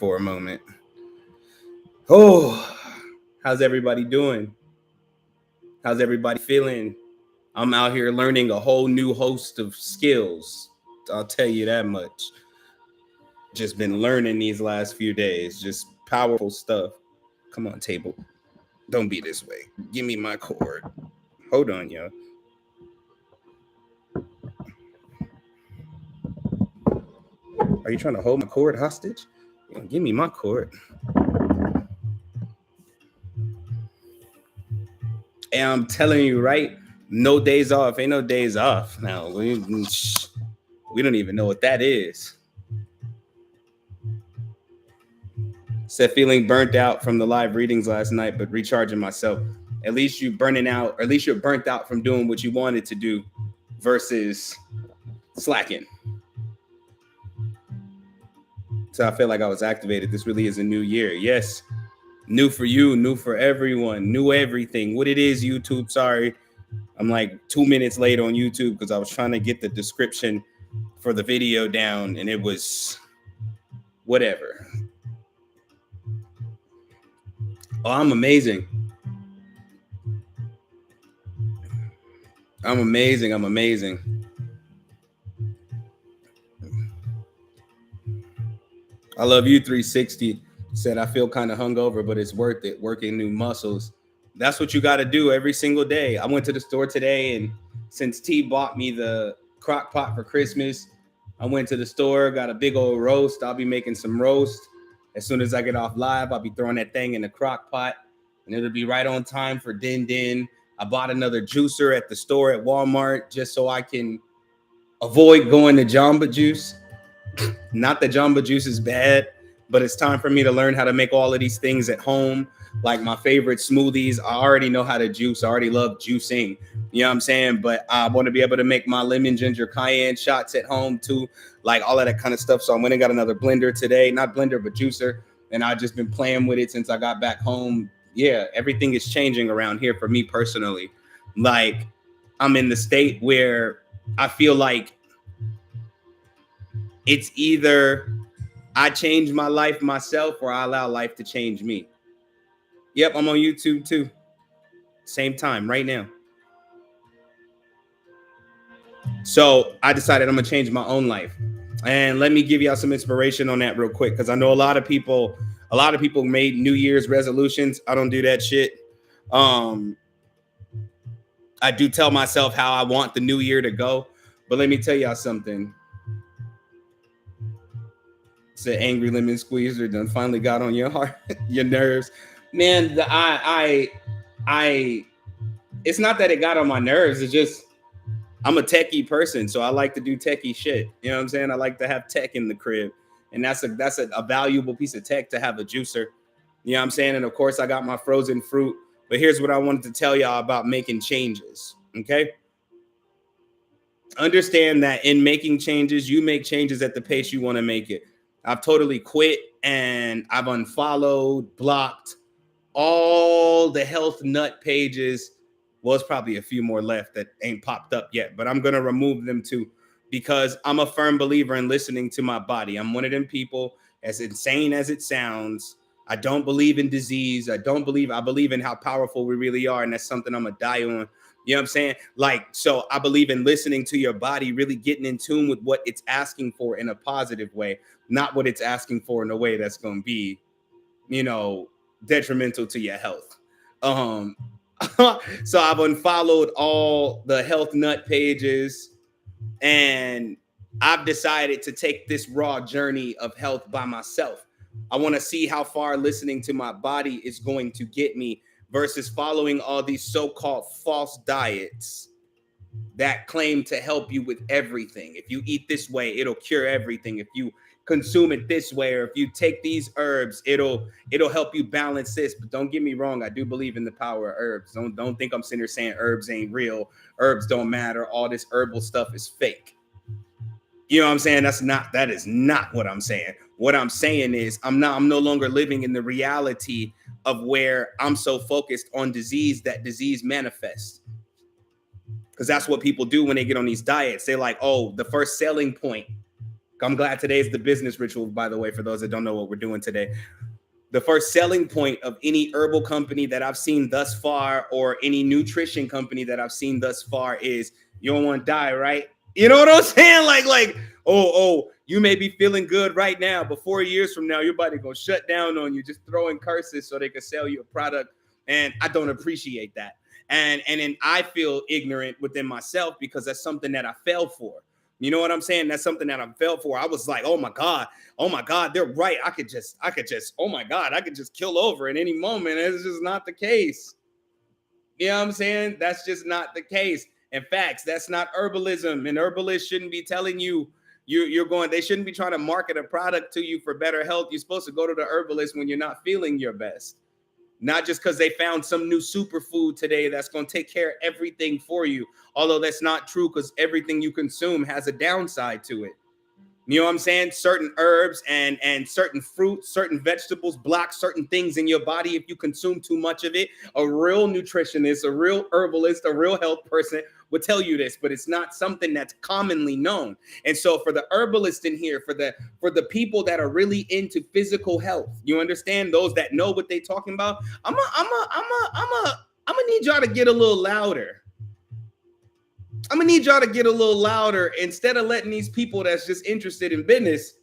for a moment. Oh, how's everybody doing? How's everybody feeling? I'm out here learning a whole new host of skills. I'll tell you that much. Just been learning these last few days. Just powerful stuff. Come on, table. Don't be this way. Give me my cord. Hold on, yo. Are you trying to hold my cord hostage? Give me my cord. And I'm telling you, right? No days off. Ain't no days off. Now we don't even know what that is. Said feeling burnt out from the live readings last night, but recharging myself. At least you burning out, or at least you're burnt out from doing what you wanted to do versus slacking. So I feel like I was activated. This really is a new year. Yes. New for you, new for everyone, new everything. What it is, YouTube, sorry. I'm like 2 minutes late on YouTube because I was trying to get the description for the video down and it was whatever. Oh, I'm amazing. I'm amazing. I'm amazing. I love you, 360. Said, I feel kind of hungover, but it's worth it. Working new muscles. That's what you got to do every single day. I went to the store today, and since T bought me the crock pot for Christmas, I went to the store, got a big old roast. I'll be making some roast. As soon as I get off live, I'll be throwing that thing in the crock pot, and it'll be right on time for Din Din. I bought another juicer at the store at Walmart just so I can avoid going to Jamba Juice. Not that Jamba Juice is bad, but it's time for me to learn how to make all of these things at home. Like my favorite smoothies, I already know how to juice. I already love juicing. You know what I'm saying? But I want to be able to make my lemon ginger cayenne shots at home too, like all of that kind of stuff. So I went and got another blender today, not blender, but juicer. And I've just been playing with it since I got back home. Yeah, everything is changing around here for me personally. Like I'm in the state where I feel like it's either I change my life myself or I allow life to change me. Yep, I'm on YouTube too. Same time right now. So I decided I'm gonna change my own life. And let me give y'all some inspiration on that real quick, because I know a lot of people made New Year's resolutions. I don't do that shit. I do tell myself how I want the new year to go, but let me tell y'all something. Said angry lemon squeezer done finally got on your heart, your nerves. Man, it's not that it got on my nerves. It's just I'm a techie person, so I like to do techie shit. You know what I'm saying? I like to have tech in the crib, and that's a valuable piece of tech to have a juicer. You know what I'm saying? And of course, I got my frozen fruit. But here's what I wanted to tell y'all about making changes. Okay. Understand that in making changes, you make changes at the pace you want to make it. I've totally quit and I've unfollowed, blocked all the health nut pages. Well, it's probably a few more left that ain't popped up yet, but I'm going to remove them too, because I'm a firm believer in listening to my body. I'm one of them people, as insane as it sounds. I don't believe in disease. I believe in how powerful we really are. And that's something I'm going to die on. You know what I'm saying? Like, so I believe in listening to your body, really getting in tune with what it's asking for in a positive way, not what it's asking for in a way that's going to be, detrimental to your health. So I've unfollowed all the health nut pages, and I've decided to take this raw journey of health by myself. I want to see how far listening to my body is going to get me versus following all these so-called false diets that claim to help you with everything. If you eat this way, it'll cure everything. If you consume it this way, or if you take these herbs, it'll help you balance this. But don't get me wrong, I do believe in the power of herbs. Don't think I'm sitting here saying herbs ain't real, herbs don't matter, all this herbal stuff is fake. You know what I'm saying? That is not what I'm saying. What I'm saying is I'm no longer living in the reality of where I'm so focused on disease that disease manifests. Because that's what people do when they get on these diets. They're like, oh, the first selling point I'm glad today is the business ritual, by the way, for those that don't know what we're doing today. The first selling point of any herbal company that I've seen thus far, or any nutrition company that I've seen thus far, is you don't want to die, right? You know what I'm saying? Oh, you may be feeling good right now, but 4 years from now, your body gonna shut down on you, just throwing curses so they can sell you a product. And I don't appreciate that. And then I feel ignorant within myself because that's something that I fell for. You know what I'm saying? That's something that I fell for. I was like, oh my God, they're right. I could just, oh my God, I could just kill over at any moment. It's just not the case. You know what I'm saying? That's just not the case. In fact, that's not herbalism. And herbalists shouldn't be telling you they shouldn't be trying to market a product to you for better health. You're supposed to go to the herbalist when you're not feeling your best. Not just because they found some new superfood today that's going to take care of everything for you. Although that's not true, because everything you consume has a downside to it. You know what I'm saying? Certain herbs and certain fruits, certain vegetables block certain things in your body if you consume too much of it. A real nutritionist, a real herbalist, a real health person would tell you this, but it's not something that's commonly known. And so for the herbalist in here, for the people that are really into physical health, you understand, those that know what they're talking about, I'm gonna need y'all to get a little louder. I'm gonna need y'all to get a little louder instead of letting these people that's just interested in business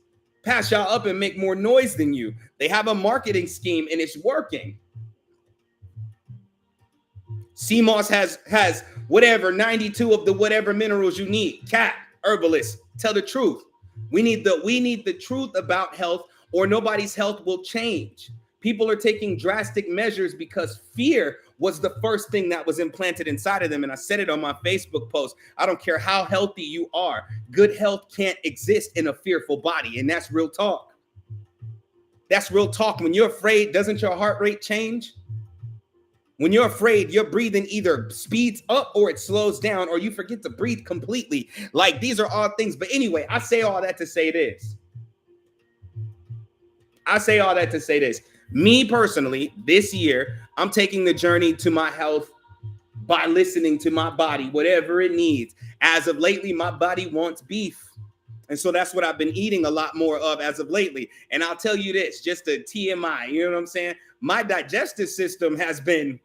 pass y'all up and make more noise than you. They have a marketing scheme and it's working. CMOS has whatever 92 of the whatever minerals you need. Cat, herbalist, tell the truth. We need the truth about health, or nobody's health will change. People are taking drastic measures because fear was the first thing that was implanted inside of them. And I said it on my Facebook post. I don't care how healthy you are. Good health can't exist in a fearful body. And that's real talk. That's real talk. When you're afraid, doesn't your heart rate change? When you're afraid, your breathing either speeds up or it slows down, or you forget to breathe completely. Like, these are all things. But anyway, I say all that to say this. Me personally, this year, I'm taking the journey to my health by listening to my body, whatever it needs. As of lately, my body wants beef. And so that's what I've been eating a lot more of as of lately. And I'll tell you this, just a TMI, you know what I'm saying? My digestive system has been,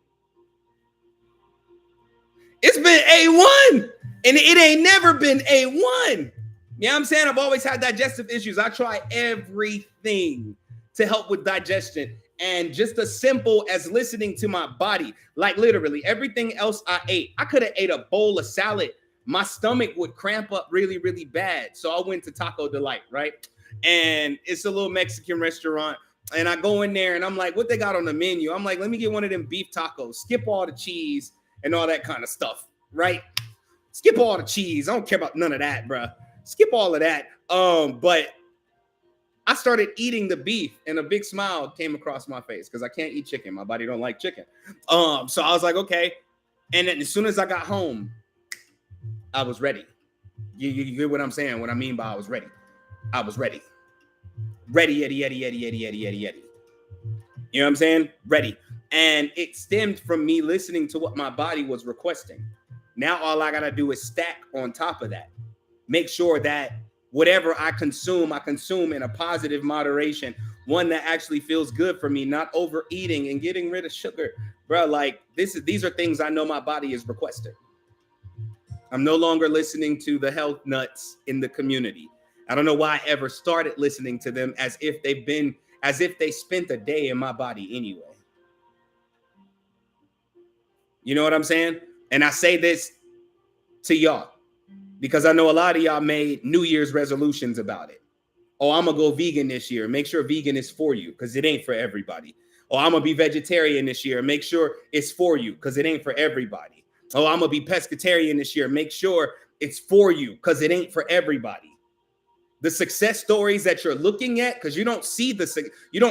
it's been A1, and it ain't never been A1. You know what I'm saying? I've always had digestive issues. I try everything to help with digestion. And just as simple as listening to my body, like literally everything else I ate, I could have ate a bowl of salad. My stomach would cramp up really, really bad. So I went to Taco Delight, right? And it's a little Mexican restaurant. And I go in there and I'm like, what they got on the menu? I'm like, let me get one of them beef tacos. Skip all the cheese and all that kind of stuff, right? Skip all the cheese. I don't care about none of that, bro. Skip all of that. But I started eating the beef and a big smile came across my face because I can't eat chicken. My body don't like chicken. So I was like, okay. And then as soon as I got home, I was ready. You get what I'm saying? What I mean by I was ready. I was ready. Ready, Eddie. You know what I'm saying? Ready. And it stemmed from me listening to what my body was requesting. Now all I got to do is stack on top of that. Make sure that whatever I consume in a positive moderation, one that actually feels good for me, not overeating and getting rid of sugar. Bro, like these are things I know my body is requesting. I'm no longer listening to the health nuts in the community. I don't know why I ever started listening to them as if they spent a day in my body anyway. You know what I'm saying? And I say this to y'all because I know a lot of y'all made New Year's resolutions about it. Oh, I'm going to go vegan this year. Make sure vegan is for you because it ain't for everybody. Oh, I'm going to be vegetarian this year. Make sure it's for you because it ain't for everybody. Oh, I'm going to be pescatarian this year. Make sure it's for you because it ain't for everybody. The success stories that you're looking at, because you don't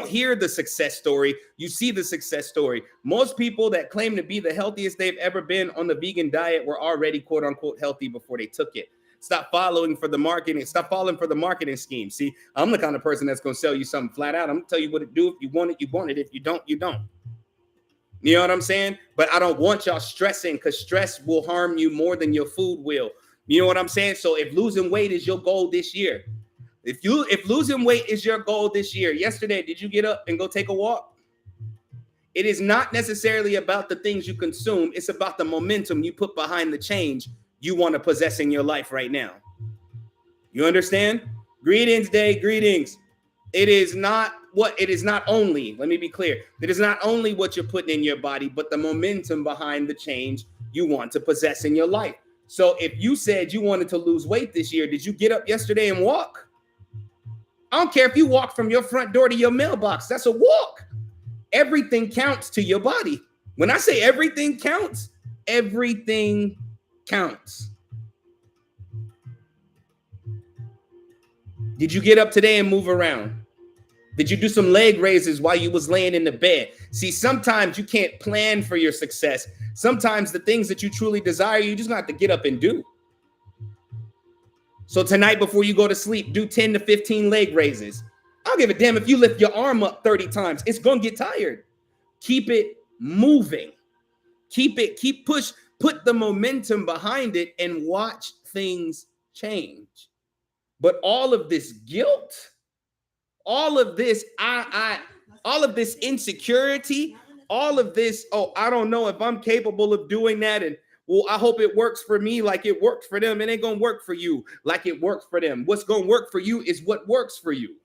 hear the success story, you see the success story. Most people that claim to be the healthiest they've ever been on the vegan diet were already quote unquote healthy before they took it. Stop falling for the marketing scheme. See, I'm the kind of person that's going to sell you something flat out. I'm going to tell you what to do. If you want it, you want it. If you don't, you don't. You know what I'm saying? But I don't want y'all stressing because stress will harm you more than your food will. You know what I'm saying? So if losing weight is your goal this year, If losing weight is your goal this year, yesterday, did you get up and go take a walk? It is not necessarily about the things you consume. It's about the momentum you put behind the change you want to possess in your life right now. You understand? Greetings, Day. Greetings. It is not only, let me be clear, it is not only what you're putting in your body, but the momentum behind the change you want to possess in your life. So if you said you wanted to lose weight this year, did you get up yesterday and walk? I don't care if you walk from your front door to your mailbox. That's a walk. Everything counts to your body. When I say everything counts, everything counts. Did you get up today and move around? Did you do some leg raises while you was laying in the bed? See, sometimes you can't plan for your success. Sometimes the things that you truly desire, you just have to get up and do. So tonight before you go to sleep, do 10 to 15 leg raises. I don't give a damn if you lift your arm up 30 times. It's going to get tired. Keep it moving. Put the momentum behind it and watch things change. But all of this guilt, all of this insecurity, all of this, oh, I don't know if I'm capable of doing that. And well, I hope it works for me like it worked for them. It ain't going to work for you like it worked for them. What's going to work for you is what works for you.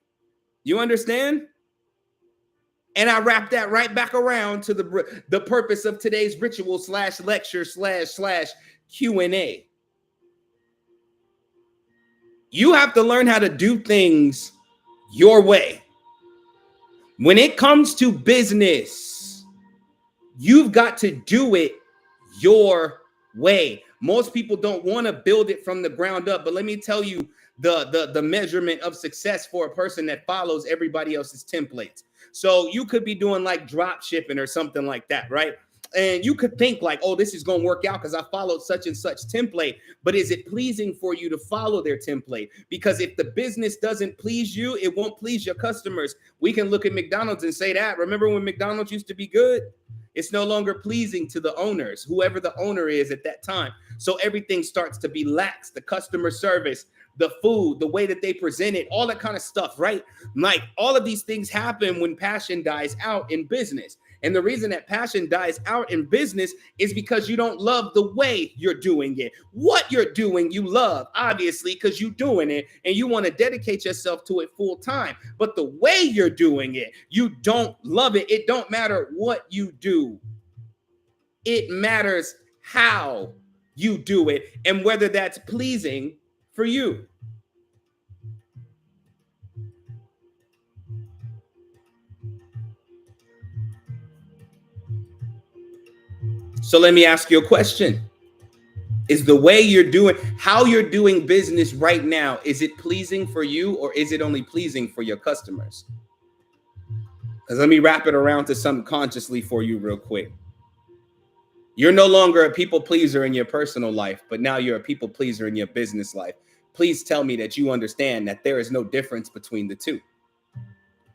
You understand? And I wrap that right back around to the purpose of today's ritual / lecture / Q&A. You have to learn how to do things your way. When it comes to business, you've got to do it your way. Most people don't want to build it from the ground up, but let me tell you the measurement of success for a person that follows everybody else's templates. So you could be doing like drop shipping or something like that, right? And you could think like, oh, this is going to work out because I followed such and such template. But is it pleasing for you to follow their template? Because if the business doesn't please you, it won't please your customers. We can look at McDonald's and say that. Remember when McDonald's used to be good? It's no longer pleasing to the owners, whoever the owner is at that time. So everything starts to be lax. The customer service, the food, the way that they present it, all that kind of stuff, right? Like all of these things happen when passion dies out in business. And the reason that passion dies out in business is because you don't love the way you're doing it. What you're doing, you love, obviously, because you're doing it and you want to dedicate yourself to it full time. But the way you're doing it, you don't love it. It don't matter what you do. It matters how you do it and whether that's pleasing for you. So let me ask you a question. Is the way you're doing, how you're doing business right now, is it pleasing for you or is it only pleasing for your customers? Because let me wrap it around to something consciously for you real quick. You're no longer a people pleaser in your personal life, but now you're a people pleaser in your business life. Please tell me that you understand that there is no difference between the two.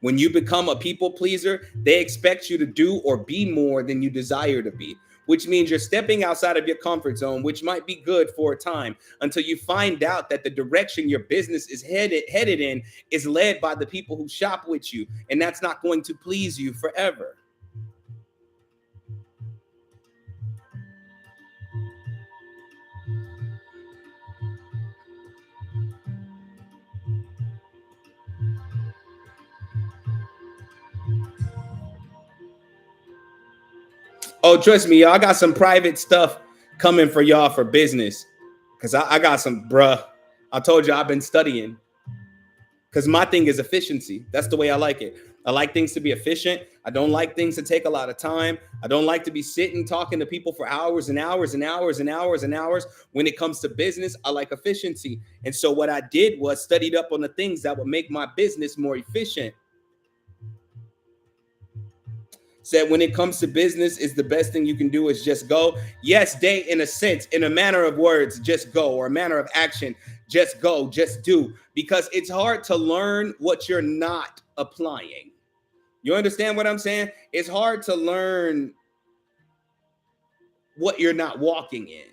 When you become a people pleaser, they expect you to do or be more than you desire to be, which means you're stepping outside of your comfort zone, which might be good for a time until you find out that the direction your business is headed in is led by the people who shop with you, and that's not going to please you forever. Oh, trust me, y'all, I got some private stuff coming for y'all for business. Because I got some, bruh. I told you I've been studying. Because my thing is efficiency. That's the way I like it. I like things to be efficient. I don't like things to take a lot of time. I don't like to be sitting talking to people for hours and hours and hours and hours and hours. When it comes to business, I like efficiency. And so what I did was studied up on the things that would make my business more efficient. Said when it comes to business, is the best thing you can do is just go. Yes, Day, in a sense, in a manner of words, just go, or a manner of action, just go, just do. Because it's hard to learn what you're not applying. You understand what I'm saying? It's hard to learn what you're not walking in.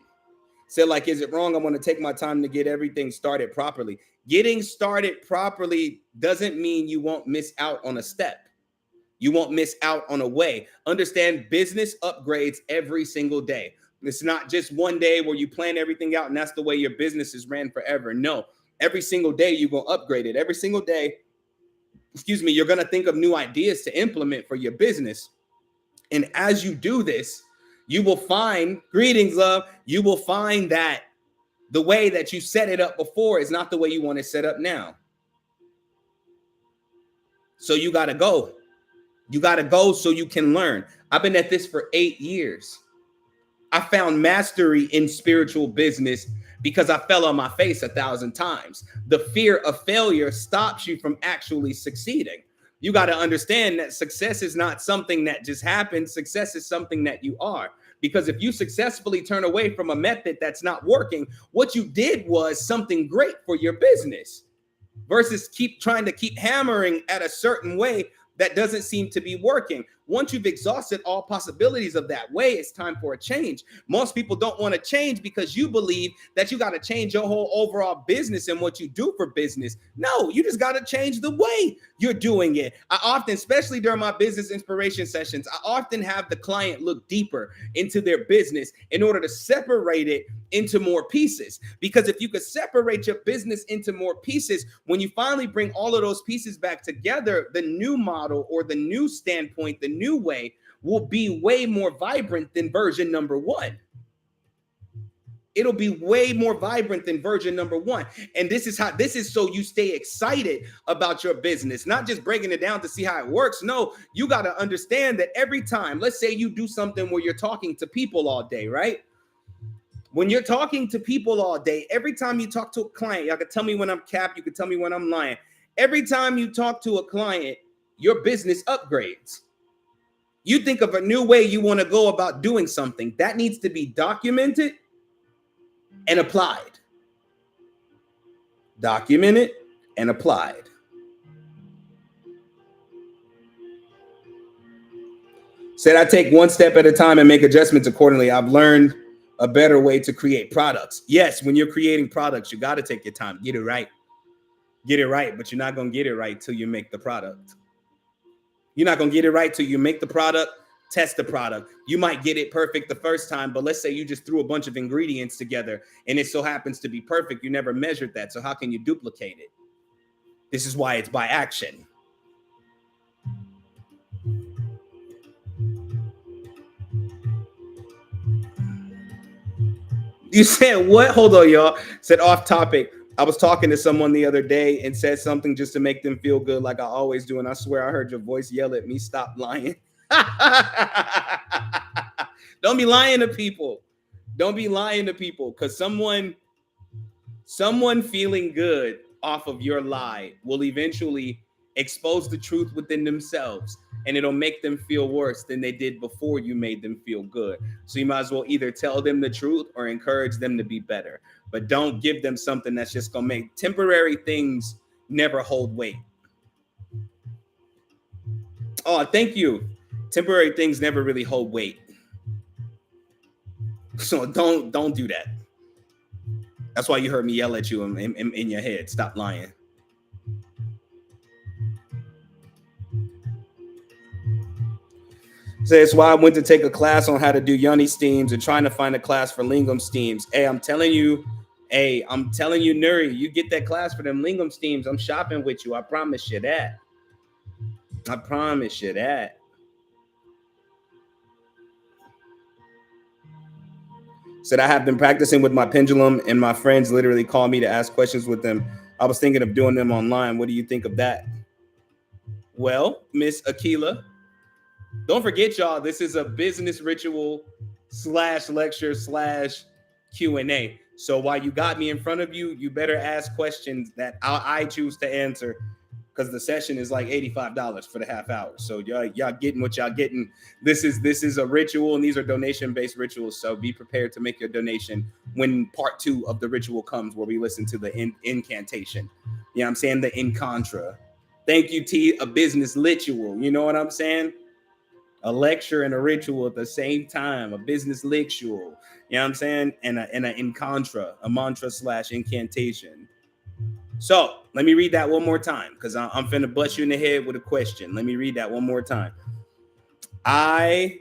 Said, like, is it wrong? I want to take my time to get everything started properly. Getting started properly doesn't mean you won't miss out on a step. You won't miss out on a way. Understand, business upgrades every single day. It's not just one day where you plan everything out and that's the way your business is ran forever. No, every single day you're going to upgrade it. Every single day, you're going to think of new ideas to implement for your business. And as you do this, you will find, greetings, love, you will find that the way that you set it up before is not the way you want it set up now. So you got to go. You got to go so you can learn. I've been at this for 8 years. I found mastery in spiritual business because I fell on my face 1,000 times. The fear of failure stops you from actually succeeding. You got to understand that success is not something that just happens. Success is something that you are. Because if you successfully turn away from a method that's not working, what you did was something great for your business versus keep hammering at a certain way that doesn't seem to be working. Once you've exhausted all possibilities of that way, it's time for a change. Most people don't want to change because you believe that you got to change your whole overall business and what you do for business. No, you just got to change the way you're doing it. I often, especially during my business inspiration sessions, I often have the client look deeper into their business in order to separate it into more pieces. Because if you could separate your business into more pieces, when you finally bring all of those pieces back together, the new model or the new standpoint, the new way will be way more vibrant than version number one. It'll be way more vibrant than version number one. And this is so you stay excited about your business, not just breaking it down to see how it works. No, you got to understand that every time, let's say you do something where you're talking to people all day, right? When you're talking to people all day, every time you talk to a client, y'all can tell me when I'm capped, you can tell me when I'm lying. Every time you talk to a client, your business upgrades. You think of a new way you want to go about doing something. That needs to be documented and applied. Documented and applied. Said I take one step at a time and make adjustments accordingly. I've learned a better way to create products. Yes, when you're creating products, you got to take your time. Get it right. Get it right, but you're not going to get it right till you make the product. You're not going to get it right till you make the product, test the product. You might get it perfect the first time, but let's say you just threw a bunch of ingredients together and it so happens to be perfect. You never measured that. So how can you duplicate it? This is why it's by action. You said what? Hold on, y'all. Said off topic. I was talking to someone the other day and said something just to make them feel good like I always do. And I swear I heard your voice yell at me, stop lying. Don't be lying to people. Don't be lying to people, because someone feeling good off of your lie will eventually expose the truth within themselves, and it'll make them feel worse than they did before you made them feel good. So you might as well either tell them the truth or encourage them to be better. But don't give them something that's just going to make temporary things never hold weight. Oh, thank you. Temporary things never really hold weight. So don't do that. That's why you heard me yell at you in your head. Stop lying. That's why I went to take a class on how to do Yoni steams and trying to find a class for lingam steams. Hey, I'm telling you, Nuri, you get that class for them lingam steams. I'm shopping with you. I promise you that. I promise you that. Said I have been practicing with my pendulum and my friends literally call me to ask questions with them. I was thinking of doing them online. What do you think of that? Well, Miss Akila, don't forget, y'all, this is a business ritual /lecture /Q&A. So while you got me in front of you, you better ask questions that I choose to answer, because the session is like $85 for the half hour. So y'all getting what y'all getting. This is a ritual, and these are donation-based rituals. So be prepared to make your donation when part 2 of the ritual comes, where we listen to the incantation. You know what I'm saying? The incontra. Thank you, T, a business ritual. You know what I'm saying? A lecture and a ritual at the same time, a business ritual. You know what I'm saying? And a incantra, a mantra slash incantation. So let me read that one more time because I'm finna bust you in the head with a question. Let me read that one more time. I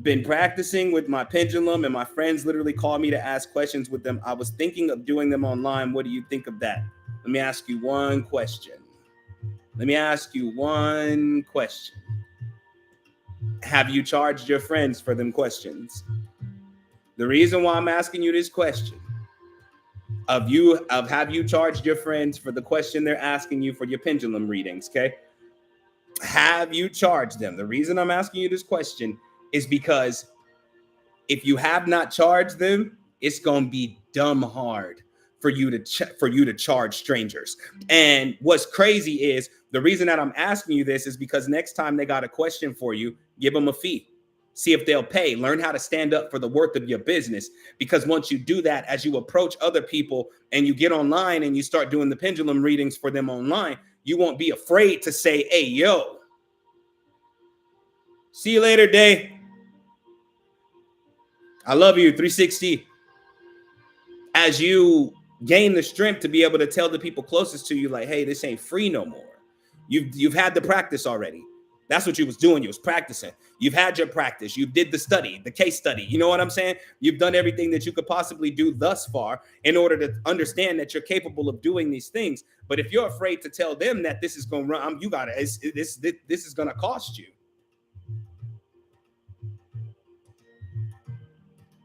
been practicing with my pendulum, and my friends literally call me to ask questions with them. I was thinking of doing them online. What do you think of that? Let me ask you one question. Have you charged your friends for them questions? The reason why I'm asking you this question have you charged your friends for the question they're asking you for your pendulum readings, okay? Have you charged them? The reason I'm asking you this question is because if you have not charged them, it's going to be dumb hard for you to charge strangers. And what's crazy is the reason that I'm asking you this is because next time they got a question for you, give them a fee. See if they'll pay. Learn how to stand up for the worth of your business. Because once you do that, as you approach other people and you get online and you start doing the pendulum readings for them online, you won't be afraid to say, hey, yo, see you later, Day. I love you, 360. As you gain the strength to be able to tell the people closest to you, like, hey, this ain't free no more. You've had the practice already. That's what you was doing. You was practicing. You've had your practice. You did the study, the case study. You know what I'm saying? You've done everything that you could possibly do thus far in order to understand that you're capable of doing these things. But if you're afraid to tell them that this is going to run, you got to, this is going to cost you.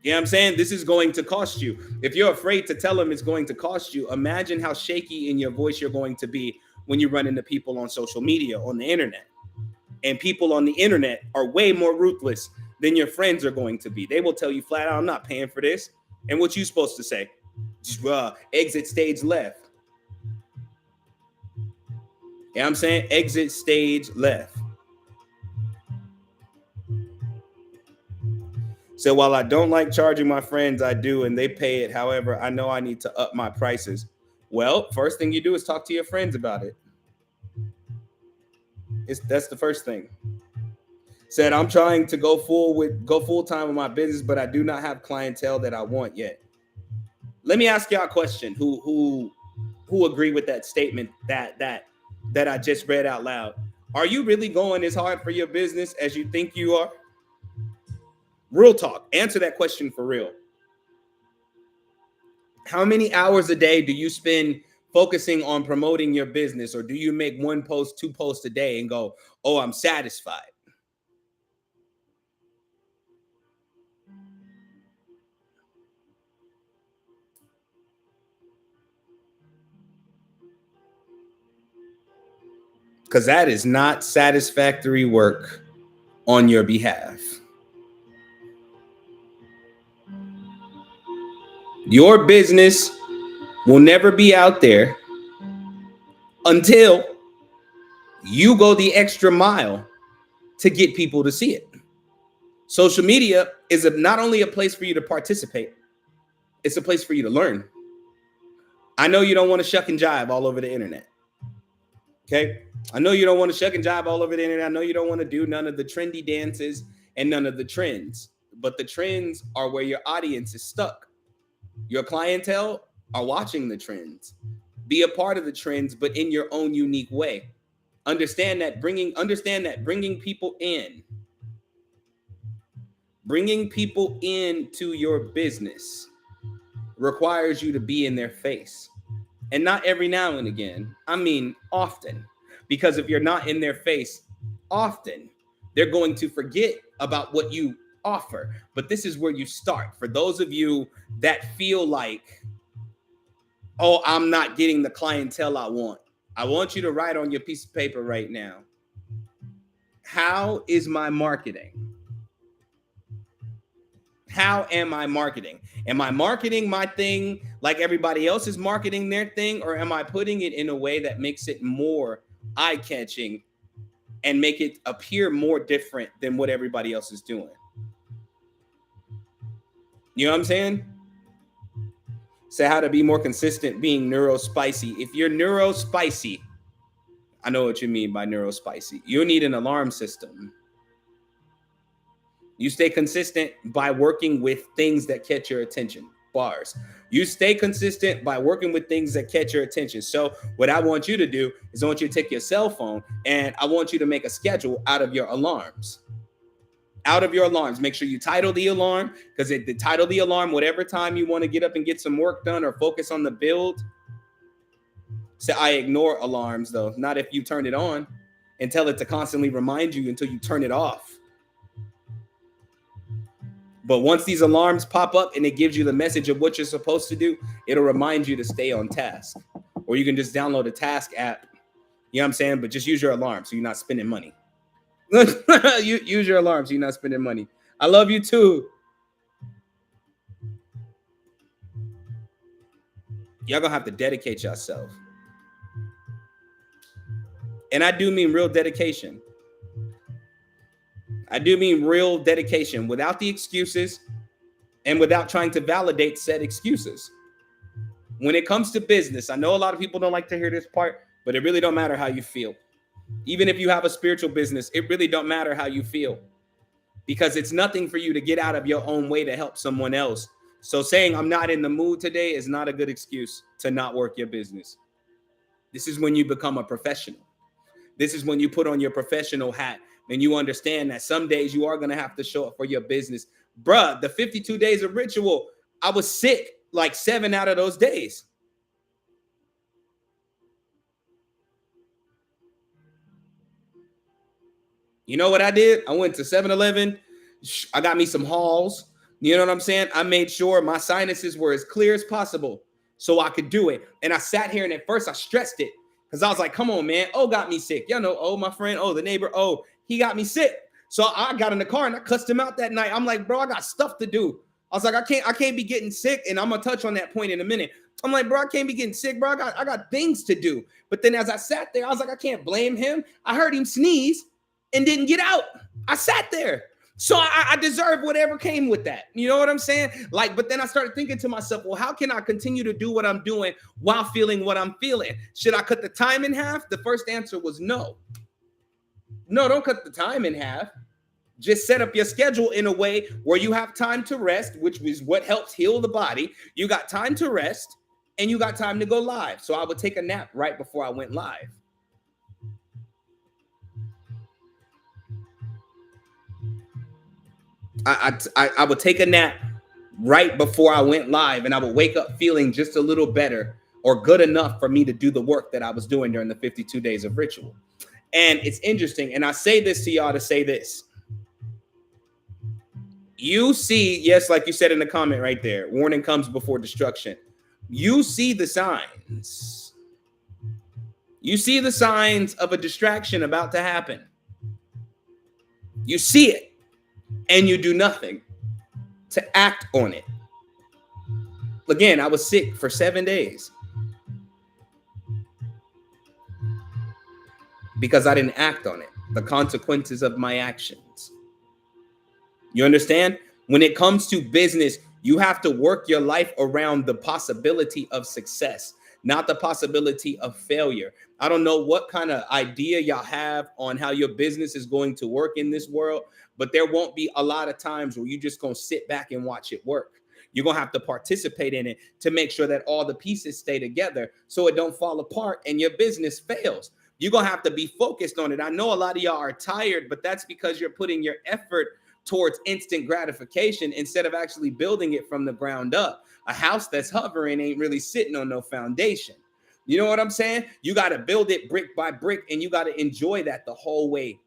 You know what I'm saying? This is going to cost you. If you're afraid to tell them it's going to cost you, imagine how shaky in your voice you're going to be when you run into people on social media, on the internet. And people on the internet are way more ruthless than your friends are going to be. They will tell you flat out, I'm not paying for this. And what you supposed to say? Just exit stage left. You know what I'm saying? Exit stage left. So while I don't like charging my friends, I do, and they pay it. However, I know I need to up my prices. Well, first thing you do is talk to your friends about it. That's the first thing. Said I'm trying to go full time with my business, but I do not have clientele that I want yet. Let me ask y'all a question. Who agree with that statement that I just read out loud? Are you really going as hard for your business as you think you are? Real talk. Answer that question for real. How many hours a day do you spend focusing on promoting your business, or do you make 1 post, 2 posts a day and go, oh, I'm satisfied? Because that is not satisfactory work on your behalf. Your business will never be out there until you go the extra mile to get people to see it. Social media is not only a place for you to participate, it's a place for you to learn. I know you don't want to shuck and jive all over the internet. Okay? I know you don't want to shuck and jive all over the internet. I know you don't want to do none of the trendy dances and none of the trends. But the trends are where your audience is stuck. Your clientele are watching the trends. Be a part of the trends, but in your own unique way. Understand that bringing people into your business requires you to be in their face. And not every now and again. I mean, often. Because if you're not in their face often, they're going to forget about what you offer. But this is where you start. For those of you that feel like, oh, I'm not getting the clientele I want you to write on your piece of paper right now, how is my marketing? How am I marketing? Am I marketing my thing like everybody else is marketing their thing, or am I putting it in a way that makes it more eye-catching and make it appear more different than what everybody else is doing? You know what I'm saying? Say how to be more consistent being neurospicy. If you're neurospicy, I know what you mean by neurospicy. You need an alarm system. You stay consistent by working with things that catch your attention. Bars. You stay consistent by working with things that catch your attention. So what I want you to do is I want you to take your cell phone and I want you to make a schedule out of your alarms. Out of your alarms. Make sure you title the alarm, because the title the alarm, whatever time you want to get up and get some work done or focus on the build. So I ignore alarms though, not if you turn it on, and tell it to constantly remind you until you turn it off. But once these alarms pop up and it gives you the message of what you're supposed to do, it'll remind you to stay on task. Or you can just download a task app, you know what I'm saying? But just use your alarm so you're not spending money. Use your alarm so you're not spending money. I love you too. Y'all gonna have to dedicate yourself. And I do mean real dedication. I do mean real dedication without the excuses and without trying to validate said excuses. When it comes to business, I know a lot of people don't like to hear this part, but it really don't matter how you feel. Even if you have a spiritual business, it really don't matter how you feel, because it's nothing for you to get out of your own way to help someone else. So saying I'm not in the mood today is not a good excuse to not work your business. This is when you become a professional. This is when you put on your professional hat and you understand that some days you are going to have to show up for your business. Bruh, the 52 days of ritual, I was sick like 7 out of those days. You know what I did? I went to 7-Eleven. I got me some Halls. You know what I'm saying? I made sure my sinuses were as clear as possible so I could do it. And I sat here and at first I stressed it because I was like, come on, man. Oh, got me sick. Y'all know, oh, my friend. Oh, the neighbor. Oh, he got me sick. So I got in the car and I cussed him out that night. I'm like, bro, I got stuff to do. I was like, I can't be getting sick. And I'm gonna touch on that point in a minute. I'm like, bro, I can't be getting sick, bro. I got things to do. But then as I sat there, I was like, I can't blame him. I heard him sneeze and didn't get out. I sat there. So I deserve whatever came with that. You know what I'm saying? Like, but then I started thinking to myself, well, how can I continue to do what I'm doing while feeling what I'm feeling? Should I cut the time in half? The first answer was no. No, don't cut the time in half. Just set up your schedule in a way where you have time to rest, which is what helps heal the body. You got time to rest and you got time to go live. So I would take a nap right before I went live. I would take a nap right before I went live, and I would wake up feeling just a little better or good enough for me to do the work that I was doing during the 52 days of ritual. And it's interesting. And I say this to y'all to say this. You see, yes, like you said in the comment right there, warning comes before destruction. You see the signs. You see the signs of a distraction about to happen. You see it. And you do nothing to act on it. Again, I was sick for 7 days because I didn't act on it. The consequences of my actions. You understand? When it comes to business, you have to work your life around the possibility of success, not the possibility of failure. I don't know what kind of idea y'all have on how your business is going to work in this world, but there won't be a lot of times where you just gonna sit back and watch it work. You're gonna have to participate in it to make sure that all the pieces stay together so it don't fall apart and your business fails. You're gonna have to be focused on it. I know a lot of y'all are tired, but that's because you're putting your effort towards instant gratification instead of actually building it from the ground up. A house that's hovering ain't really sitting on no foundation. You know what I'm saying? You got to build it brick by brick, and you got to enjoy that the whole way,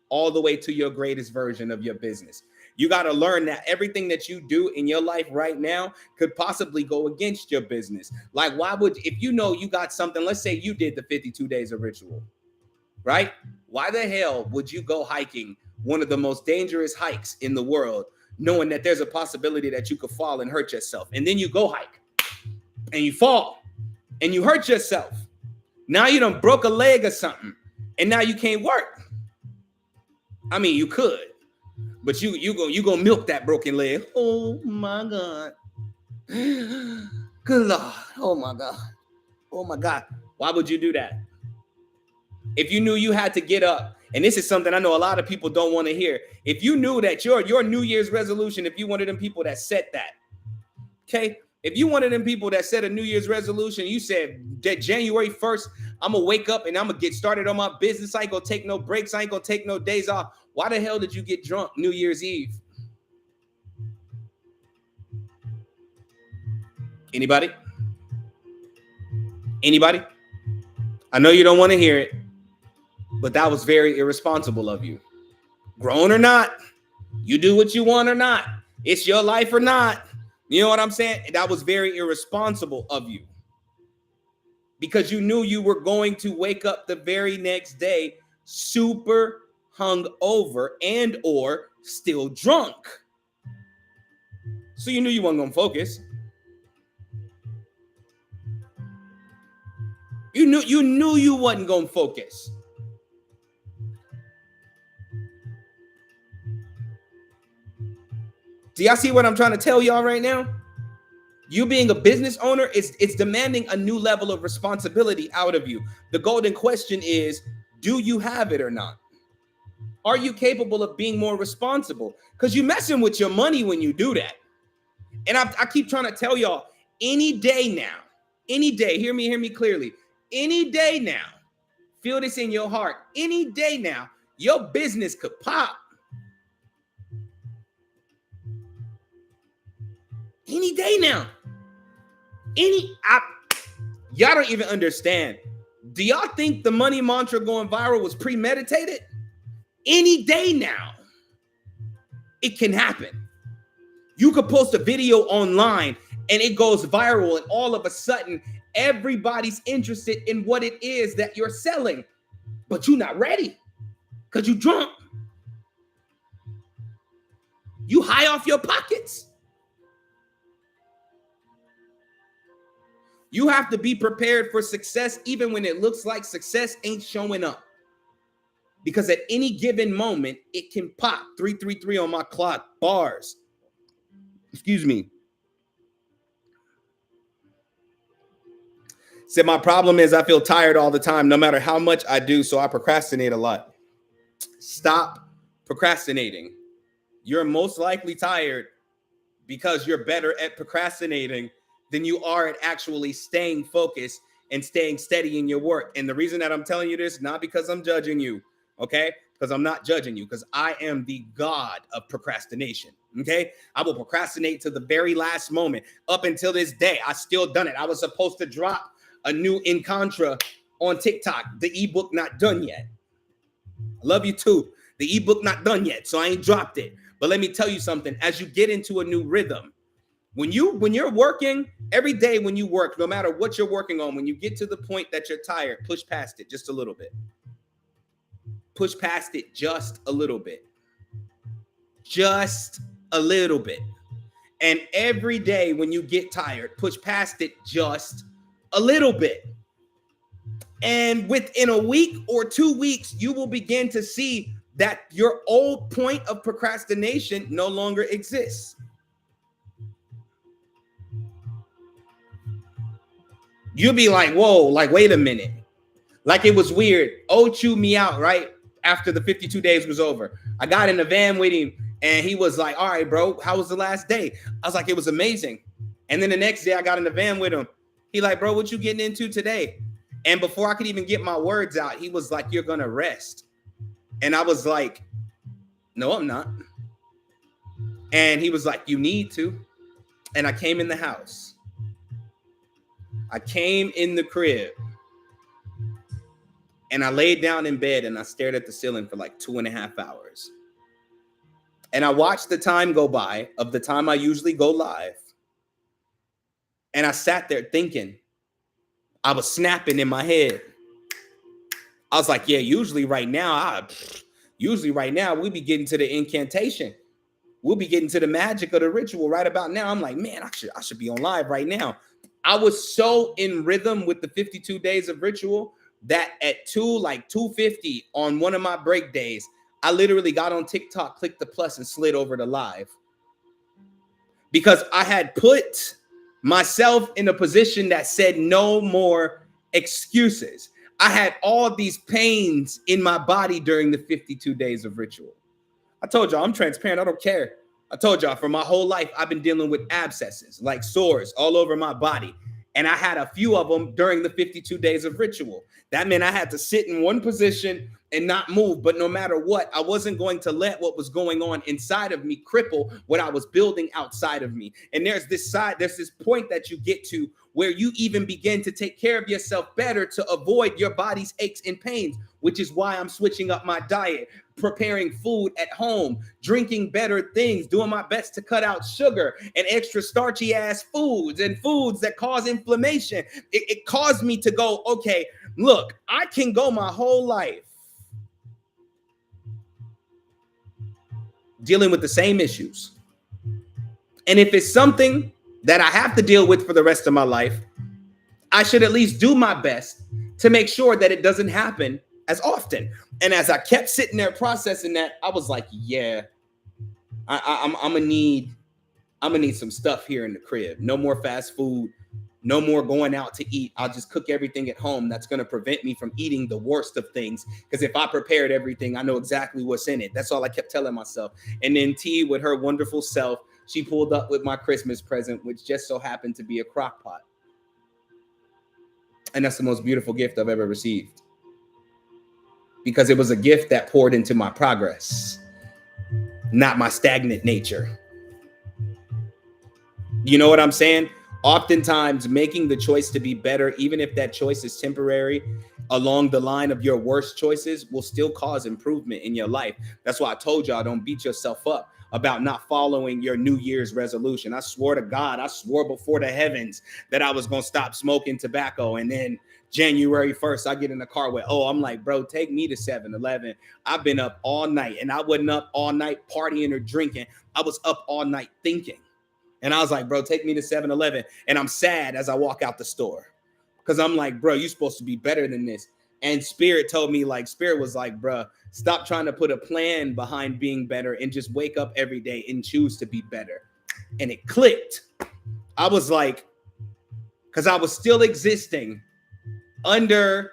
all the way to your greatest version of your business. You got to learn that everything that you do in your life right now could possibly go against your business. Like, why would, if you know you got something, let's say you did the 52 days of ritual, right? Why the hell would you go hiking one of the most dangerous hikes in the world, knowing that there's a possibility that you could fall and hurt yourself? And then you go hike and you fall and you hurt yourself. Now you done broke a leg or something, and now you can't work. I mean, you could, but you go milk that broken leg. Oh my God. Good Lord. Oh my God. Oh my God. Why would you do that? If you knew you had to get up And this is something I know a lot of people don't want to hear. If you knew that your New Year's resolution, if you one of them people that set that, okay? If you one of them people that set a New Year's resolution, you said that January 1st, I'm going to wake up and I'm going to get started on my business. I ain't going to take no breaks. I ain't going to take no days off. Why the hell did you get drunk New Year's Eve? Anybody? Anybody? I know you don't want to hear it, but that was very irresponsible of you. Grown or not, you do what you want or not. It's your life or not. You know what I'm saying? That was very irresponsible of you because you knew you were going to wake up the very next day super hungover and or still drunk. So you knew you weren't going to focus. You knew you wasn't going to focus. Do y'all see what I'm trying to tell y'all right now? You being a business owner, it's demanding a new level of responsibility out of you. The golden question is, do you have it or not? Are you capable of being more responsible? Because you're messing with your money when you do that. And I keep trying to tell y'all, any day now, any day, hear me clearly, any day now, feel this in your heart, any day now, your business could pop. Any day now. Y'all don't even understand. Do y'all think the money mantra going viral was premeditated? Any day now, it can happen. You could post a video online and it goes viral, and all of a sudden, everybody's interested in what it is that you're selling, but you're not ready because you're drunk. You high off your pockets. You have to be prepared for success even when it looks like success ain't showing up. Because at any given moment, it can pop. 333 on my clock, bars. Excuse me. Said my problem is I feel tired all the time, no matter how much I do, so I procrastinate a lot. Stop procrastinating. You're most likely tired because you're better at procrastinating than you are at actually staying focused and staying steady in your work. And the reason that I'm telling you this, not because I'm judging you, okay? Because I'm not judging you, because I am the god of procrastination, okay? I will procrastinate to the very last moment. Up until this day, I still done it. I was supposed to drop a new Encontra on TikTok. The ebook not done yet. I love you too. The ebook not done yet, so I ain't dropped it. But let me tell you something. As you get into a new rhythm, when you're working every day, when you work, no matter what you're working on, when you get to the point that you're tired, push past it just a little bit. Push past it just a little bit. Just a little bit. And every day when you get tired, push past it just a little bit. And within a week or 2 weeks, you will begin to see that your old point of procrastination no longer exists. You'll be like, whoa, like, wait a minute. Like it was weird. Oh, chewed me out, right? After the 52 days was over. I got in the van with him and he was like, all right, bro, how was the last day? I was like, it was amazing. And then the next day I got in the van with him. He like, bro, what you getting into today? And before I could even get my words out, he was like, you're going to rest. And I was like, no, I'm not. And he was like, you need to. And I came in the house. I came in the crib and I laid down in bed and I stared at the ceiling for like 2.5 hours. And I watched the time go by of the time I usually go live. And I sat there thinking, I was snapping in my head. I was like, yeah, usually right now, we be getting to the incantation. We'll be getting to the magic of the ritual right about now. I'm like, man, I should be on live right now. I was so in rhythm with the 52 days of ritual that at 2:50 on one of my break days, I literally got on TikTok, clicked the plus and slid over to live. Because I had put myself in a position that said no more excuses. I had all these pains in my body during the 52 days of ritual. I told y'all I'm transparent. I don't care. I told y'all for my whole life, I've been dealing with abscesses, like sores all over my body. And I had a few of them during the 52 days of ritual. That meant I had to sit in one position and not move. But no matter what, I wasn't going to let what was going on inside of me cripple what I was building outside of me. And there's this point that you get to where you even begin to take care of yourself better to avoid your body's aches and pains, which is why I'm switching up my diet, preparing food at home, drinking better things, doing my best to cut out sugar and extra starchy ass foods and foods that cause inflammation. It caused me to go, okay, look, I can go my whole life dealing with the same issues. And if it's something that I have to deal with for the rest of my life, I should at least do my best to make sure that it doesn't happen as often. And as I kept sitting there processing that, I was like, yeah, I'm gonna need some stuff here in the crib. No more fast food, no more going out to eat. I'll just cook everything at home. That's gonna prevent me from eating the worst of things. Because if I prepared everything, I know exactly what's in it. That's all I kept telling myself. And then T, with her wonderful self, she pulled up with my Christmas present, which just so happened to be a crock pot. And that's the most beautiful gift I've ever received. Because it was a gift that poured into my progress, not my stagnant nature. You know what I'm saying? Oftentimes, making the choice to be better, even if that choice is temporary, along the line of your worst choices, will still cause improvement in your life. That's why I told y'all, don't beat yourself up about not following your New Year's resolution. I swore to God, I swore before the heavens that I was going to stop smoking tobacco. And then January 1st, I get in the car with, I'm like, bro, take me to 7-Eleven. I've been up all night, and I wasn't up all night partying or drinking. I was up all night thinking. And I was like, bro, take me to 7-Eleven. And I'm sad as I walk out the store because I'm like, bro, you're supposed to be better than this. And Spirit was like, bro, stop trying to put a plan behind being better and just wake up every day and choose to be better. And it clicked. I was like, because I was still existing under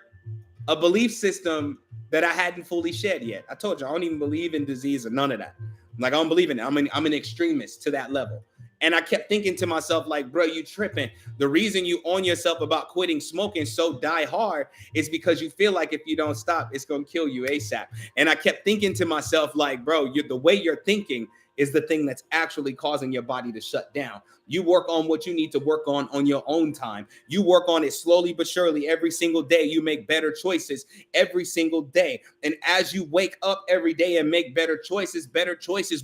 a belief system that I hadn't fully shed yet. I told you, I don't even believe in disease or none of that. Like, I don't believe in it. I'm an extremist to that level. And I kept thinking to myself, like, bro, you tripping. The reason you own yourself about quitting smoking so die hard is because you feel like if you don't stop, it's going to kill you ASAP. And I kept thinking to myself, like, bro, the way you're thinking is the thing that's actually causing your body to shut down. You work on what you need to work on your own time. You work on it slowly but surely every single day. You make better choices every single day. And as you wake up every day and make better choices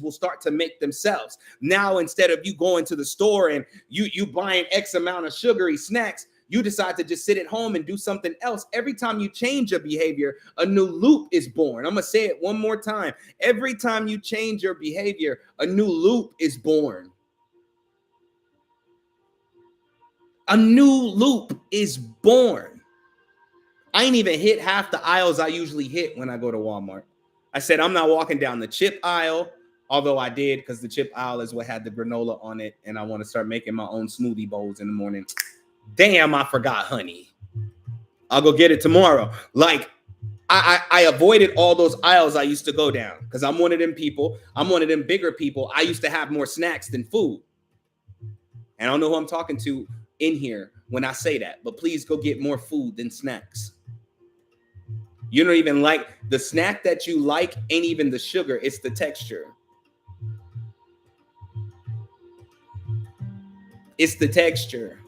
will start to make themselves. Now, instead of you going to the store and you buying X amount of sugary snacks, you decide to just sit at home and do something else. Every time you change your behavior, a new loop is born. I'm going to say it one more time. Every time you change your behavior, a new loop is born. A new loop is born. I ain't even hit half the aisles I usually hit when I go to Walmart. I said, I'm not walking down the chip aisle, although I did, because the chip aisle is what had the granola on it. And I want to start making my own smoothie bowls in the morning. Damn, I forgot honey. I'll go get it tomorrow. Like, I avoided all those aisles I used to go down because I'm one of them people. I'm one of them bigger people. I used to have more snacks than food. And I don't know who I'm talking to in here when I say that, but please go get more food than snacks. You don't even like the snack that you like, ain't even the sugar, it's the texture. It's the texture.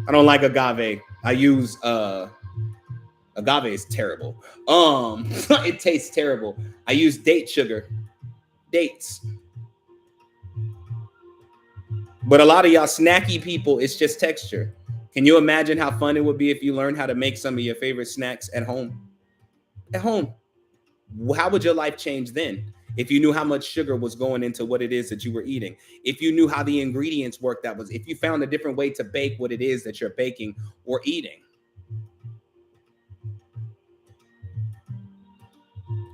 I don't like agave. I use agave is terrible. It tastes terrible. I use date sugar. Dates. But a lot of y'all snacky people, it's just texture. Can you imagine how fun it would be if you learned how to make some of your favorite snacks at home? At home. How would your life change then? If you knew how much sugar was going into what it is that you were eating, if you knew how the ingredients worked, if you found a different way to bake what it is that you're baking or eating.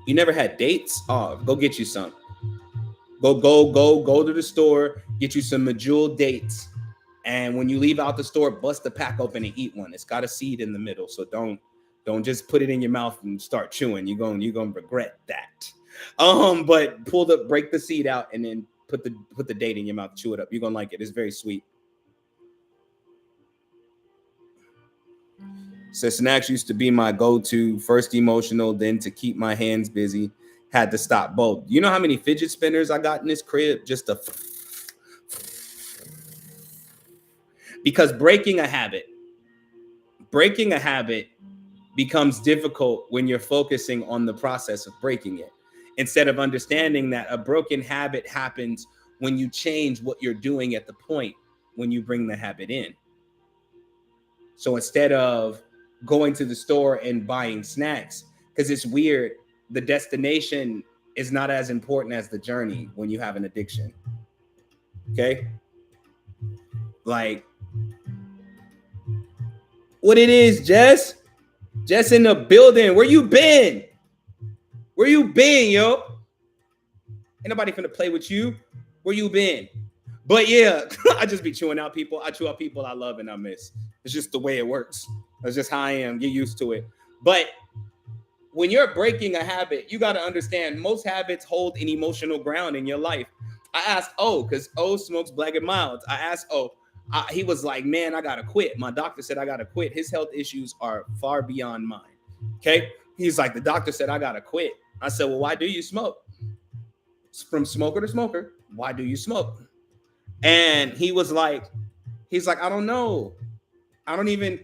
You never had dates? Oh, go get you some. Go to the store, get you some Medjool dates. And when you leave out the store, bust the pack open and eat one. It's got a seed in the middle, so don't Don't just put it in your mouth and start chewing. You're gonna regret that. But break the seed out and then put the date in your mouth, chew it up. You're gonna like it. It's very sweet. So snacks used to be my go-to, first emotional, then to keep my hands busy. Had to stop both. You know how many fidget spinners I got in this crib? Just a because breaking a habit becomes difficult when you're focusing on the process of breaking it, instead of understanding that a broken habit happens when you change what you're doing at the point when you bring the habit in. So instead of going to the store and buying snacks, because it's weird, the destination is not as important as the journey when you have an addiction. Okay? Like, what it is, Jess in the building. Where you been? Yo? Ain't nobody finna play with you. Where you been? But yeah, I just be chewing out people. I chew out people I love and I miss. It's just the way it works. That's just how I am. Get used to it. But when you're breaking a habit, you got to understand most habits hold an emotional ground in your life. I asked because O smokes Black and Milds. I asked he was like, man, I got to quit. My doctor said I got to quit. His health issues are far beyond mine. Okay. He's like, the doctor said I got to quit. I said, well, why do you smoke? From smoker to smoker, why do you smoke? And he's like, I don't know. I don't even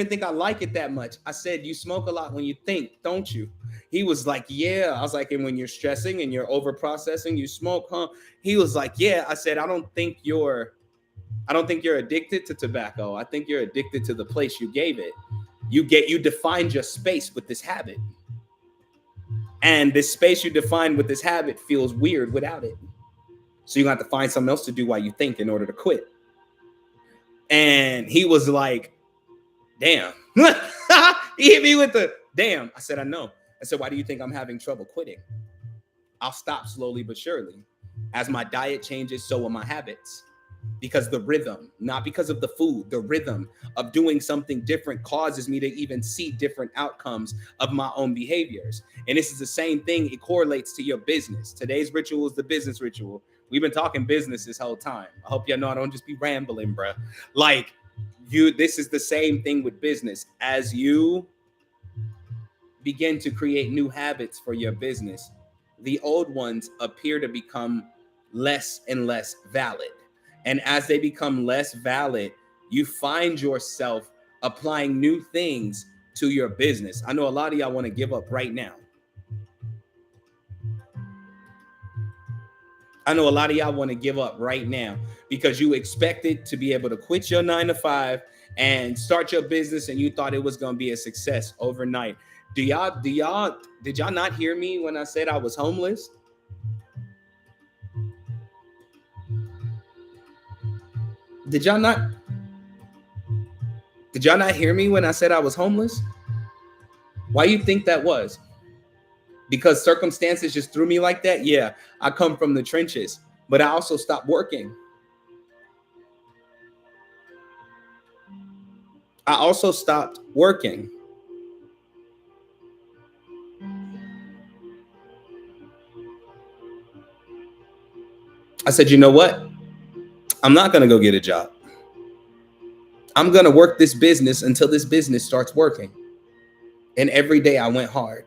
think I like it that much. I said, you smoke a lot when you think, don't you? He was like, yeah. I was like, and when you're stressing and you're over processing, you smoke, huh? He was like, yeah. I said, I don't think you're addicted to tobacco. I think you're addicted to the place you gave it. You defined your space with this habit. And this space you defined with this habit feels weird without it. So you're going to have to find something else to do while you think in order to quit. And he was like, damn. He hit me with the damn. I said, I know. I said, why do you think I'm having trouble quitting? I'll stop slowly but surely. As my diet changes, so will my habits. Because the rhythm, not because of the food, the rhythm of doing something different causes me to even see different outcomes of my own behaviors. And this is the same thing. It correlates to your business. Today's ritual is the business ritual. We've been talking business this whole time. I hope y'all know I don't just be rambling, bruh. Like this is the same thing with business. As you begin to create new habits for your business, the old ones appear to become less and less valid. And as they become less valid, you find yourself applying new things to your business. I know a lot of y'all want to give up right now. Because you expected to be able to quit your 9-to-5 and start your business, and you thought it was going to be a success overnight. Did y'all not hear me when I said I was homeless? Did y'all not hear me when I said I was homeless? Why you think that was? Because circumstances just threw me like that? Yeah, I come from the trenches, but I also stopped working. I said, you know what? I'm not going to go get a job. I'm going to work this business until this business starts working. And every day I went hard.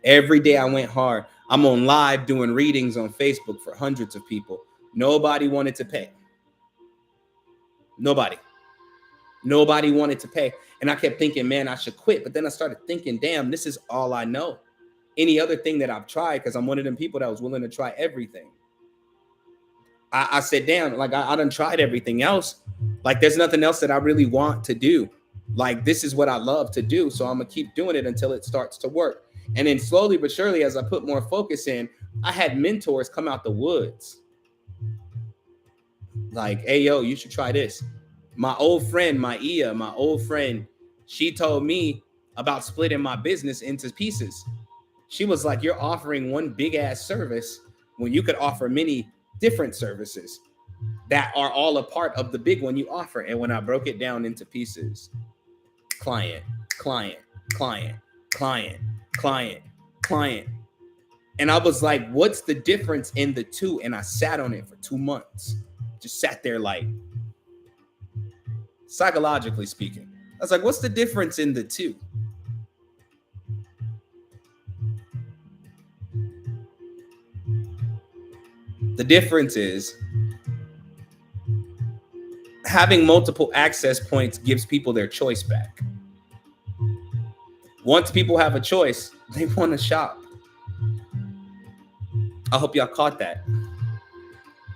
I'm on live doing readings on Facebook for hundreds of people. Nobody wanted to pay. Nobody wanted to pay. And I kept thinking, man, I should quit. But then I started thinking, damn, this is all I know. Any other thing that I've tried, because I'm one of them people that was willing to try everything. I said, damn, like I done tried everything else. Like there's nothing else that I really want to do. Like this is what I love to do. So I'm going to keep doing it until it starts to work. And then slowly but surely, as I put more focus in, I had mentors come out the woods. Like, hey, yo, you should try this. My old friend, she told me about splitting my business into pieces. She was like, you're offering one big ass service when you could offer many different services that are all a part of the big one you offer. And when I broke it down into pieces, client, client, client, client, client. And I was like, what's the difference in the two? And I sat on it for 2 months. Just sat there like, psychologically speaking. I was like, what's the difference in the two? The difference is having multiple access points gives people their choice back. Once people have a choice, they want to shop. I hope y'all caught that.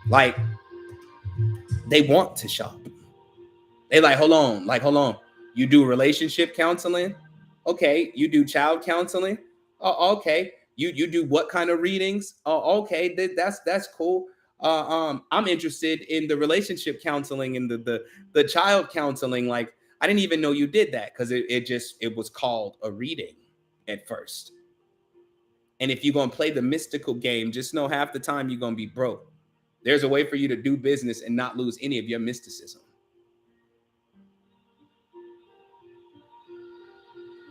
Like, they want to shop. They like, hold on. You do relationship counseling? Okay. You do child counseling? Oh, okay. You do what kind of readings? Oh, okay. That's cool. I'm interested in the relationship counseling and the child counseling. Like, I didn't even know you did that because it was called a reading at first. And if you're gonna play the mystical game, just know half the time you're gonna be broke. There's a way for you to do business and not lose any of your mysticism.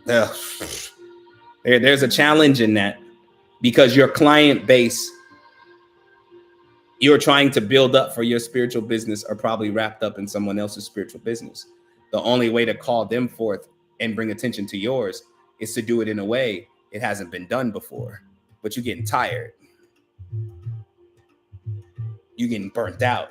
There's a challenge in that because your client base you're trying to build up for your spiritual business are probably wrapped up in someone else's spiritual business. The only way to call them forth and bring attention to yours is to do it in a way it hasn't been done before, but you're getting tired. You're getting burnt out.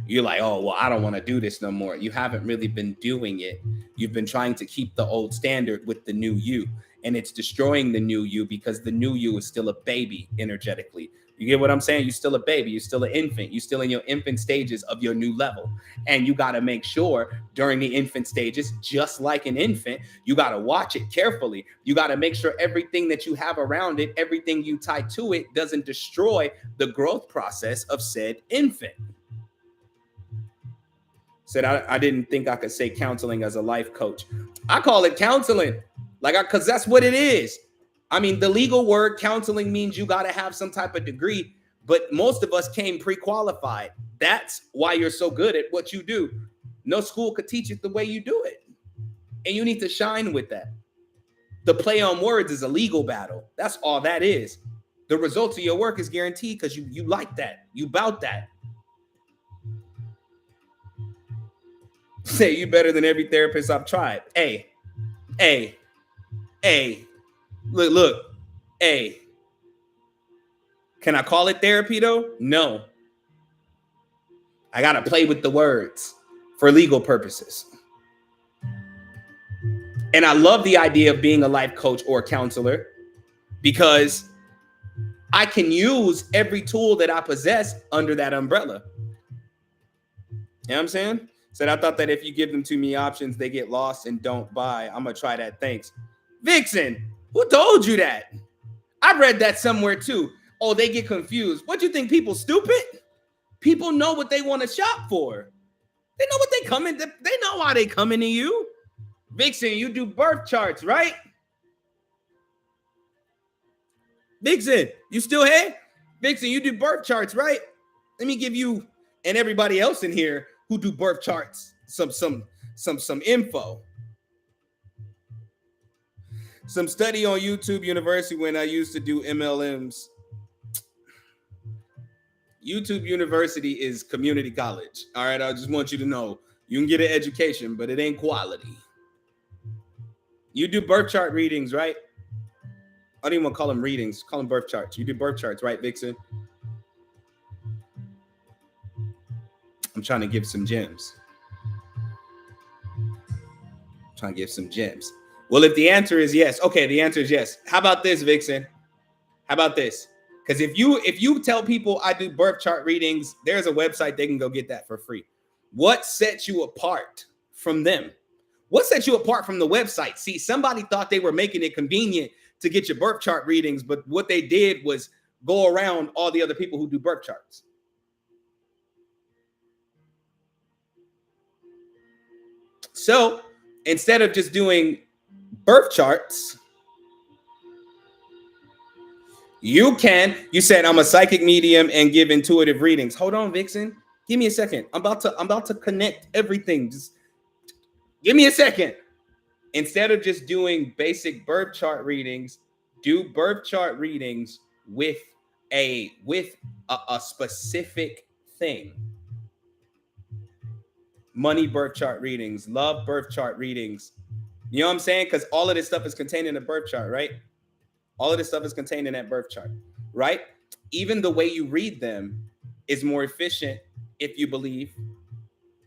You're like, oh, well, I don't want to do this no more. You haven't really been doing it. You've been trying to keep the old standard with the new you, and it's destroying the new you because the new you is still a baby energetically. You get what I'm saying? You're still a baby. You're still an infant. You're still in your infant stages of your new level. And you got to make sure during the infant stages, just like an infant, you got to watch it carefully. You got to make sure everything that you have around it, everything you tie to it doesn't destroy the growth process of said infant. Said, I didn't think I could say counseling as a life coach. I call it counseling, because that's what it is. I mean, the legal word counseling means you got to have some type of degree, but most of us came pre-qualified. That's why you're so good at what you do. No school could teach it the way you do it. And you need to shine with that. The play on words is a legal battle. That's all that is. The results of your work is guaranteed because you like that. You bout that. Say you better than every therapist I've tried. Hey. Look. Hey. Can I call it therapy though? No. I got to play with the words for legal purposes. And I love the idea of being a life coach or counselor because I can use every tool that I possess under that umbrella. You know what I'm saying? Said, I thought that if you give them too many options, they get lost and don't buy. I'm going to try that. Thanks. Vixen, who told you that? I read that somewhere too. Oh, they get confused. What do you think? People stupid? People know what they want to shop for. They know what they come in. They know why they coming to you. Vixen, you do birth charts, right? Vixen, you still here? Vixen, you do birth charts, right? Let me give you and everybody else in here who do birth charts some info. Some study on YouTube University when I used to do MLMs. YouTube University is community college. All right, I just want you to know you can get an education, but it ain't quality. You do birth chart readings, right? I don't even want to call them readings. Call them birth charts. You do birth charts, right, Vixen? I'm trying to give some gems. Well, if the answer is yes, okay, the answer is yes. How about this, Vixen? How about this? Because if you tell people I do birth chart readings, there's a website they can go get that for free. What sets you apart from them? What sets you apart from the website? See, somebody thought they were making it convenient to get your birth chart readings, but what they did was go around all the other people who do birth charts. So instead of just doing birth charts, you said I'm a psychic medium and give intuitive readings. Hold on, Vixen. Give me a second. I'm about to connect everything. Just give me a second. Instead of just doing basic birth chart readings, do birth chart readings with a specific thing. Money birth chart readings, love birth chart readings. You know what I'm saying? Because all of this stuff is contained in a birth chart, right? All of this stuff is contained in that birth chart, right? Even the way you read them is more efficient if you believe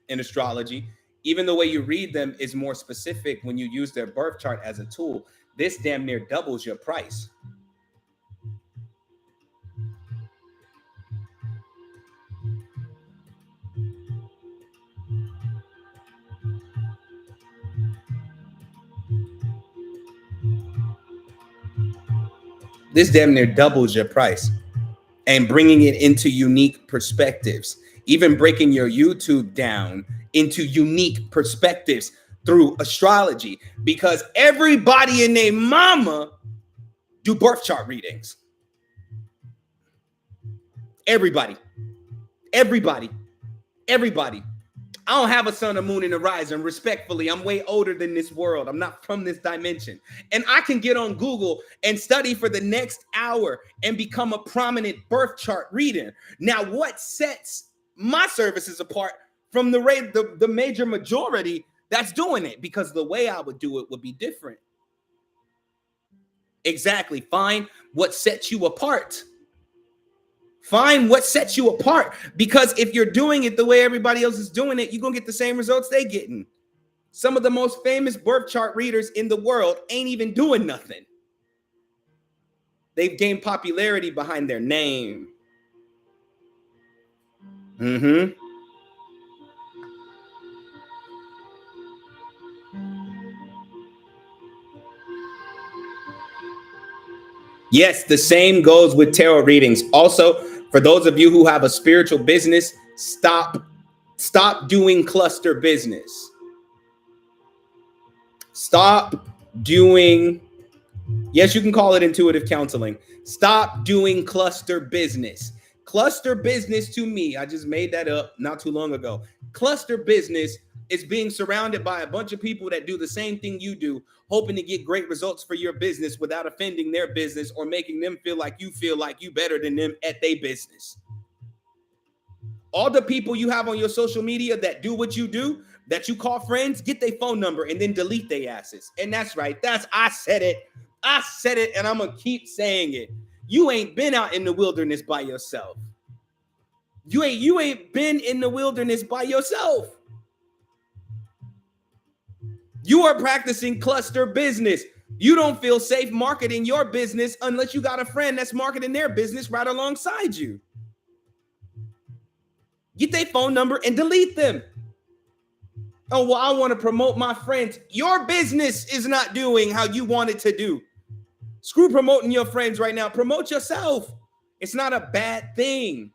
in astrology. Even the way you read them is more specific when you use their birth chart as a tool. This damn near doubles your price. This damn near doubles your price, and bringing it into unique perspectives, even breaking your YouTube down into unique perspectives through astrology, because everybody and their mama do birth chart readings. Everybody. I don't have a sun, a moon, and a rising. Respectfully, I'm way older than this world. I'm not from this dimension. And I can get on Google and study for the next hour and become a prominent birth chart reader. Now, what sets my services apart from the major majority that's doing it? Because the way I would do it would be different. Exactly. Find what sets you apart. Find what sets you apart, because if you're doing it the way everybody else is doing it, you're going to get the same results they getting. Some of the most famous birth chart readers in the world ain't even doing nothing. They've gained popularity behind their name. Yes, the same goes with tarot readings. Also, for those of you who have a spiritual business, stop doing cluster business. Stop doing, yes, you can call it intuitive counseling. Stop doing cluster business. Cluster business, to me, I just made that up not too long ago. Cluster business is being surrounded by a bunch of people that do the same thing you do, hoping to get great results for your business without offending their business or making them feel like you better than them at their business. All the people you have on your social media that do what you do, that you call friends, get their phone number and then delete their asses. And that's right. I said it, and I'm going to keep saying it. You ain't been out in the wilderness by yourself. You ain't been in the wilderness by yourself. You are practicing cluster business. You don't feel safe marketing your business unless you got a friend that's marketing their business right alongside you. Get their phone number and delete them. Oh, well, I want to promote my friends. Your business is not doing how you want it to do. Screw promoting your friends right now. Promote yourself. It's not a bad thing.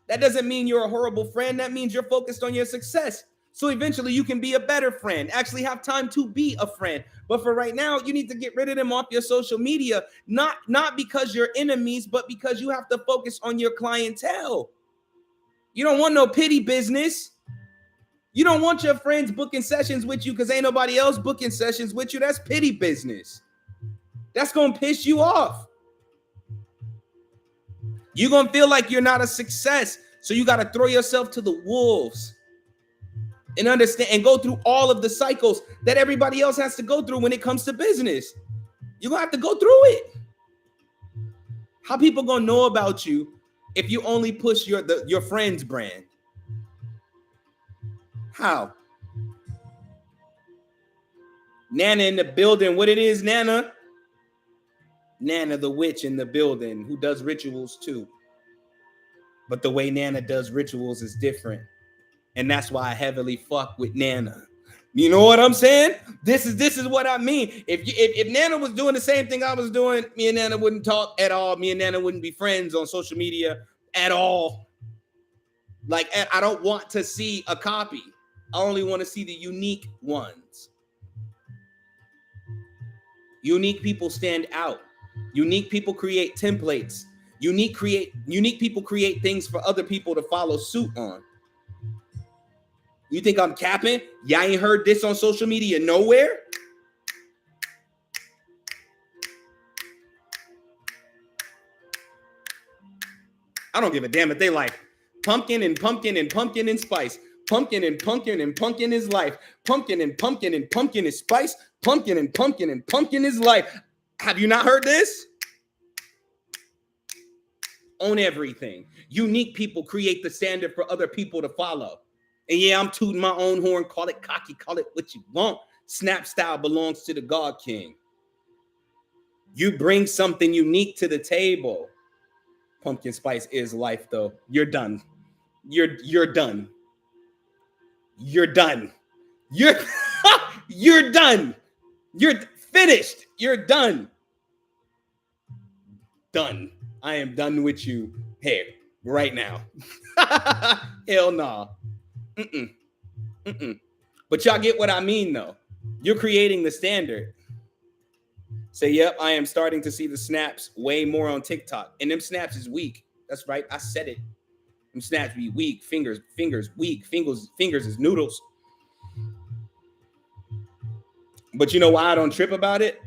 That doesn't mean you're a horrible friend. That means you're focused on your success. So eventually you can be a better friend, actually have time to be a friend. But for right now, you need to get rid of them off your social media, not because you're enemies, but because you have to focus on your clientele. You don't want no pity business. You don't want your friends booking sessions with you because ain't nobody else booking sessions with you. That's pity business. That's going to piss you off. You're going to feel like you're not a success. So you got to throw yourself to the wolves and understand and go through all of the cycles that everybody else has to go through when it comes to business. You're going to have to go through it. How people going to know about you if you only push your friend's brand? How? Nana in the building. What it is, Nana? Nana the witch in the building who does rituals too. But the way Nana does rituals is different. And that's why I heavily fuck with Nana. You know what I'm saying? This is what I mean. If Nana was doing the same thing I was doing, me and Nana wouldn't talk at all. Me and Nana wouldn't be friends on social media at all. Like, I don't want to see a copy. I only want to see the unique ones. Unique people stand out. Unique people create templates. Unique people create things for other people to follow suit on. You think I'm capping? Y'all ain't heard this on social media nowhere? I don't give a damn if they like pumpkin and pumpkin and pumpkin and spice. Pumpkin and pumpkin and pumpkin is life. Pumpkin and pumpkin and pumpkin is spice. Pumpkin and pumpkin and pumpkin is life. Have you not heard this? Own everything. Unique people create the standard for other people to follow. And yeah, I'm tooting my own horn. Call it cocky. Call it what you want. Snap style belongs to the God King. You bring something unique to the table. Pumpkin spice is life, though. You're done. You're done. You're done. You're you're done. You're finished. You're done. Done. I am done with you here right now. Hell nah. But y'all get what I mean, though. You're creating the standard. Say, yep, I am starting to see the snaps way more on TikTok. And them snaps is weak. That's right. I said it. Them snaps be weak. Fingers weak. Fingers is noodles. But you know why I don't trip about it?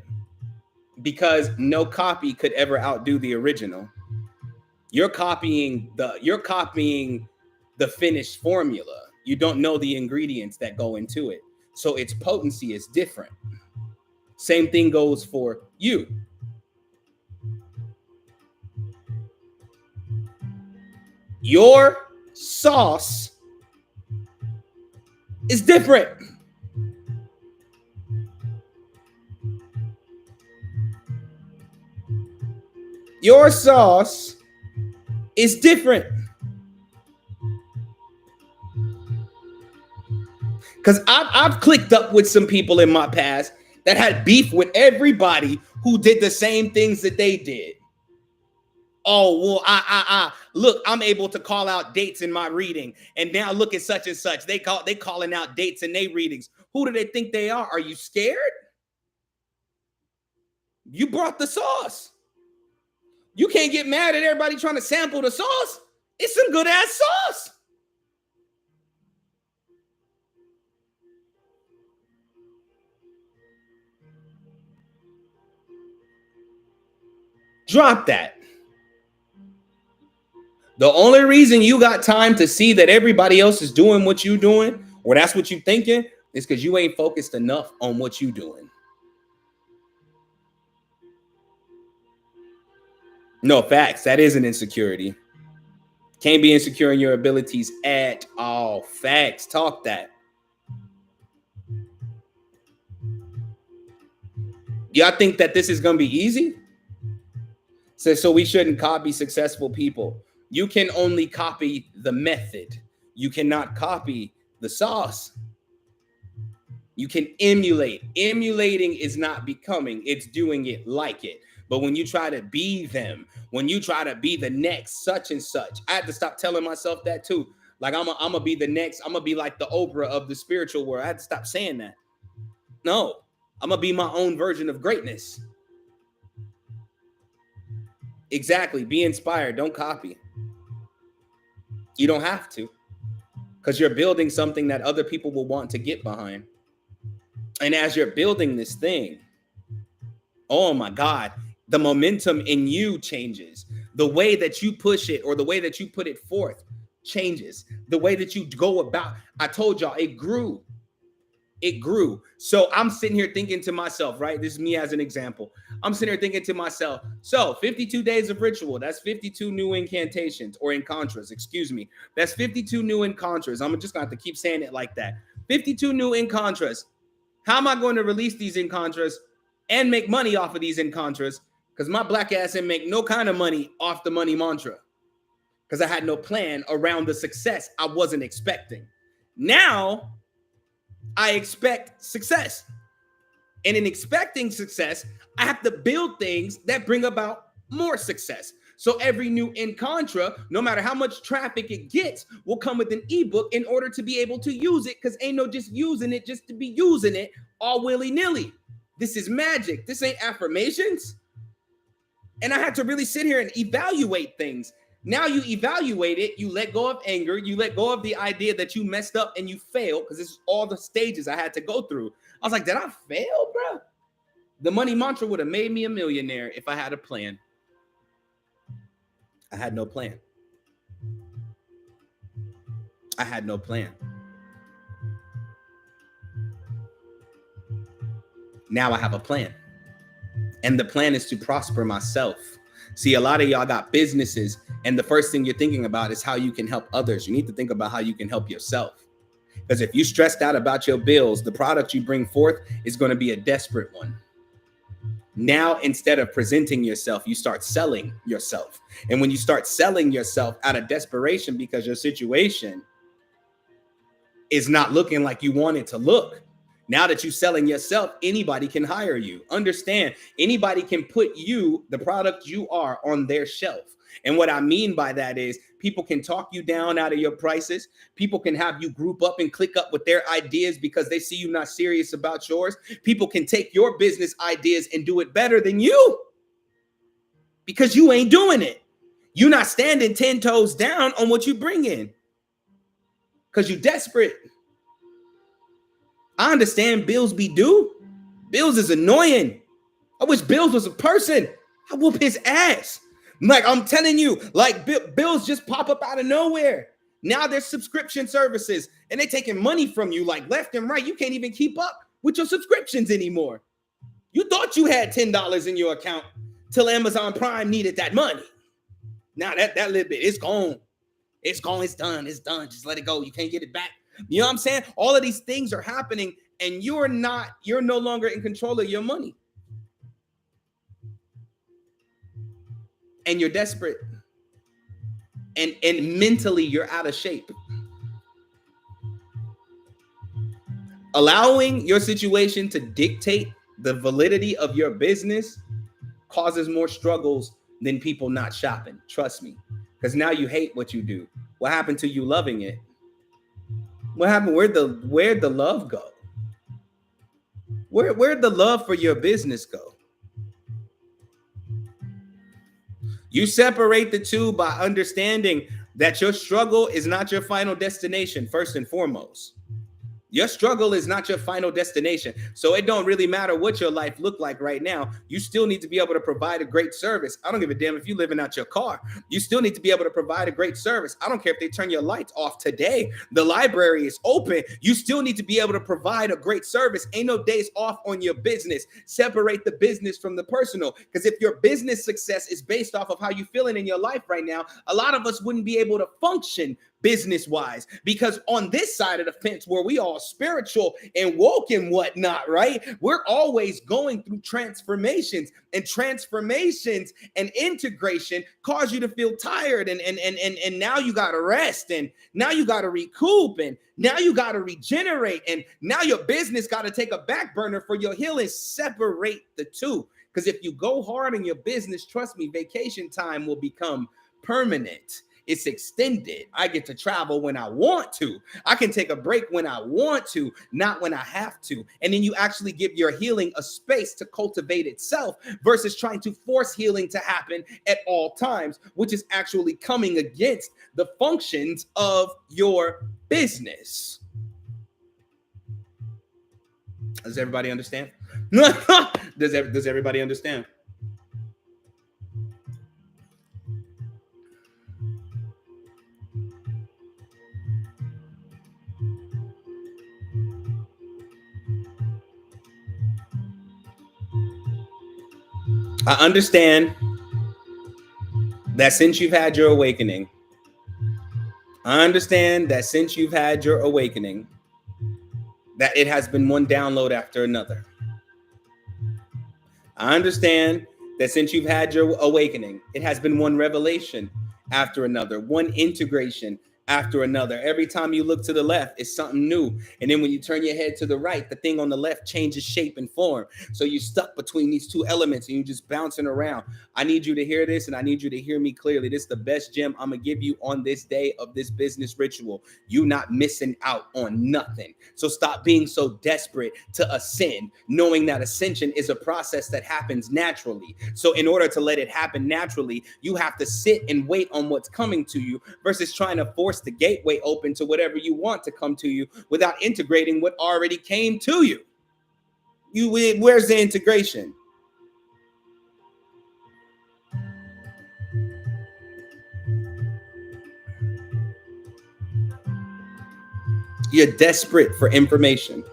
Because no copy could ever outdo the original. You're copying the finished formula. You don't know the ingredients that go into it. So its potency is different. Same thing goes for you. Your sauce is different. Your sauce is different. Because I've clicked up with some people in my past that had beef with everybody who did the same things that they did. Oh, well, look, I'm able to call out dates in my reading. And now look at such and such. They calling out dates in their readings. Who do they think they are? Are you scared? You brought the sauce. You can't get mad at everybody trying to sample the sauce. It's some good ass sauce. Drop that. The only reason you got time to see that everybody else is doing what you doing, or that's what you thinking, is because you ain't focused enough on what you doing. No, facts. That is an insecurity. Can't be insecure in your abilities at all. Facts. Talk that. Y'all think that this is going to be easy? So we shouldn't copy successful people. You can only copy the method. You cannot copy the sauce. You can emulate. Emulating is not becoming. It's doing it like it. But when you try to be them, when you try to be the next such and such, I had to stop telling myself that too. Like I'm gonna be the next. I'm gonna be like the Oprah of the spiritual world. I had to stop saying that. No, I'm gonna be my own version of greatness. Exactly. Be inspired. Don't copy. You don't have to, because you're building something that other people will want to get behind. And as you're building this thing, oh my God, the momentum in you changes. The way that you push it or the way that you put it forth changes. The way that you go about. I told y'all it grew. It grew. So I'm sitting here thinking to myself, right? This is me as an example. I'm sitting here thinking to myself, so 52 days of ritual, that's 52 new incantations or encantras, excuse me. That's 52 new encantras. I'm just going to have to keep saying it like that. 52 new encantras. How am I going to release these encantras and make money off of these encantras? Because my black ass didn't make no kind of money off the money mantra. Because I had no plan around the success I wasn't expecting. Now, I expect success. And in expecting success, I have to build things that bring about more success. So every new encantra, no matter how much traffic it gets, will come with an ebook in order to be able to use it, because ain't no just using it just to be using it all willy-nilly. This is magic. This ain't affirmations. And I had to really sit here and evaluate things. Now you evaluate it, you let go of anger, you let go of the idea that you messed up and you failed, because this is all the stages I had to go through. I was like, did I fail, bro? The money mantra would have made me a millionaire if I had a plan. I had no plan. I had no plan. Now I have a plan. And the plan is to prosper myself. See, a lot of y'all got businesses, and the first thing you're thinking about is how you can help others. You need to think about how you can help yourself. Because if you're stressed out about your bills, the product you bring forth is going to be a desperate one. Now, instead of presenting yourself, you start selling yourself. And when you start selling yourself out of desperation because your situation is not looking like you want it to look, now that you're selling yourself, anybody can hire you. Understand, anybody can put you, the product you are, on their shelf. And what I mean by that is people can talk you down out of your prices. People can have you group up and click up with their ideas because they see you not serious about yours. People can take your business ideas and do it better than you because you ain't doing it. You're not standing 10 toes down on what you bring in because you're desperate. I understand bills be due. Bills is annoying. I wish Bills was a person. I whoop his ass. Like, I'm telling you, like, bills just pop up out of nowhere. Now there's subscription services and they taking money from you like left and right. You can't even keep up with your subscriptions anymore. You thought you had $10 in your account till Amazon Prime needed that money. Now that little bit, it's gone. It's gone. It's done. It's done. Just let it go. You can't get it back. You know what I'm saying? All of these things are happening and you're no longer in control of your money. And you're desperate. And mentally you're out of shape. Allowing your situation to dictate the validity of your business causes more struggles than people not shopping. Trust me. Because now you hate what you do. What happened to you loving it? What happened? Where'd the love go? Where'd the love for your business go? You separate the two by understanding that your struggle is not your final destination, first and foremost. Your struggle is not your final destination. So it don't really matter what your life look like right now. You still need to be able to provide a great service. I don't give a damn if you're living out your car. You still need to be able to provide a great service. I don't care if they turn your lights off today. The library is open. You still need to be able to provide a great service. Ain't no days off on your business. Separate the business from the personal. Because if your business success is based off of how you're feeling in your life right now, a lot of us wouldn't be able to function business wise, because on this side of the fence where we all spiritual and woke and whatnot, right? We're always going through transformations, and transformations and integration cause you to feel tired. And now you got to rest, and now you got to recoup, and now you got to regenerate, and now your business got to take a back burner for your healing. Separate the two. Because if you go hard in your business, trust me, vacation time will become permanent. It's extended. I get to travel when I want to. I can take a break when I want to, not when I have to. And then you actually give your healing a space to cultivate itself versus trying to force healing to happen at all times, which is actually coming against the functions of your business. Does everybody understand? Does everybody understand? I understand that since you've had your awakening, that it has been one download after another. I understand that since you've had your awakening, it has been one revelation after another, one integration after another. Every time you look to the left, it's something new. And then when you turn your head to the right, the thing on the left changes shape and form. So you're stuck between these two elements and you're just bouncing around. I need you to hear this, and I need you to hear me clearly. This is the best gem I'm going to give you on this day of this business ritual. You're not missing out on nothing. So stop being so desperate to ascend, knowing that ascension is a process that happens naturally. So in order to let it happen naturally, you have to sit and wait on what's coming to you versus trying to force the gateway open to whatever you want to come to you without integrating what already came to you. Where's the integration? You're desperate for information.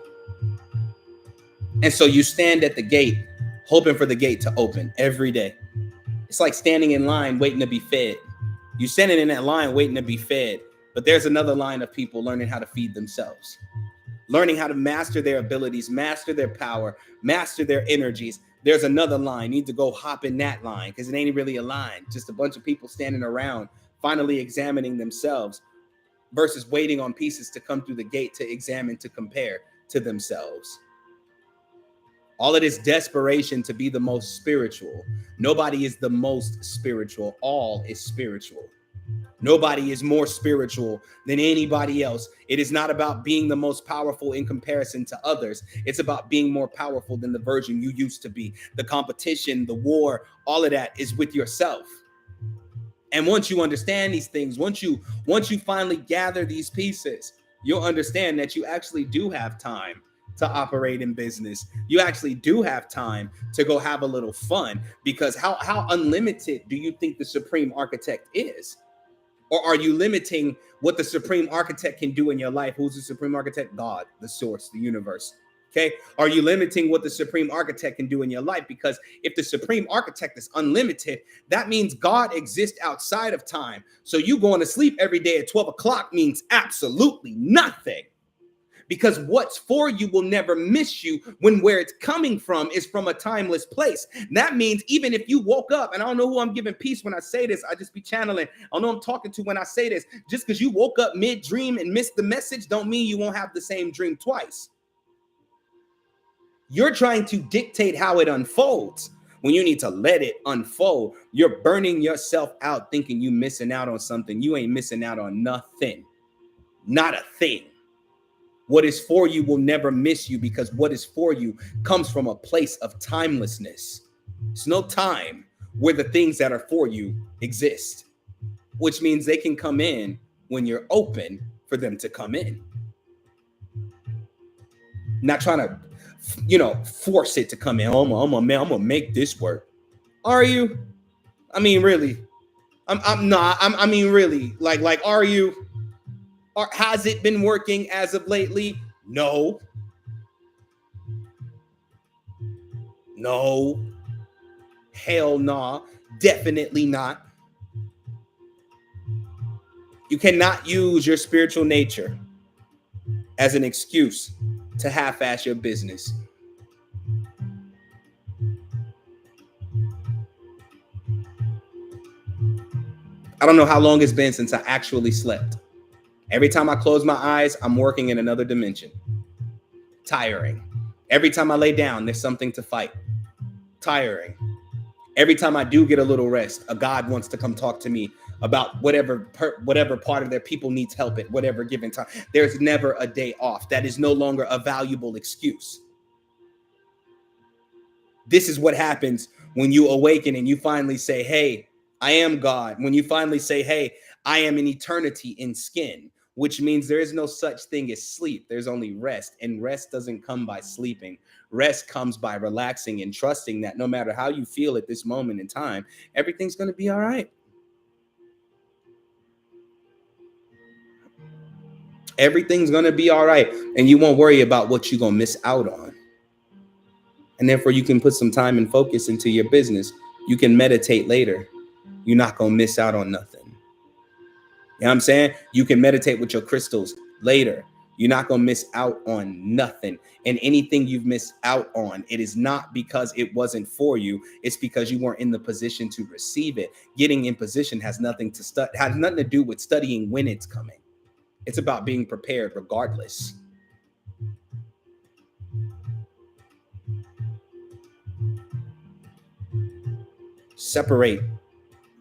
And so you stand at the gate, hoping for the gate to open every day. It's like standing in line waiting to be fed. You're standing in that line waiting to be fed, but there's another line of people learning how to feed themselves, learning how to master their abilities, master their power, master their energies. There's another line. You need to go hop in that line because it ain't really a line. Just a bunch of people standing around, finally examining themselves versus waiting on pieces to come through the gate to examine, to compare to themselves. All of this desperation to be the most spiritual. Nobody is the most spiritual. All is spiritual. Nobody is more spiritual than anybody else. It is not about being the most powerful in comparison to others. It's about being more powerful than the version you used to be. The competition, the war, all of that is with yourself. And once you understand these things, once you finally gather these pieces, you'll understand that you actually do have time to operate in business. You actually do have time to go have a little fun, because how unlimited do you think the supreme architect is? Or are you limiting what the supreme architect can do in your life? Who's the supreme architect? God, the source, the universe. Okay. Are you limiting what the supreme architect can do in your life? Because if the supreme architect is unlimited, that means God exists outside of time. So you going to sleep every day at 12 o'clock means absolutely nothing. Because what's for you will never miss you when where it's coming from is from a timeless place. That means even if you woke up, and I don't know who I'm giving peace when I say this, I just be channeling. I don't know who I'm talking to when I say this. Just because you woke up mid-dream and missed the message don't mean you won't have the same dream twice. You're trying to dictate how it unfolds when you need to let it unfold. You're burning yourself out thinking you missing out on something. You ain't missing out on nothing. Not a thing. What is for you will never miss you, because what is for you comes from a place of timelessness. It's no time where the things that are for you exist, which means they can come in when you're open for them to come in. Not trying to, force it to come in. I'm gonna make this work. Are you? I mean, really? I'm not. I mean, really? Like, are you? Or has it been working as of lately? No. No. Hell nah. Definitely not. You cannot use your spiritual nature as an excuse to half-ass your business. I don't know how long it's been since I actually slept. Every time I close my eyes, I'm working in another dimension. Tiring. Every time I lay down, there's something to fight. Tiring. Every time I do get a little rest, a God wants to come talk to me about whatever part of their people needs help at whatever given time. There's never a day off. That is no longer a valuable excuse. This is what happens when you awaken and you finally say, hey, I am God. When you finally say, hey, I am an eternity in skin, which means there is no such thing as sleep. There's only rest, and rest doesn't come by sleeping. Rest comes by relaxing and trusting that no matter how you feel at this moment in time, everything's going to be all right. Everything's going to be all right, and you won't worry about what you're going to miss out on. And therefore, you can put some time and focus into your business. You can meditate later. You're not going to miss out on nothing. You know what I'm saying? You can meditate with your crystals later. You're not going to miss out on nothing. And anything you've missed out on, it is not because it wasn't for you. It's because you weren't in the position to receive it. Getting in position has nothing to do with studying when it's coming. It's about being prepared regardless. Separate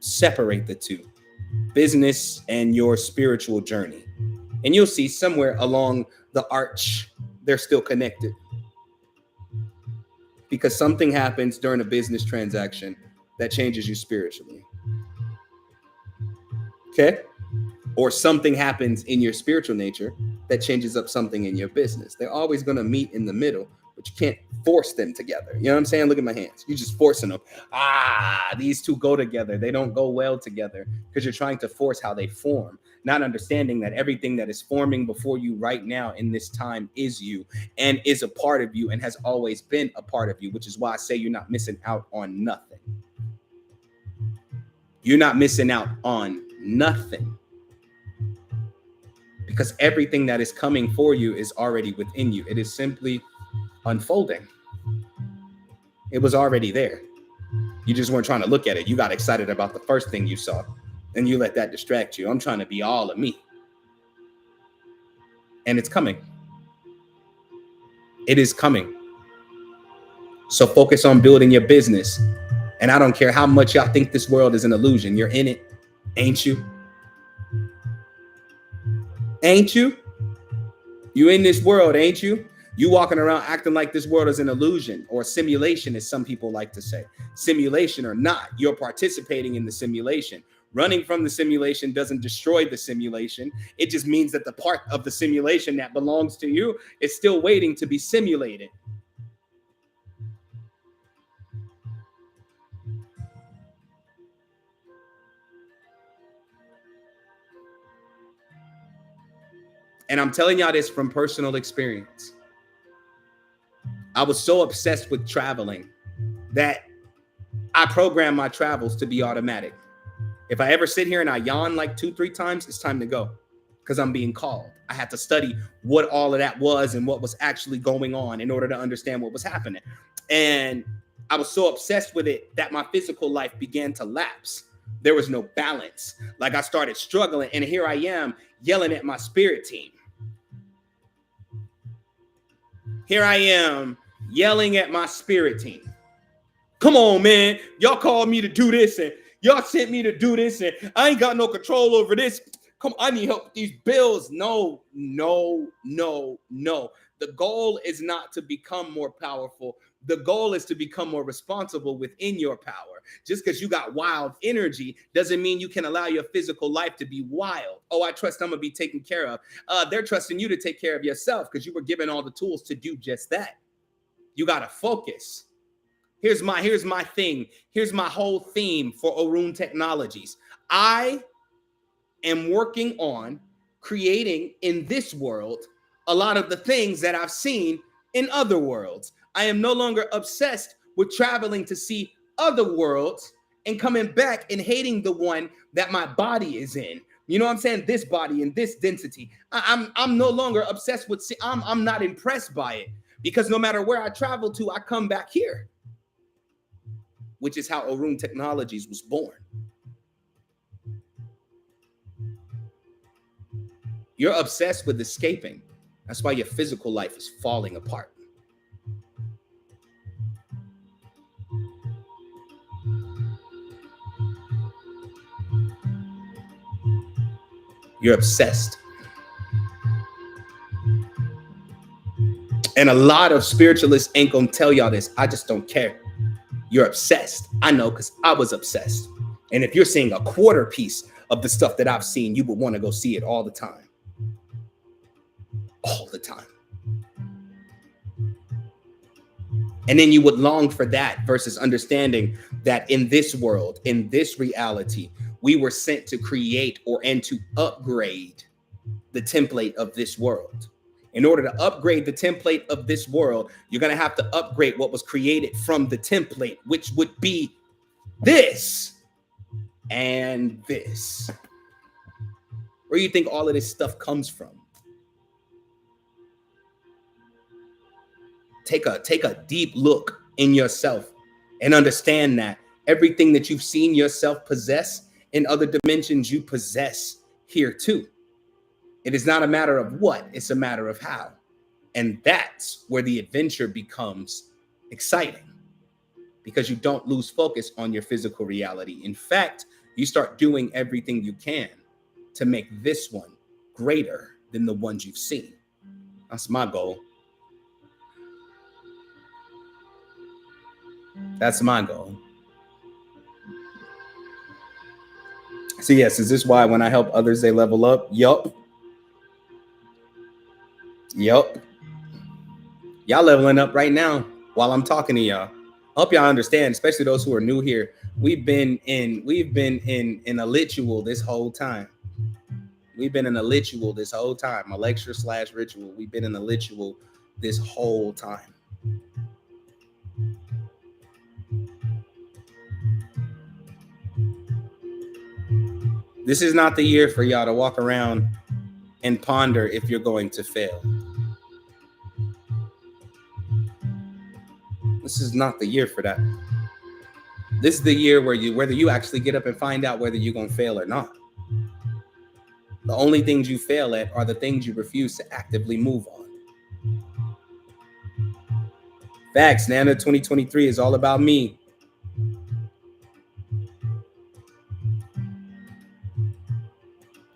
the two. Business and your spiritual journey. And you'll see somewhere along the arch, they're still connected. Because something happens during a business transaction that changes you spiritually. Okay? Or something happens in your spiritual nature that changes up something in your business. They're always going to meet in the middle, but you can't force them together. You know what I'm saying? Look at my hands. You're just forcing them. These two go together. They don't go well together because you're trying to force how they form. not understanding that everything that is forming before you right now in this time is you and is a part of you and has always been a part of you, which is why I say you're not missing out on nothing. You're not missing out on nothing, because everything that is coming for you is already within you. It is simply unfolding. It was already there. You just weren't trying to look at it. You got excited about the first thing you saw, and you let that distract you. I'm trying to be all of me. And it's coming. It is coming. So focus on building your business. And I don't care how much y'all think this world is an illusion. You're in it, ain't you? Ain't you? You in this world, ain't you? You walking around acting like this world is an illusion or a simulation, as some people like to say. Simulation or not, you're participating in the simulation. Running from the simulation doesn't destroy the simulation. It just means that the part of the simulation that belongs to you is still waiting to be simulated. And I'm telling y'all this from personal experience. I was so obsessed with traveling that I programmed my travels to be automatic. If I ever sit here and I yawn like 2-3 times, it's time to go, because I'm being called. I had to study what all of that was and what was actually going on in order to understand what was happening. And I was so obsessed with it that my physical life began to lapse. There was no balance. Like I started struggling, and here I am yelling at my spirit team. Here I am yelling at my spirit team. Come on, man. Y'all called me to do this, and y'all sent me to do this, and I ain't got no control over this. Come on, I need help with these bills. No. The goal is not to become more powerful. The goal is to become more responsible within your power. Just because you got wild energy doesn't mean you can allow your physical life to be wild. Oh, I trust I'm going to be taken care of. They're trusting you to take care of yourself because you were given all the tools to do just that. You got to focus. Here's my thing. Here's my whole theme for Orun Technologies. I am working on creating in this world a lot of the things that I've seen in other worlds. I am no longer obsessed with traveling to see other worlds and coming back and hating the one that my body is in. You know what I'm saying? This body and this density. I'm no longer obsessed with. I'm not impressed by it, because no matter where I travel to, I come back here, which is how Orun Technologies was born. You're obsessed with escaping. That's why your physical life is falling apart. You're obsessed. And a lot of spiritualists ain't gonna tell y'all this. I just don't care. You're obsessed. I know, because I was obsessed. And if you're seeing a quarter piece of the stuff that I've seen, you would want to go see it all the time. All the time. And then you would long for that versus understanding that in this world, in this reality, we were sent to create and to upgrade the template of this world. In order to upgrade the template of this world, you're going to have to upgrade what was created from the template, which would be this and this. Where do you think all of this stuff comes from? Take a deep look in yourself and understand that everything that you've seen yourself possess in other dimensions, you possess here too. It is not a matter of what, it's a matter of how. And that's where the adventure becomes exciting, because you don't lose focus on your physical reality. In fact, you start doing everything you can to make this one greater than the ones you've seen. That's my goal. That's my goal. So yes, is this why when I help others, they level up? Yup. Y'all leveling up right now while I'm talking to y'all. I hope y'all understand, especially those who are new here. We've been in a ritual this whole time. We've been in a ritual this whole time, a lecture/ritual. We've been in a ritual this whole time. This is not the year for y'all to walk around and ponder if you're going to fail. This is not the year for that. This is the year where whether you actually get up and find out whether you're going to fail or not. The only things you fail at are the things you refuse to actively move on. Facts, Nana 2023 is all about me.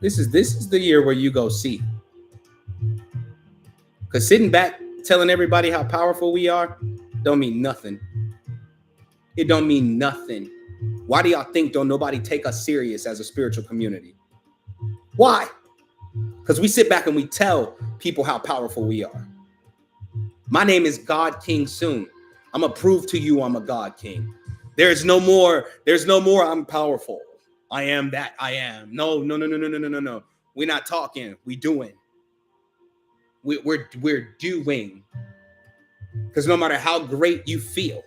This is the year where you go see. Because sitting back telling everybody how powerful we are don't mean nothing. It don't mean nothing. Why do y'all think don't nobody take us serious as a spiritual community? Why? Because we sit back and we tell people how powerful we are. My name is God King Soon. I'm going to prove to you I'm a God King. There's no more I'm powerful. I am that I am. No. We're not talking. We doing. We're doing. Because no matter how great you feel,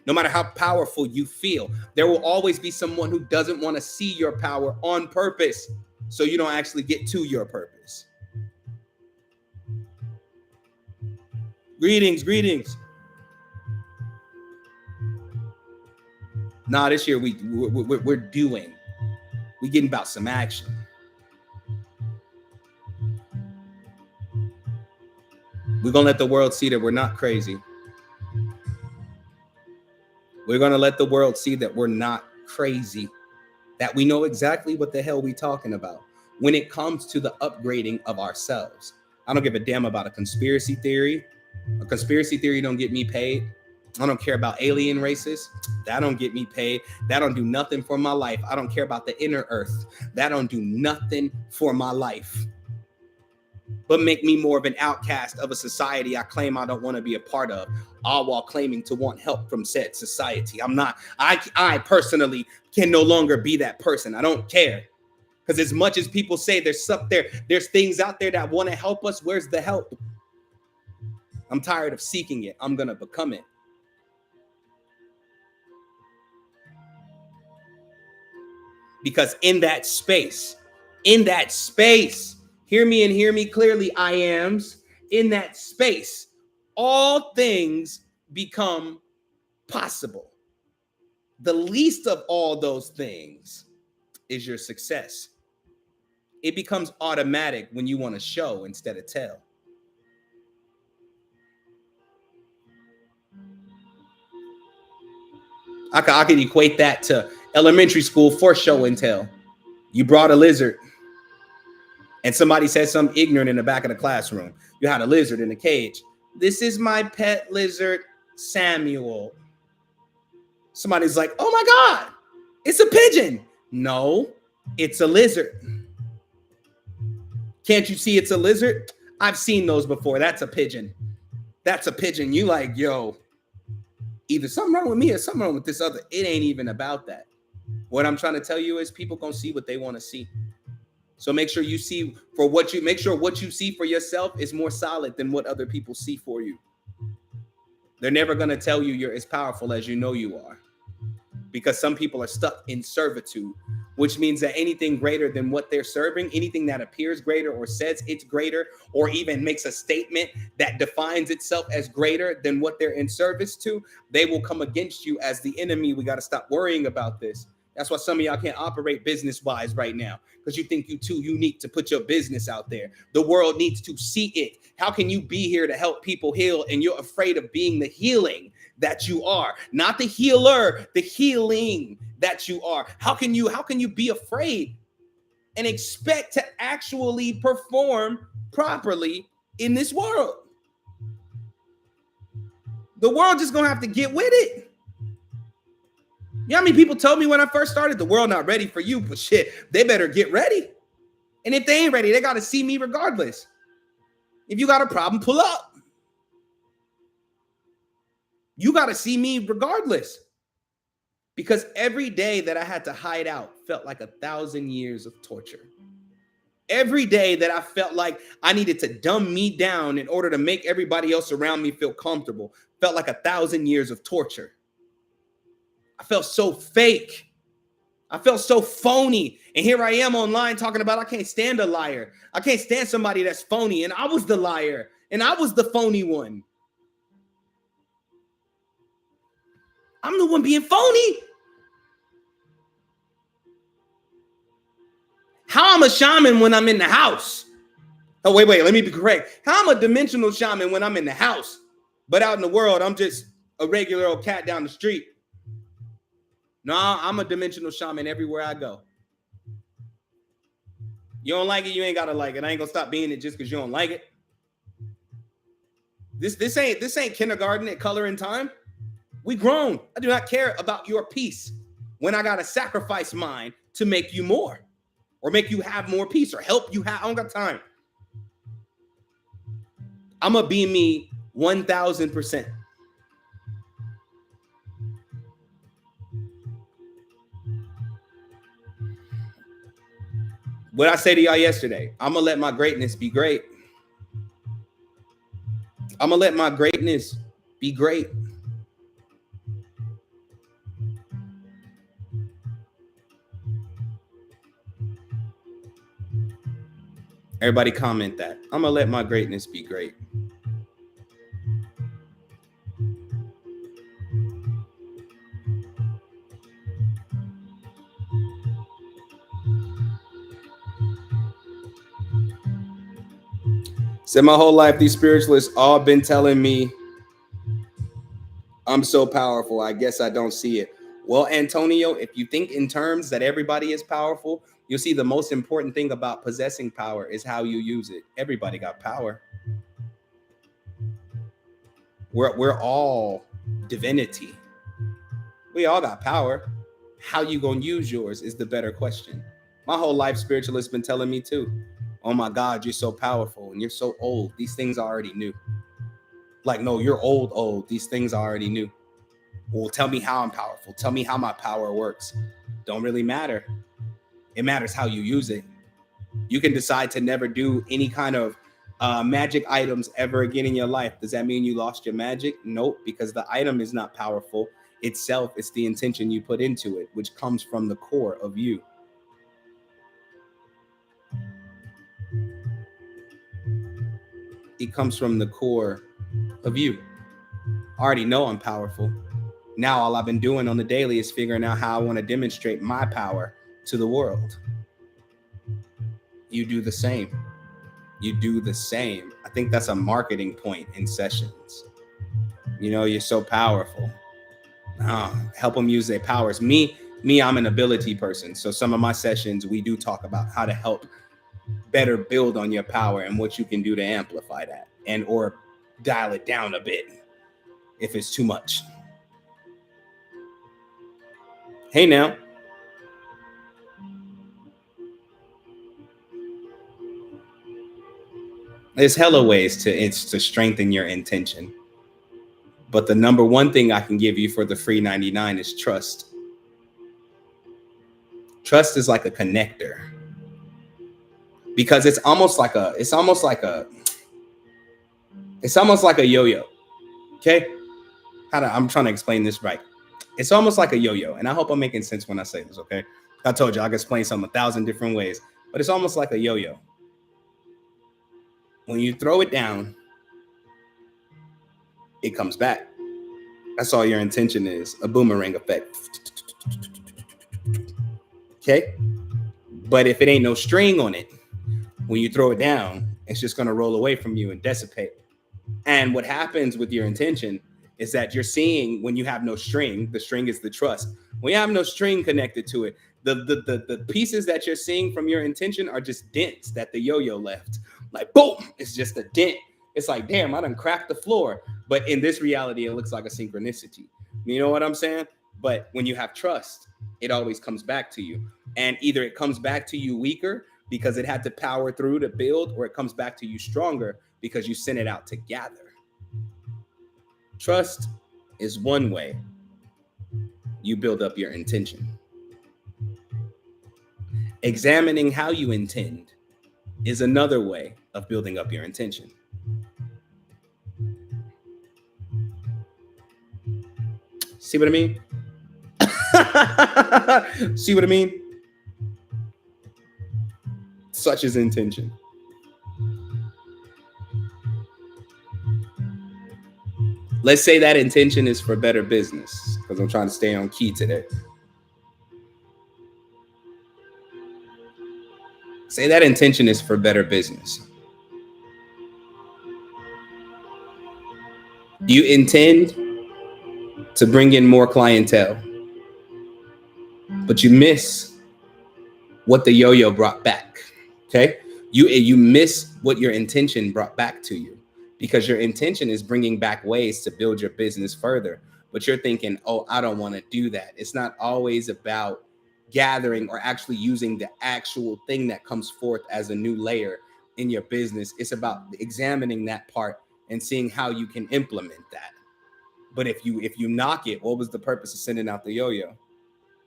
no matter how powerful you feel, there will always be someone who doesn't want to see your power on purpose, so you don't actually get to your purpose. Greetings. Nah, this year we're doing. We getting about some action. We're gonna let the world see that we're not crazy. We're gonna let the world see that we're not crazy, that we know exactly what the hell we're talking about when it comes to the upgrading of ourselves. I don't give a damn about a conspiracy theory. A conspiracy theory don't get me paid. I don't care about alien races. That don't get me paid. That don't do nothing for my life. I don't care about the inner earth. That don't do nothing for my life. But make me more of an outcast of a society I claim I don't want to be a part of, all while claiming to want help from said society. I personally can no longer be that person. I don't care. Because as much as people say there's things out there that want to help us, where's the help? I'm tired of seeking it. I'm going to become it. Because in that space, hear me and hear me clearly, I ams, in that space, all things become possible. The least of all those things is your success. It becomes automatic when you want to show instead of tell. I could equate that to elementary school for show and tell. You brought a lizard and somebody said something ignorant in the back of the classroom. You had a lizard in a cage. This is my pet lizard, Samuel. Somebody's like, oh my God, it's a pigeon. No, it's a lizard. Can't you see it's a lizard? I've seen those before. That's a pigeon. You like, yo, either something wrong with me or something wrong with this other. It ain't even about that. What I'm trying to tell you is people gonna see what they want to see. So make sure you see what you see for yourself is more solid than what other people see for you. They're never gonna tell you you're as powerful as you know you are. Because some people are stuck in servitude, which means that anything greater than what they're serving, anything that appears greater or says it's greater, or even makes a statement that defines itself as greater than what they're in service to, they will come against you as the enemy. We got to stop worrying about this. That's why some of y'all can't operate business-wise right now, because you think you're too unique to put your business out there. The world needs to see it. How can you be here to help people heal and you're afraid of being the healing that you are? Not the healer, the healing that you are. How can you be afraid and expect to actually perform properly in this world? The world just gonna have to get with it. You know how many people told me when I first started, the world not ready for you, but shit, they better get ready. And if they ain't ready, they got to see me regardless. If you got a problem, pull up. You got to see me regardless. Because every day that I had to hide out felt like 1,000 years of torture. Every day that I felt like I needed to dumb me down in order to make everybody else around me feel comfortable felt like 1,000 years of torture. I felt so fake. I felt so phony. And here I am online talking about I can't stand a liar. I can't stand somebody that's phony. And I was the liar. And I was the phony one. I'm the one being phony. How I'm a shaman when I'm in the house? Oh, wait, let me be correct. How I'm a dimensional shaman when I'm in the house, but out in the world, I'm just a regular old cat down the street. No, I'm a dimensional shaman everywhere I go. You don't like it, you ain't gotta like it. I ain't gonna stop being it just because you don't like it. This ain't kindergarten at Color in Time. We grown. I do not care about your peace when I gotta sacrifice mine to make you more, or make you have more peace, or help you have. I don't got time. I'm gonna be me 1,000%. What I say to y'all yesterday, I'm gonna let my greatness be great. I'm gonna let my greatness be great. Everybody comment that. I'm gonna let my greatness be great. Said my whole life, these spiritualists all been telling me I'm so powerful. I guess I don't see it. Well, Antonio, if you think in terms that everybody is powerful, you'll see the most important thing about possessing power is how you use it. Everybody got power. We're all divinity. We all got power. How you gonna use yours is the better question. My whole life, spiritualists been telling me too. Oh my God, you're so powerful and you're so old. These things I already knew. Like, no, you're old. These things I already knew. Well, tell me how I'm powerful. Tell me how my power works. Don't really matter. It matters how you use it. You can decide to never do any kind of magic items ever again in your life. Does that mean you lost your magic? Nope, because the item is not powerful itself. It's the intention you put into it, which comes from the core of you. It comes from the core of you. I already know I'm powerful. Now all I've been doing on the daily is figuring out how I want to demonstrate my power to the world. You do the same. You do the same. I think that's a marketing point in sessions. You know, you're so powerful. Help them use their powers. Me, I'm an ability person. So some of my sessions, we do talk about how to help better build on your power and what you can do to amplify that and or dial it down a bit if it's too much. Hey now. There's hella ways to strengthen your intention. But the number one thing I can give you for the free 99 is trust. Trust is like a connector. Because it's almost like a yo-yo. Okay? I'm trying to explain this right. It's almost like a yo-yo, and I hope I'm making sense when I say this, okay? I told you I can explain something 1,000 different ways, but it's almost like a yo-yo. When you throw it down, it comes back. That's all your intention is, a boomerang effect. Okay? But if it ain't no string on it, when you throw it down, it's just going to roll away from you and dissipate. And what happens with your intention is that you're seeing when you have no string, the string is the trust. When you have no string connected to it, the pieces that you're seeing from your intention are just dents that the yo-yo left. Like, boom, it's just a dent. It's like, damn, I done cracked the floor. But in this reality, it looks like a synchronicity. You know what I'm saying? But when you have trust, it always comes back to you. And either it comes back to you weaker because it had to power through to build, or it comes back to you stronger because you sent it out to gather. Trust is one way you build up your intention. Examining how you intend is another way of building up your intention. See what I mean? See what I mean? Such is intention. Let's say that intention is for better business, because I'm trying to stay on key today. Say that intention is for better business. You intend to bring in more clientele, but you miss what the yo-yo brought back. Okay, you miss what your intention brought back to you, because your intention is bringing back ways to build your business further, but you're thinking, oh, I don't want to do that. It's not always about gathering or actually using the actual thing that comes forth as a new layer in your business. It's about examining that part and seeing how you can implement that. But if you knock it, what was the purpose of sending out the yo-yo?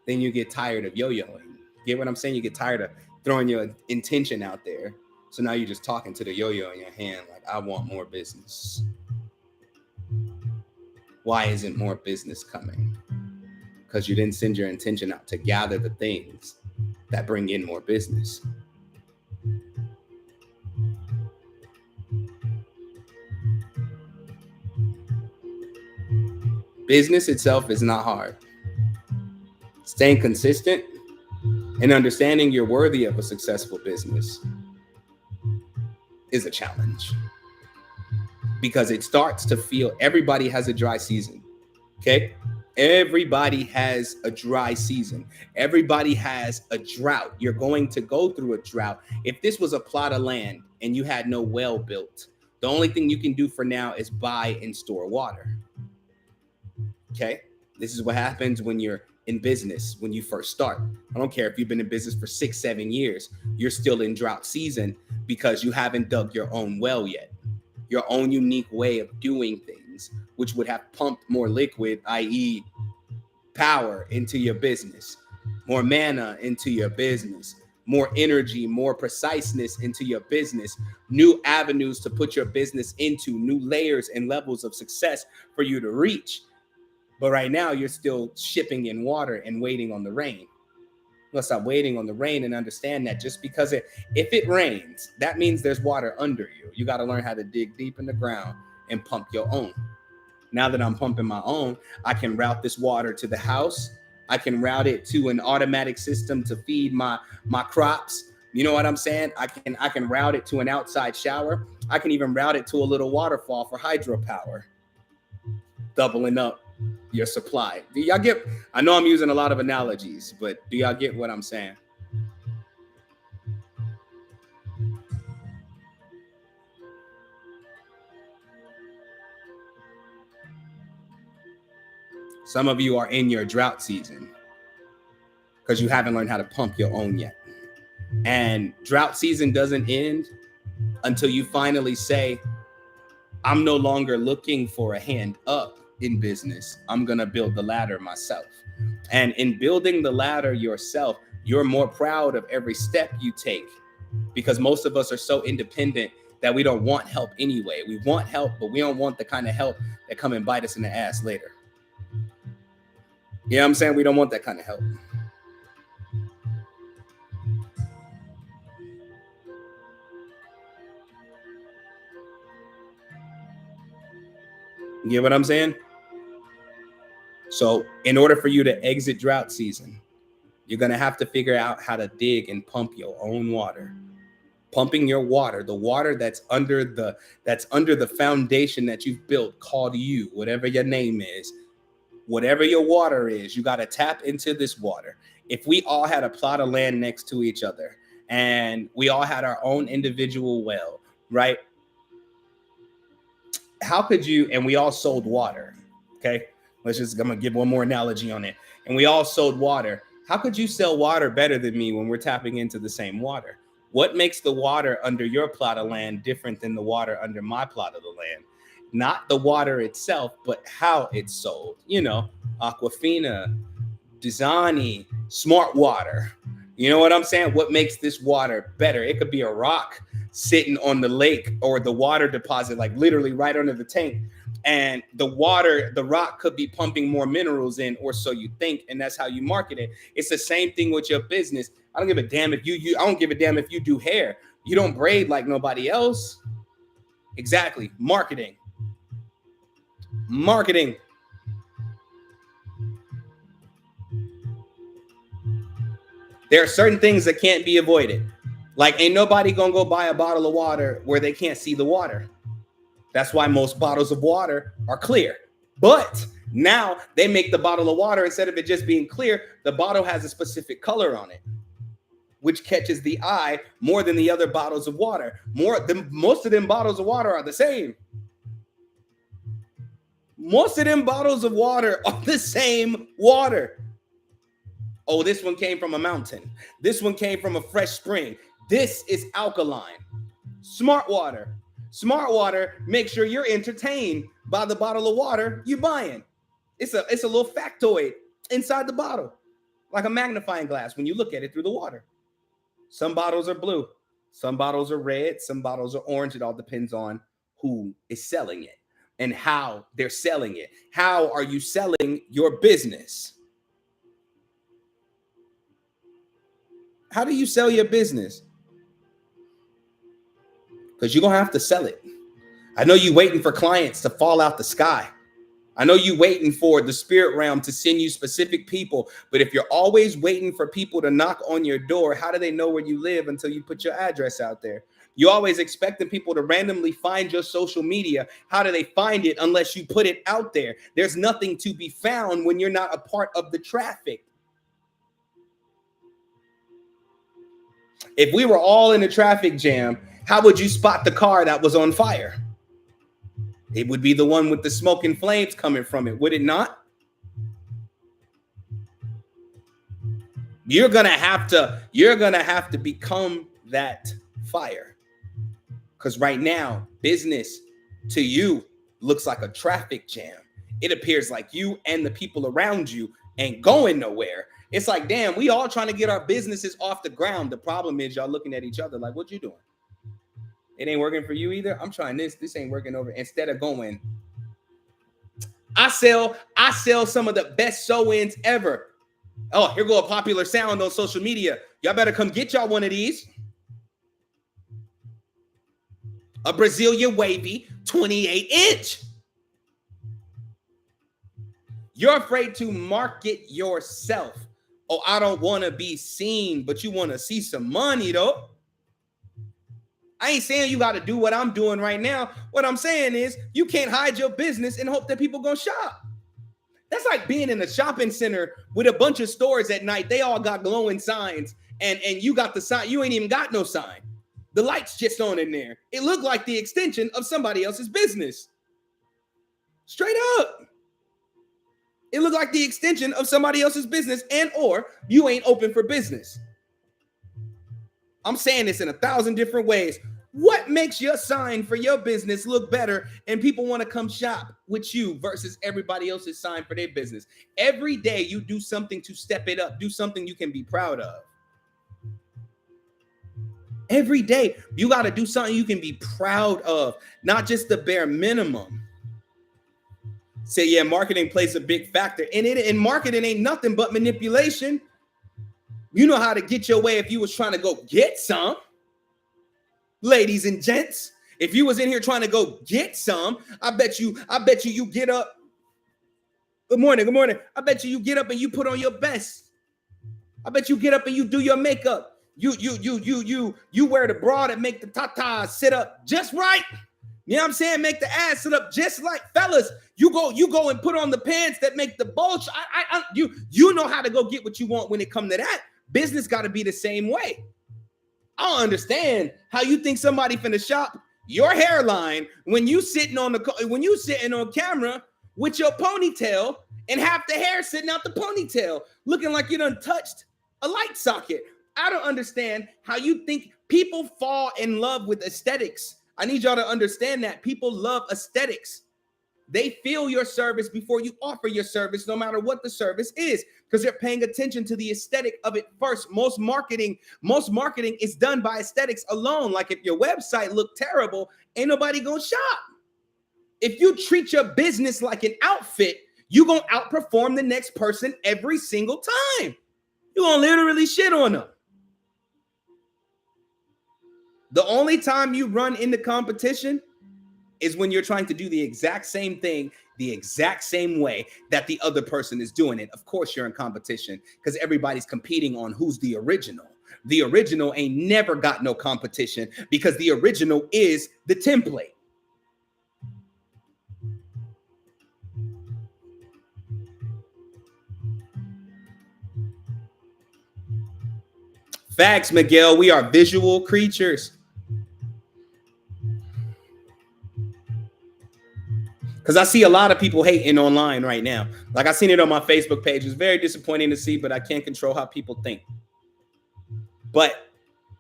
Then you get tired of yo-yoing. Get what I'm saying? You get tired of throwing your intention out there. So now you're just talking to the yo-yo in your hand, like, I want more business. Why isn't more business coming? Because you didn't send your intention out to gather the things that bring in more business. Business itself is not hard. Staying consistent and understanding you're worthy of a successful business is a challenge, because it starts to feel everybody has a dry season. Okay? Everybody has a dry season. Everybody has a drought. You're going to go through a drought. If this was a plot of land and you had no well built, the only thing you can do for now is buy and store water. Okay? This is what happens when you're in business, when you first start. I don't care if you've been in business for 6-7 years, you're still in drought season because you haven't dug your own well yet, your own unique way of doing things, which would have pumped more liquid, i.e. power, into your business, more mana into your business, more energy, more preciseness into your business, new avenues to put your business into, new layers and levels of success for you to reach. But right now, you're still shipping in water and waiting on the rain. Let's stop waiting on the rain and understand that just because if it rains, that means there's water under you. You got to learn how to dig deep in the ground and pump your own. Now that I'm pumping my own, I can route this water to the house. I can route it to an automatic system to feed my crops. You know what I'm saying? I can route it to an outside shower. I can even route it to a little waterfall for hydropower, doubling up your supply. Do y'all get? I know I'm using a lot of analogies, but do y'all get what I'm saying? Some of you are in your drought season because you haven't learned how to pump your own yet. And drought season doesn't end until you finally say, I'm no longer looking for a hand up in business. I'm going to build the ladder myself. And in building the ladder yourself, you're more proud of every step you take, because most of us are so independent that we don't want help anyway. We want help, but we don't want the kind of help that come and bite us in the ass later. You know what I'm saying? We don't want that kind of help. You get what I'm saying? So in order for you to exit drought season, you're going to have to figure out how to dig and pump your own water. Pumping your water, the water that's under the foundation that you've built, called you, whatever your name is, whatever your water is, you got to tap into this water. If we all had a plot of land next to each other and we all had our own individual well, right? How could you, and we all sold water, okay? I'm going to give one more analogy on it. And we all sold water. How could you sell water better than me when we're tapping into the same water? What makes the water under your plot of land different than the water under my plot of the land? Not the water itself, but how it's sold. You know, Aquafina, Dasani, Smart Water. You know what I'm saying? What makes this water better? It could be a rock sitting on the lake or the water deposit, like literally right under the tank. And the water, the rock could be pumping more minerals in, or so you think, and that's how you market it. It's the same thing with your business. I don't give a damn if I don't give a damn if you do hair. You don't braid like nobody else. Exactly. Marketing. Marketing. There are certain things that can't be avoided. Like, ain't nobody gonna go buy a bottle of water where they can't see the water. That's why most bottles of water are clear. But now they make the bottle of water, instead of it just being clear, the bottle has a specific color on it, which catches the eye more than the other bottles of water. Most of them bottles of water are the same. Most of them bottles of water are the same water. Oh, this one came from a mountain. This one came from a fresh spring. This is alkaline. Smart water. Smart water makes sure you're entertained by the bottle of water you're buying. It's a little factoid inside the bottle, like a magnifying glass when you look at it through the water. Some bottles are blue, some bottles are red, some bottles are orange. It all depends on who is selling it and how they're selling it. How are you selling your business? How do you sell your business? Because you're going to have to sell it. I know you waiting for clients to fall out the sky. I know you waiting for the spirit realm to send you specific people. But if you're always waiting for people to knock on your door, how do they know where you live until you put your address out there? You always expecting people to randomly find your social media. How do they find it unless you put it out there? There's nothing to be found when you're not a part of the traffic. If we were all in a traffic jam, how would you spot the car that was on fire? It would be the one with the smoke and flames coming from it, would it not? You're gonna have to become that fire. Because right now, business to you looks like a traffic jam. It appears like you and the people around you ain't going nowhere. It's like, damn, we all trying to get our businesses off the ground. The problem is y'all looking at each other like, what you doing? It ain't working for you either. I'm trying this. This ain't working over. Instead of going, I sell some of the best sew-ins ever. Oh, here go a popular sound on social media. Y'all better come get y'all one of these. A Brazilian wavy 28-inch. You're afraid to market yourself. Oh, I don't want to be seen, but you want to see some money, though. I ain't saying you got to do what I'm doing right now. What I'm saying is you can't hide your business and hope that people go shop. That's like being in a shopping center with a bunch of stores at night. They all got glowing signs, and you got the sign. You ain't even got no sign. The light's just on in there. It looked like the extension of somebody else's business. Straight up. It looked like the extension of somebody else's business, and or you ain't open for business. I'm saying this in 1,000 different ways. What makes your sign for your business look better and people want to come shop with you versus everybody else's sign for their business? Every day you do something to step it up. Do something you can be proud of. Every day you got to do something you can be proud of, not just the bare minimum. Say, yeah, marketing plays a big factor. And marketing ain't nothing but manipulation. You know how to get your way if you was trying to go get some. Ladies and gents, if you was in here trying to go get some, I bet you get up. Good morning. I bet you get up and you put on your best. I bet you get up and you do your makeup. You wear the bra that make the tatas sit up just right. You know what I'm saying? Make the ass sit up just like fellas. You go and put on the pants that make the bulge. You know how to go get what you want when it comes to that. Business got to be the same way. I don't understand how you think somebody finna shop your hairline when you sitting on camera with your ponytail and half the hair sitting out the ponytail, looking like you done touched a light socket. I don't understand how you think people fall in love with aesthetics. I need y'all to understand that people love aesthetics. They feel your service before you offer your service, no matter what the service is, because they're paying attention to the aesthetic of it first. Most marketing is done by aesthetics alone. Like if your website looked terrible, ain't nobody gonna shop. If you treat your business like an outfit, you're gonna outperform the next person every single time. You're gonna literally shit on them. The only time you run into competition is when you're trying to do the exact same thing, the exact same way that the other person is doing it. Of course, you're in competition because everybody's competing on who's the original. The original ain't never got no competition because the original is the template. Facts, Miguel. We are visual creatures. Because I see a lot of people hating online right now. Like I seen it on my Facebook page. It's very disappointing to see, but I can't control how people think. But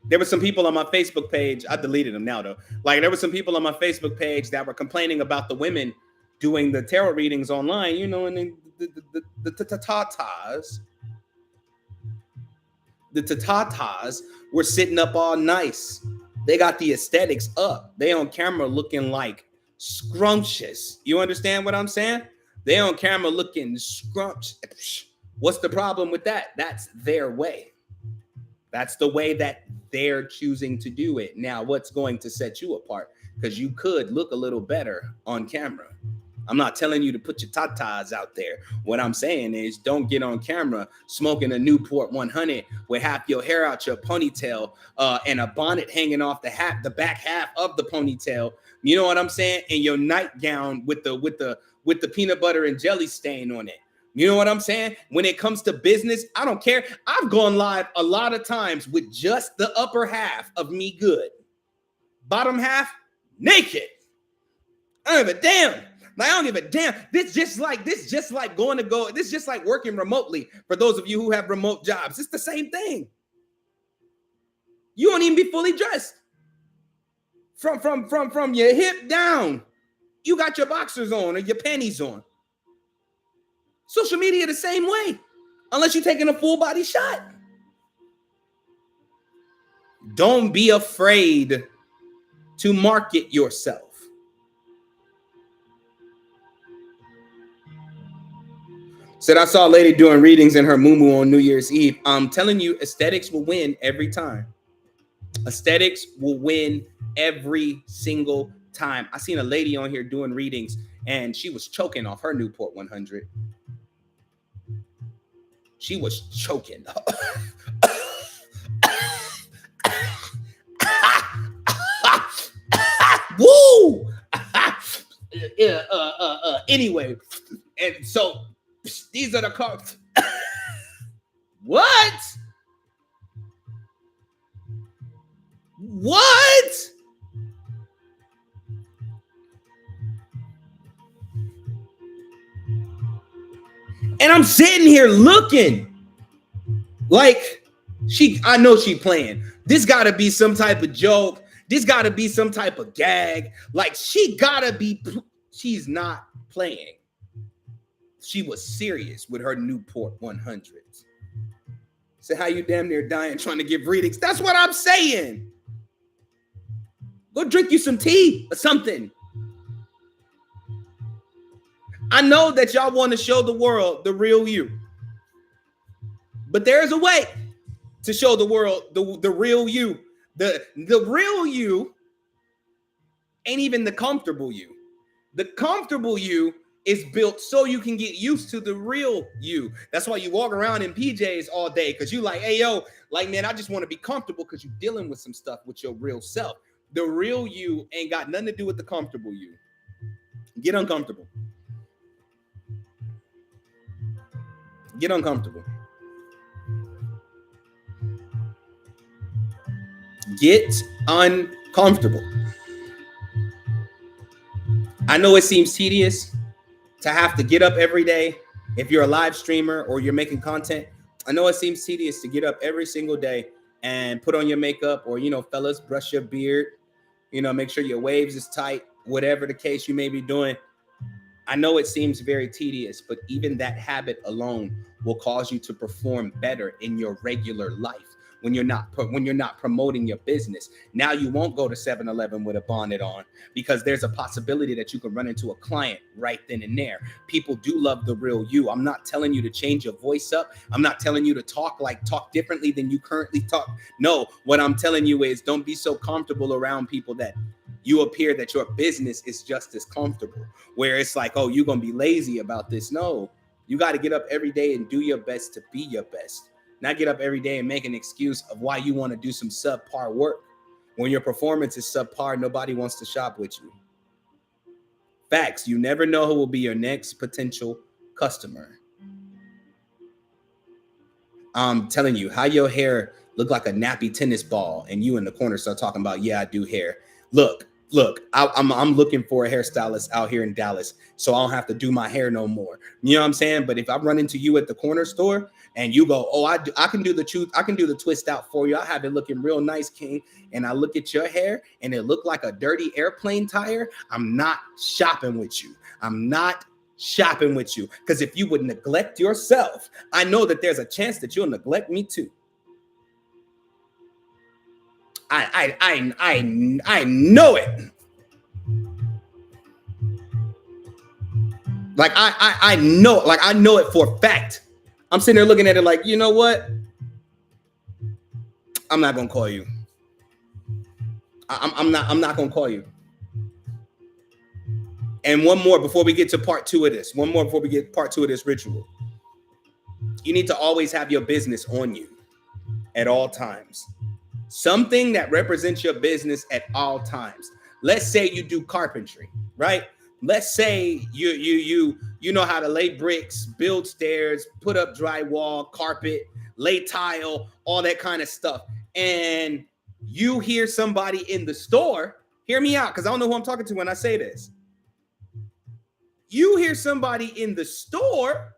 there were some people on my Facebook page. I deleted them now, though. Like there were some people on my Facebook page that were complaining about the women doing the tarot readings online, you know, and the tatas. The tatas were sitting up all nice. They got the aesthetics up. They on camera looking like scrumptious. You understand what I'm saying? They on camera looking scrumptious. What's the problem with that? That's their way. That's the way that they're choosing to do it. Now, what's going to set you apart? Because you could look a little better on camera. I'm not telling you to put your tatas out there. What I'm saying is don't get on camera smoking a Newport 100 with half your hair out your ponytail and a bonnet hanging off the back half of the ponytail. You know what I'm saying? And your nightgown with the peanut butter and jelly stain on it. You know what I'm saying? When it comes to business, I don't care. I've gone live a lot of times with just the upper half of me good. Bottom half, naked. I don't give a damn. Like, I don't give a damn. This just like working remotely for those of you who have remote jobs. It's the same thing. You won't even be fully dressed. From your hip down, you got your boxers on or your panties on. Social media the same way, unless you're taking a full body shot. Don't be afraid to market yourself. Said I saw a lady doing readings in her muumuu on New Year's Eve. I'm telling you, aesthetics will win every time. Aesthetics will win every single time. I seen a lady on here doing readings and she was choking off her Newport 100. She was choking. Woo! Anyway, and so these are the cards. What? What? And I'm sitting here looking like I know she playing. This gotta be some type of joke. This gotta be some type of gag. Like she's not playing. She was serious with her Newport 100s. So how you damn near dying trying to give readings? That's what I'm saying. Go drink you some tea or something. I know that y'all want to show the world the real you. But there's a way to show the world the real you. The real you ain't even the comfortable you. The comfortable you is built so you can get used to the real you. That's why you walk around in PJs all day, because you like, hey, yo, like, man, I just want to be comfortable because you're dealing with some stuff with your real self. The real you ain't got nothing to do with the comfortable you. Get uncomfortable. Get uncomfortable. Get uncomfortable. I know it seems tedious to have to get up every day. If you're a live streamer or you're making content, I know it seems tedious to get up every single day and put on your makeup, or, you know, fellas, brush your beard, you know, make sure your waves is tight, whatever the case you may be doing. I know it seems very tedious, but even that habit alone will cause you to perform better in your regular life when you're not promoting your business. Now you won't go to 7-Eleven with a bonnet on because there's a possibility that you could run into a client right then and there. People do love the real you. I'm not telling you to change your voice up. I'm not telling you to talk differently than you currently talk. No, what I'm telling you is don't be so comfortable around people that you appear that your business is just as comfortable, where it's like, oh, you're going to be lazy about this. No, you got to get up every day and do your best to be your best. Not get up every day and make an excuse of why you want to do some subpar work. When your performance is subpar, nobody wants to shop with you. Facts. You never know who will be your next potential customer. I'm telling you, how your hair look like a nappy tennis ball and you in the corner start talking about, yeah, I do hair. Look, I'm looking for a hairstylist out here in Dallas, so I don't have to do my hair no more. You know what I'm saying? But if I run into you at the corner store and you go, oh, I can do the twist out for you. I have it looking real nice, King. And I look at your hair and it looked like a dirty airplane tire. I'm not shopping with you. I'm not shopping with you, because if you would neglect yourself, I know that there's a chance that you'll neglect me too. I know it. Like I know, like I know it for a fact. I'm sitting there looking at it like, you know what? I'm not gonna call you. I'm not gonna call you. And one more before we get to part two of this. One more before we get part two of this ritual. You need to always have your business on you at all times. Something that represents your business at all times. Let's say you do carpentry, right? Let's say you know how to lay bricks, build stairs, put up drywall, carpet, lay tile, all that kind of stuff. And you hear somebody in the store, hear me out, because I don't know who I'm talking to when I say this. You hear somebody in the store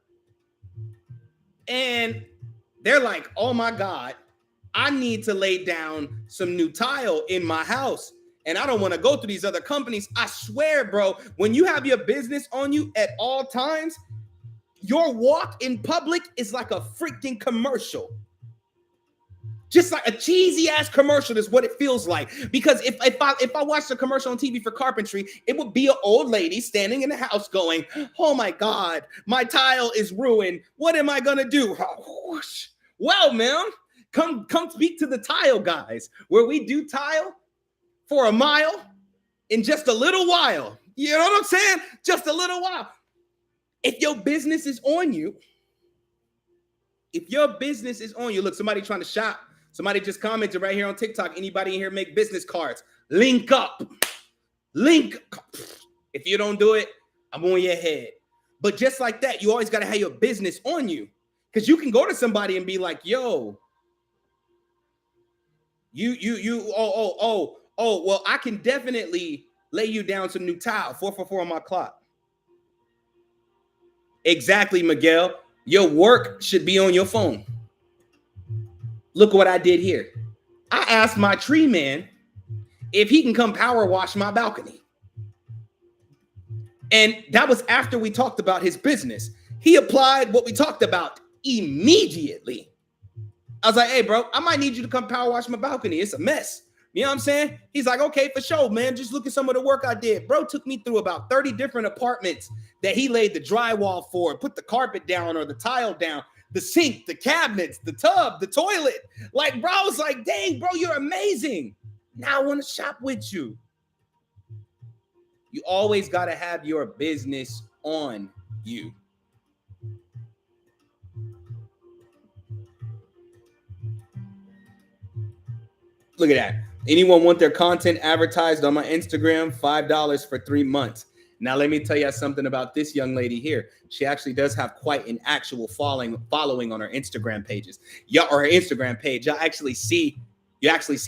and they're like, oh my God, I need to lay down some new tile in my house. And I don't want to go through these other companies. I swear, bro, when you have your business on you at all times, your walk in public is like a freaking commercial. Just like a cheesy ass commercial is what it feels like. Because if I watched a commercial on TV for carpentry, it would be an old lady standing in the house going, oh my God, my tile is ruined. What am I gonna do? Well, man, come speak to the tile guys, where we do tile for a mile in just a little while. You know what I'm saying? Just a little while. If your business is on you, look, somebody trying to shop. Somebody just commented right here on TikTok. Anybody in here make business cards? Link up. If you don't do it, I'm on your head. But just like that, you always got to have your business on you, because you can go to somebody and be like, yo, well, I can definitely lay you down some new tile, 444 on my clock. Exactly, Miguel. Your work should be on your phone. Look what I did here. I asked my tree man if he can come power wash my balcony. And that was after we talked about his business. He applied what we talked about immediately. I was like, hey, bro, I might need you to come power wash my balcony. It's a mess. You know what I'm saying? He's like, okay, for sure, man. Just look at some of the work I did. Bro took me through about 30 different apartments that he laid the drywall for, put the carpet down or the tile down, the sink, the cabinets, the tub, the toilet. Like, bro, I was like, dang, bro, you're amazing. Now I want to shop with you. You always got to have your business on you. Look at that. Anyone want their content advertised on my Instagram? $5 for 3 months. Now, let me tell you something about this young lady here. She actually does have quite an actual following on her Instagram pages. Or her Instagram page. You actually see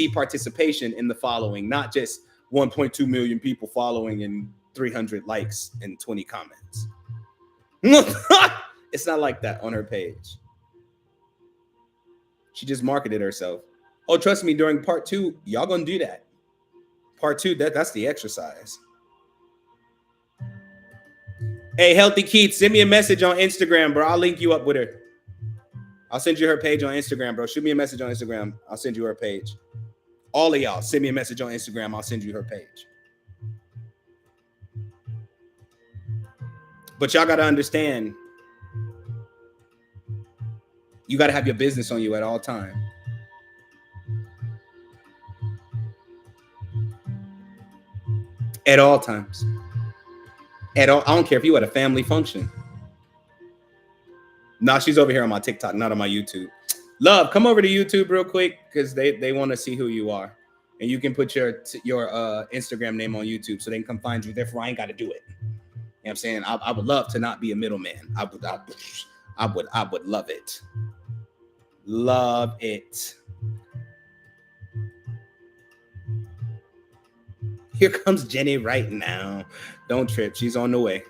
participation in the following, not just 1.2 million people following and 300 likes and 20 comments. It's not like that on her page. She just marketed herself. Oh, trust me, during part 2, y'all gonna do that. Part 2, that's the exercise. Hey, Healthy Keith, send me a message on Instagram, bro. I'll link you up with her. I'll send you her page on Instagram, bro. Shoot me a message on Instagram. I'll send you her page. All of y'all, send me a message on Instagram. I'll send you her page. But y'all got to understand, you got to have your business on you at all times. At all times. At all. I don't care if you at a family function. Nah, she's over here on my TikTok, not on my YouTube. Love, come over to YouTube real quick because they want to see who you are. And you can put your Instagram name on YouTube so they can come find you. Therefore, I ain't got to do it. You know what I'm saying? I would love to not be a middleman. I would love it. Love it. Here comes Jenny right now. Don't trip. She's on the way.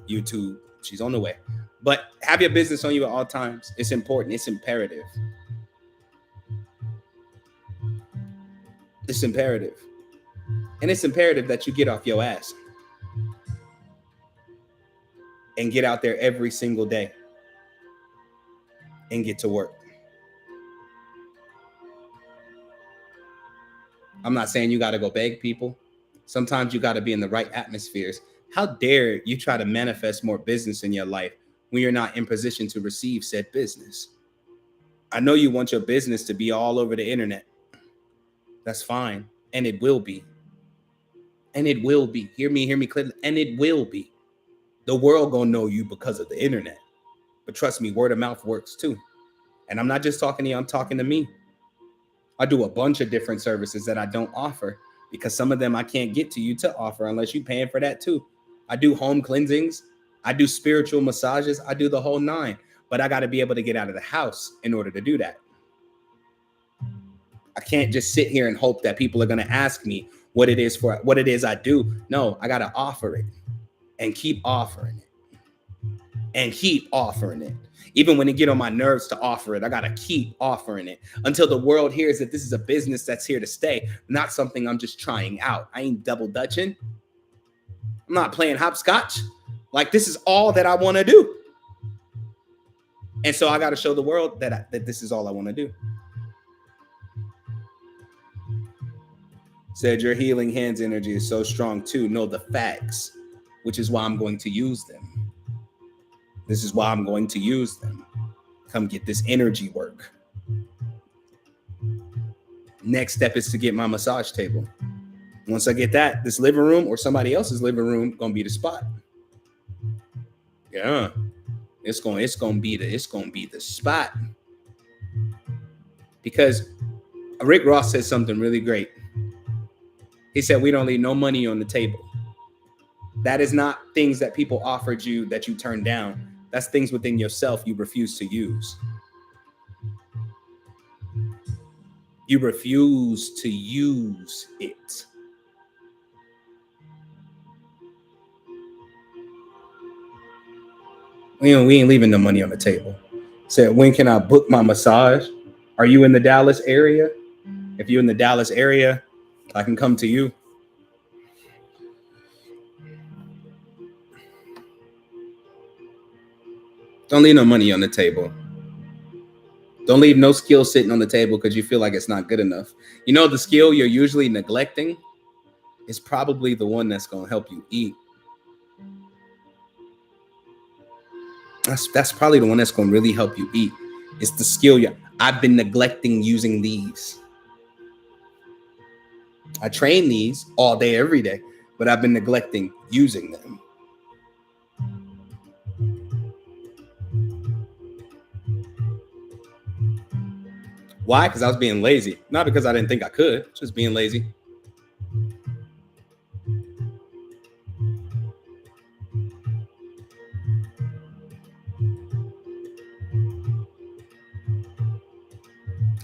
YouTube. She's on the way. But have your business on you at all times. It's important. It's imperative. It's imperative. And it's imperative that you get off your ass and get out there every single day and get to work. I'm not saying you got to go beg people. Sometimes you got to be in the right atmospheres. How dare you try to manifest more business in your life when you're not in position to receive said business? I know you want your business to be all over the internet. That's fine. And it will be. And it will be. Hear me clearly. And it will be. The world gonna know you because of the internet. But trust me, word of mouth works too. And I'm not just talking to you, I'm talking to me. I do a bunch of different services that I don't offer because some of them I can't get to you to offer unless you're paying for that too. I do home cleansings. I do spiritual massages. I do the whole nine. But I got to be able to get out of the house in order to do that. I can't just sit here and hope that people are going to ask me what it is I do. No, I got to offer it and keep offering it and keep offering it. Even when it get on my nerves to offer it, I got to keep offering it until the world hears that this is a business that's here to stay, not something I'm just trying out. I ain't double dutching. I'm not playing hopscotch. Like, this is all that I want to do. And so I got to show the world that this is all I want to do. Said your healing hands energy is so strong too. Know the facts, which is why I'm going to use them. This is why I'm going to use them. Come get this energy work. Next step is to get my massage table. Once I get that, this living room or somebody else's living room gonna be the spot. Yeah, it's gonna be the spot. Because Rick Ross said something really great. He said, we don't leave no money on the table. That is not things that people offered you that you turned down. That's things within yourself you refuse to use. You refuse to use it. We ain't leaving no money on the table. Said, when can I book my massage? Are you in the Dallas area? If you're in the Dallas area, I can come to you. Don't leave no money on the table. Don't leave no skill sitting on the table because you feel like it's not good enough. You know, the skill you're usually neglecting is probably the one that's going to help you eat. That's probably the one that's going to really help you eat. It's the skill I've been neglecting using these. I train these all day, every day, but I've been neglecting using them. Why? Because I was being lazy. Not because I didn't think I could, just being lazy.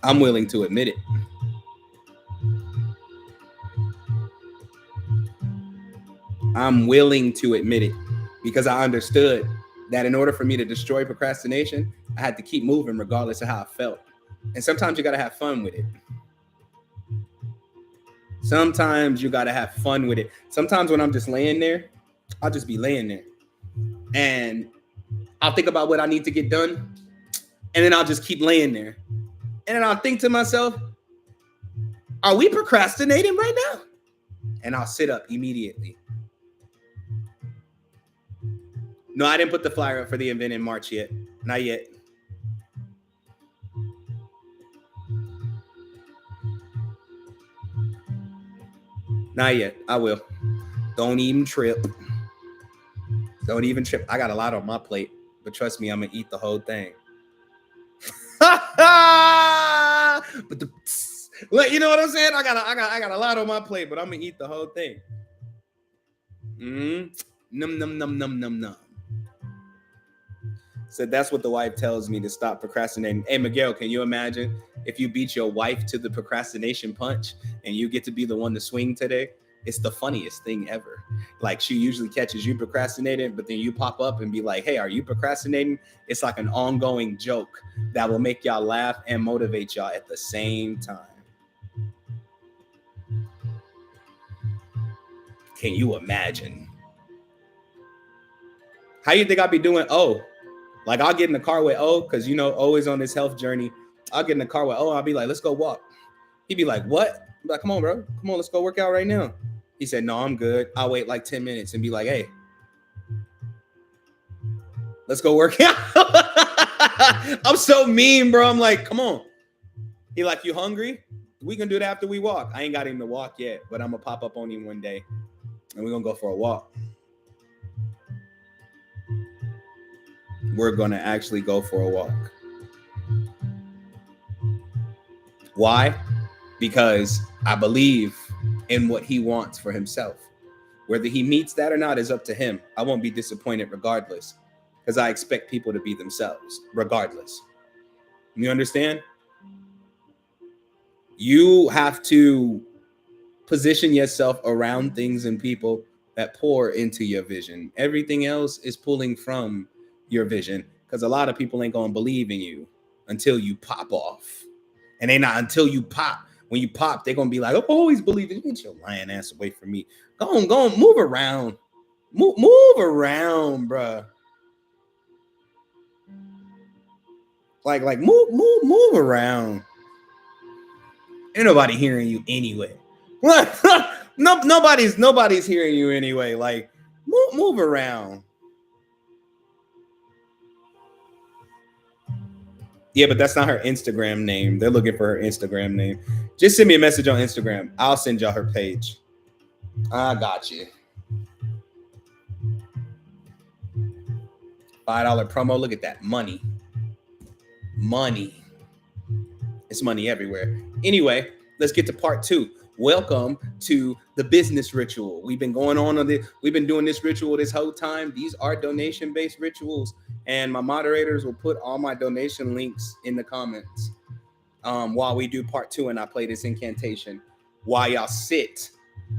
I'm willing to admit it. I'm willing to admit it because I understood that in order for me to destroy procrastination, I had to keep moving regardless of how I felt. And sometimes you got to have fun with it. Sometimes you got to have fun with it. Sometimes when I'm just laying there, I'll just be laying there and I'll think about what I need to get done, and then I'll just keep laying there. And then I'll think to myself, are we procrastinating right now? And I'll sit up immediately. No, I didn't put the flyer up for the event in March yet. Not yet. Not yet. I will. Don't even trip. Don't even trip. I got a lot on my plate, but trust me, I'm gonna eat the whole thing. But you know what I'm saying? I got a lot on my plate, but I'm gonna eat the whole thing. Num num num num num num. So that's what the wife tells me to stop procrastinating. Hey, Miguel, can you imagine if you beat your wife to the procrastination punch and you get to be the one to swing today? It's the funniest thing ever. Like, she usually catches you procrastinating, but then you pop up and be like, hey, are you procrastinating? It's like an ongoing joke that will make y'all laugh and motivate y'all at the same time. Can you imagine? How you think I'll be doing? Oh, like I'll get in the car with O, because you know O is on this health journey. I'll get in the car with O, I'll be like, let's go walk. He'd be like, what? I'm like, come on, bro. Come on, let's go work out right now. He said, no, I'm good. I'll wait like 10 minutes and be like, hey, let's go work out. I'm so mean, bro. I'm like, come on. He like, you hungry? We can do that after we walk. I ain't got him to walk yet, but I'm going to pop up on him one day and we're going to go for a walk. We're going to actually go for a walk. Why? Because I believe in what he wants for himself. Whether he meets that or not is up to him. I won't be disappointed regardless, because I expect people to be themselves regardless. You understand? You have to position yourself around things and people that pour into your vision. Everything else is pulling from your vision, because a lot of people ain't going to believe in you until you pop off. And they not until you pop. When you pop, they're going to be like, I've always believed in you. Get your lying ass away from me. Go on, move around. Move around, bruh. Like move around. Ain't nobody hearing you anyway. No, nobody's hearing you anyway. Like, move around. Yeah, but that's not her Instagram name. They're looking for her Instagram name. Just send me a message on Instagram. I'll send y'all her page. I got you. $5 promo. Look at that. Money. It's money everywhere. Anyway, let's get to part 2. Welcome to the business ritual. We've been we've been doing this ritual this whole time. These are donation-based rituals, and my moderators will put all my donation links in the comments while we do part 2, and I play this incantation while y'all sit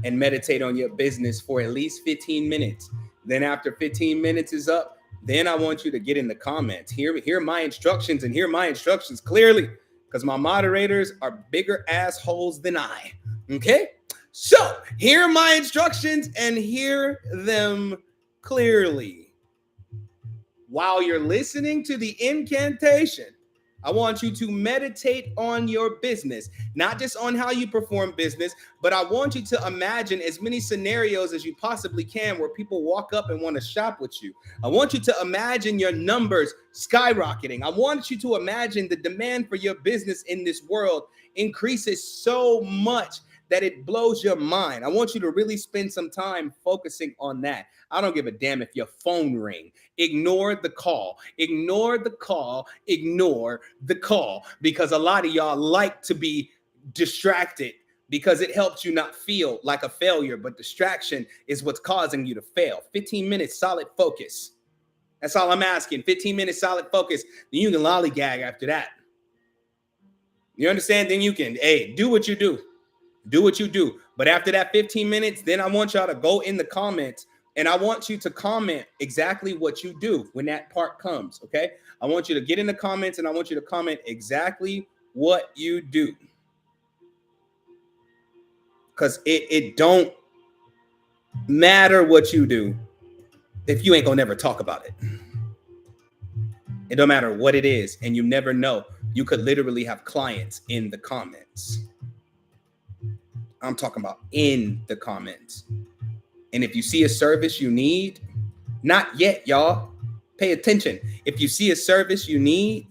and meditate on your business for at least 15 minutes. Then after 15 minutes is up, then I want you to get in the comments. Hear my instructions, and hear my instructions clearly, because my moderators are bigger assholes than I. Okay? So, hear my instructions and hear them clearly. While you're listening to the incantation, I want you to meditate on your business, not just on how you perform business, but I want you to imagine as many scenarios as you possibly can where people walk up and want to shop with you. I want you to imagine your numbers skyrocketing. I want you to imagine the demand for your business in this world increases so much that it blows your mind. I want you to really spend some time focusing on that. I don't give a damn if your phone ring. Ignore the call. Ignore the call. Ignore the call. Because a lot of y'all like to be distracted because it helps you not feel like a failure. But distraction is what's causing you to fail. 15 minutes solid focus. That's all I'm asking. 15 minutes solid focus. Then you can lollygag after that. You understand? Then you can, do what you do. Do what you do. But after that 15 minutes, then I want y'all to go in the comments and I want you to comment exactly what you do when that part comes, okay? I want you to get in the comments and I want you to comment exactly what you do. Because it don't matter what you do. if you ain't gonna never talk about it. It don't matter what it is, and you never know. You could literally have clients in the comments. I'm talking about in the comments. And if you see a service you need, not yet, y'all. Pay attention. If you see a service you need,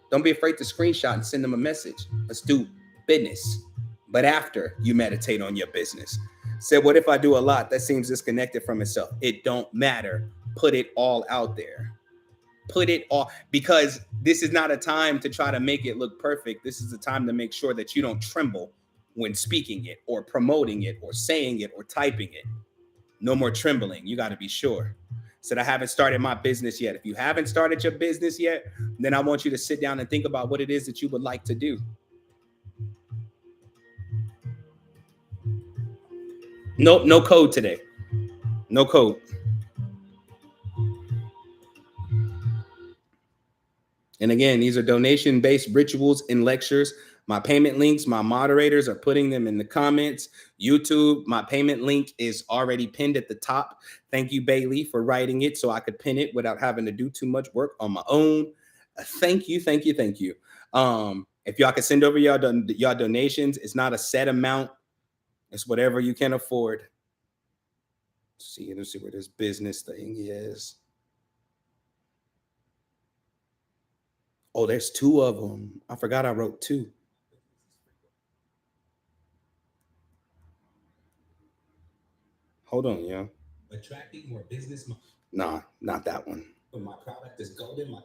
don't be afraid to screenshot and send them a message. Let's do business. But after you meditate on your business. Said, what if I do a lot that seems disconnected from itself? It don't matter. Put it all out there. Put it all, because this is not a time to try to make it look perfect. This is a time to make sure that you don't tremble when speaking it or promoting it or saying it or typing it. No more trembling. You got to be sure. Said, I haven't started my business yet. If you haven't started your business yet, then I want you to sit down and think about what it is that you would like to do. Nope, no code today. No code. And again, these are donation-based rituals and lectures. My payment links, my moderators are putting them in the comments. YouTube, my payment link is already pinned at the top. Thank you, Bailey, for writing it so I could pin it without having to do too much work on my own. Thank you, thank you, thank you. If y'all can send over y'all donations, it's not a set amount. It's whatever you can afford. Let's see where this business thing is. Oh, there's two of them. I forgot I wrote two. Hold on, yeah. Attracting more business. Nah, not that one. My product is golden.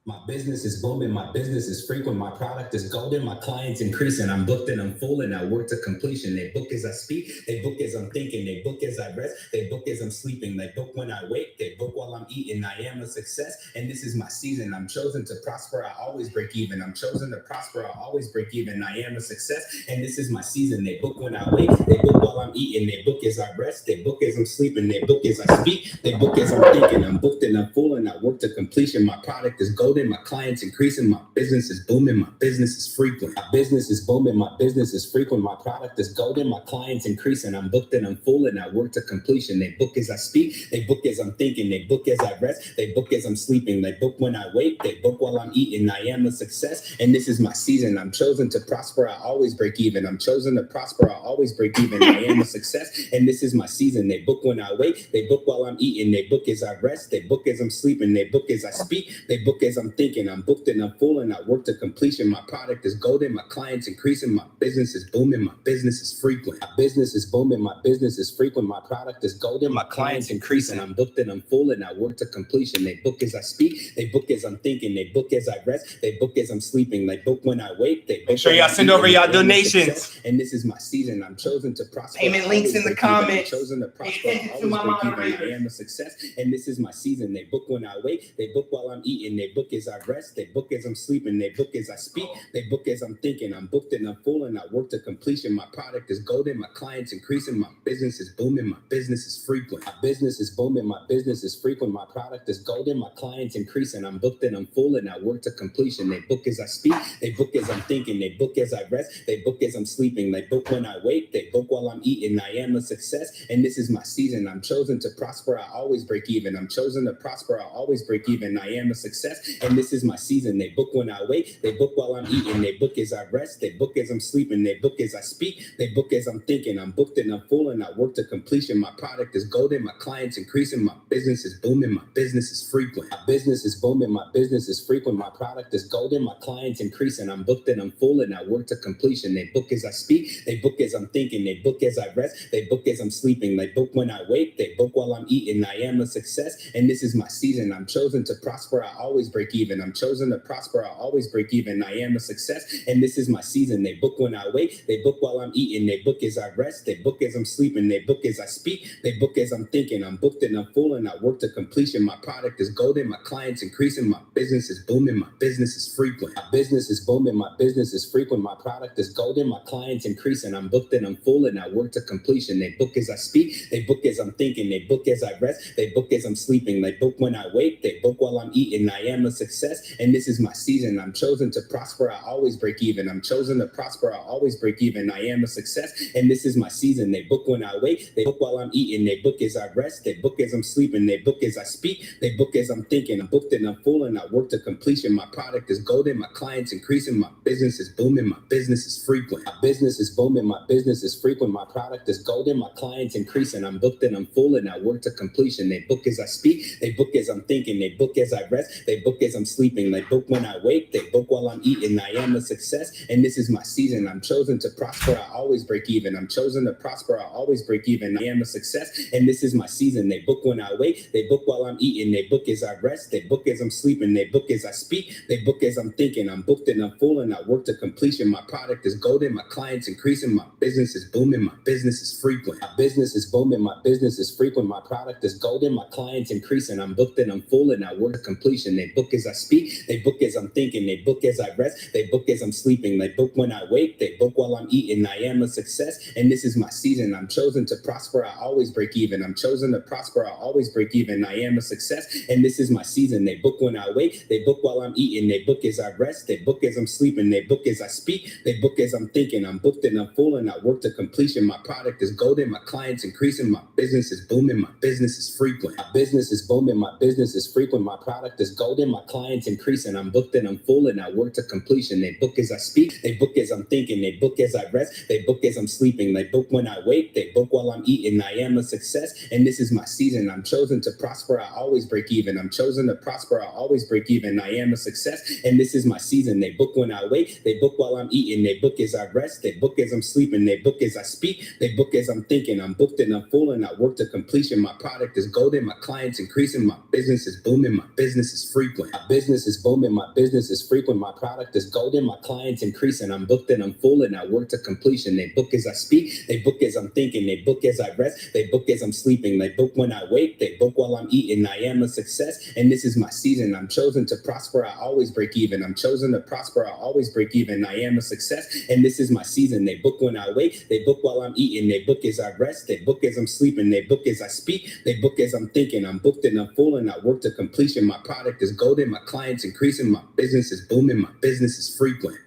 My business is booming. My business is frequent. My product is golden. My clients increasing. I'm booked and I'm full and I work to completion. They book as I speak. They book as I'm thinking. They book as I rest. They book as I'm sleeping. They book when I wake. They book while I'm eating. I am a success. And this is my season. I'm chosen to prosper. I always break even. I'm chosen to prosper. I always break even. I am a success. And this is my season. They book when I wake. They book while I'm eating. They book as I rest. They book as I'm sleeping. They book as I speak. They book as I'm thinking. I'm booked and I'm full and I work to completion. My product is golden. My clients increasing. My business is booming. My business is frequent. My business is booming. My business is frequent. My product is golden. My clients increasing. I'm booked and I'm full and I work to completion. They book as I speak. They book as I'm thinking. They book as I rest. They book as I'm sleeping. They book when I wake. They book while I'm eating. I am a success. And this is my season. I'm chosen to prosper. I always break even. I'm chosen to prosper. I always break even. I am a success. And this is my season. They book when I wake. They book while I'm eating. They book as I rest. They book as I'm sleeping. They book as I speak. They book as I'm thinking. I'm booked and I'm full and I work to completion. My product is golden. My clients increasing. My business is booming. My business is frequent. My business is booming. My business is frequent. My product is golden. My clients increasing. I'm booked and I'm full and I work to completion. They book as I speak. They book as I'm thinking. They book as I rest. They book as I'm sleeping. They book when I wake. They book. Make sure y'all send over y'all donations. And this is my season. I'm chosen to prosper. Payment links in the comments. I'm chosen to prosper. I always break even. I am a success. And this is my season. They book when I wake. They book while I'm eating. They book as I rest. They book as I'm sleeping. They book as I speak. They book as I'm thinking. I'm booked and I'm full and I work to completion. My product is golden. My clients increasing. My business is booming. My business is frequent. My business is booming. My business is frequent. My product is golden. My clients increasing. I'm booked and I'm full and I work to completion. They book as I speak. They book as I'm thinking. They book as I rest. They book as I'm sleeping. They book when I wake. They book while I'm eating. I am a success. And this is my season. I'm chosen to prosper. I always break even. I'm chosen to prosper. I always break even. I am a success. And this is my season. They book when I wake. They book while I'm eating. They book as I rest. They book as I'm sleeping. They book as I speak. They book as I'm thinking. I'm booked and I'm full and I work to completion. My product is golden. My clients increasing. My business is booming. My business is frequent. My business is booming. My business is frequent. My product is golden. My clients increasing. I'm booked and I'm full and I work to completion. They book as I speak. They book as I'm thinking. They book as I rest. They book as I'm sleeping. They book when I wake. They book while I'm eating. I am a success. And this is my season. I'm chosen to prosper. I always break even. I'm chosen to prosper. I always break even. I am a success. And this is my season. They book when I wake. They book while I'm eating. They book as I rest. They book as I'm sleeping. They book as I speak. They book as I'm thinking. I'm booked and I'm full and I work to completion. My product is golden. My clients increasing. My business is booming. My business is frequent. My business is booming. My business is frequent. My product is golden. My clients increasing. I'm booked and I'm full and I work to completion. They book as I speak. They book as I'm thinking. They book as I rest. They book as I'm sleeping. They book when I wake. They book while I'm eating. I am a success, and this is my season. I'm chosen to prosper. I always break even. I'm chosen to prosper. I always break even. I am a success, and this is my season. They book when I wait. They book while I'm eating. They book as I rest. They book as I'm sleeping. They book as I speak. They book as I'm thinking. I'm booked and I'm full, and I work to completion. My product is golden. My clients increasing. My business is booming. My business is frequent. My business is booming. My business is frequent. My product is golden. My clients increasing. I'm booked and I'm full, and I work to completion. They book as I speak. They book as I'm thinking. They book as I rest. They book as I'm sleeping. They book when I wake. They book while I'm eating. I am a success, and this is my season. I'm chosen to prosper. I always break even. I'm chosen to prosper. I always break even. I am a success, and this is my season. They book when I wake. They book while I'm eating. They book as I rest. They book as I'm sleeping. They book as I speak. They book as I'm thinking. I'm booked and I'm full, and I work to completion. My product is golden. My clients increasing. My business is booming. My business is frequent. My business is booming. My business is frequent. My product is golden. My clients increasing. I'm booked and I'm full, and I work to completion. They book as I speak. They book as I'm thinking. They book as I rest. They book as I'm sleeping. They book when I wake. They book while I'm eating. I am a success, and this is my season. I'm chosen to prosper. I always break even. I'm chosen to prosper. I always break even. I am a success, and this is my season. They book when I wake. They book while I'm eating. They book as I rest. They book as I'm sleeping. They book as I speak. They book as I'm thinking. I'm booked and I'm full, and I work to completion. My product is golden. My clients increasing. My business is booming. My business is frequent. My business is booming. My business is frequent. My product is golden. My clients increasing. I'm booked and I'm full, and I work to completion. They book as I speak. They book as I'm thinking. They book as I rest. They book as I'm sleeping. They book when I wake. They book while I'm eating. I am a success, and this is my season. I'm chosen to prosper. I always break even. I'm chosen to prosper. I always break even. I am a success, and this is my season. They book when I wake. They book while I'm eating. They book as I rest. They book as I'm sleeping. They book as I speak. They book as I'm thinking. I'm booked and I'm full, and I work to completion. My product is golden. My clients increasing. My business is booming. My business is frequent. My business is booming. My business is frequent. My product is golden. My clients increasing. I'm booked and I'm full, and I work to completion. They book as I speak. They book as I'm thinking. They book as I rest. They book as I'm sleeping. They book when I wake. They book while I'm eating. I am a success, and this is my season. I'm chosen to prosper. I always break even. I'm chosen to prosper. I always break even. I am a success, and this is my season. They book when I wake. They book while I'm eating. They book as I rest. They book as I'm sleeping. They book as I speak. They book as I'm thinking. I'm booked and I'm full, and I work to completion. My product is golden. My clients increasing. My business is booming. My business is frequent.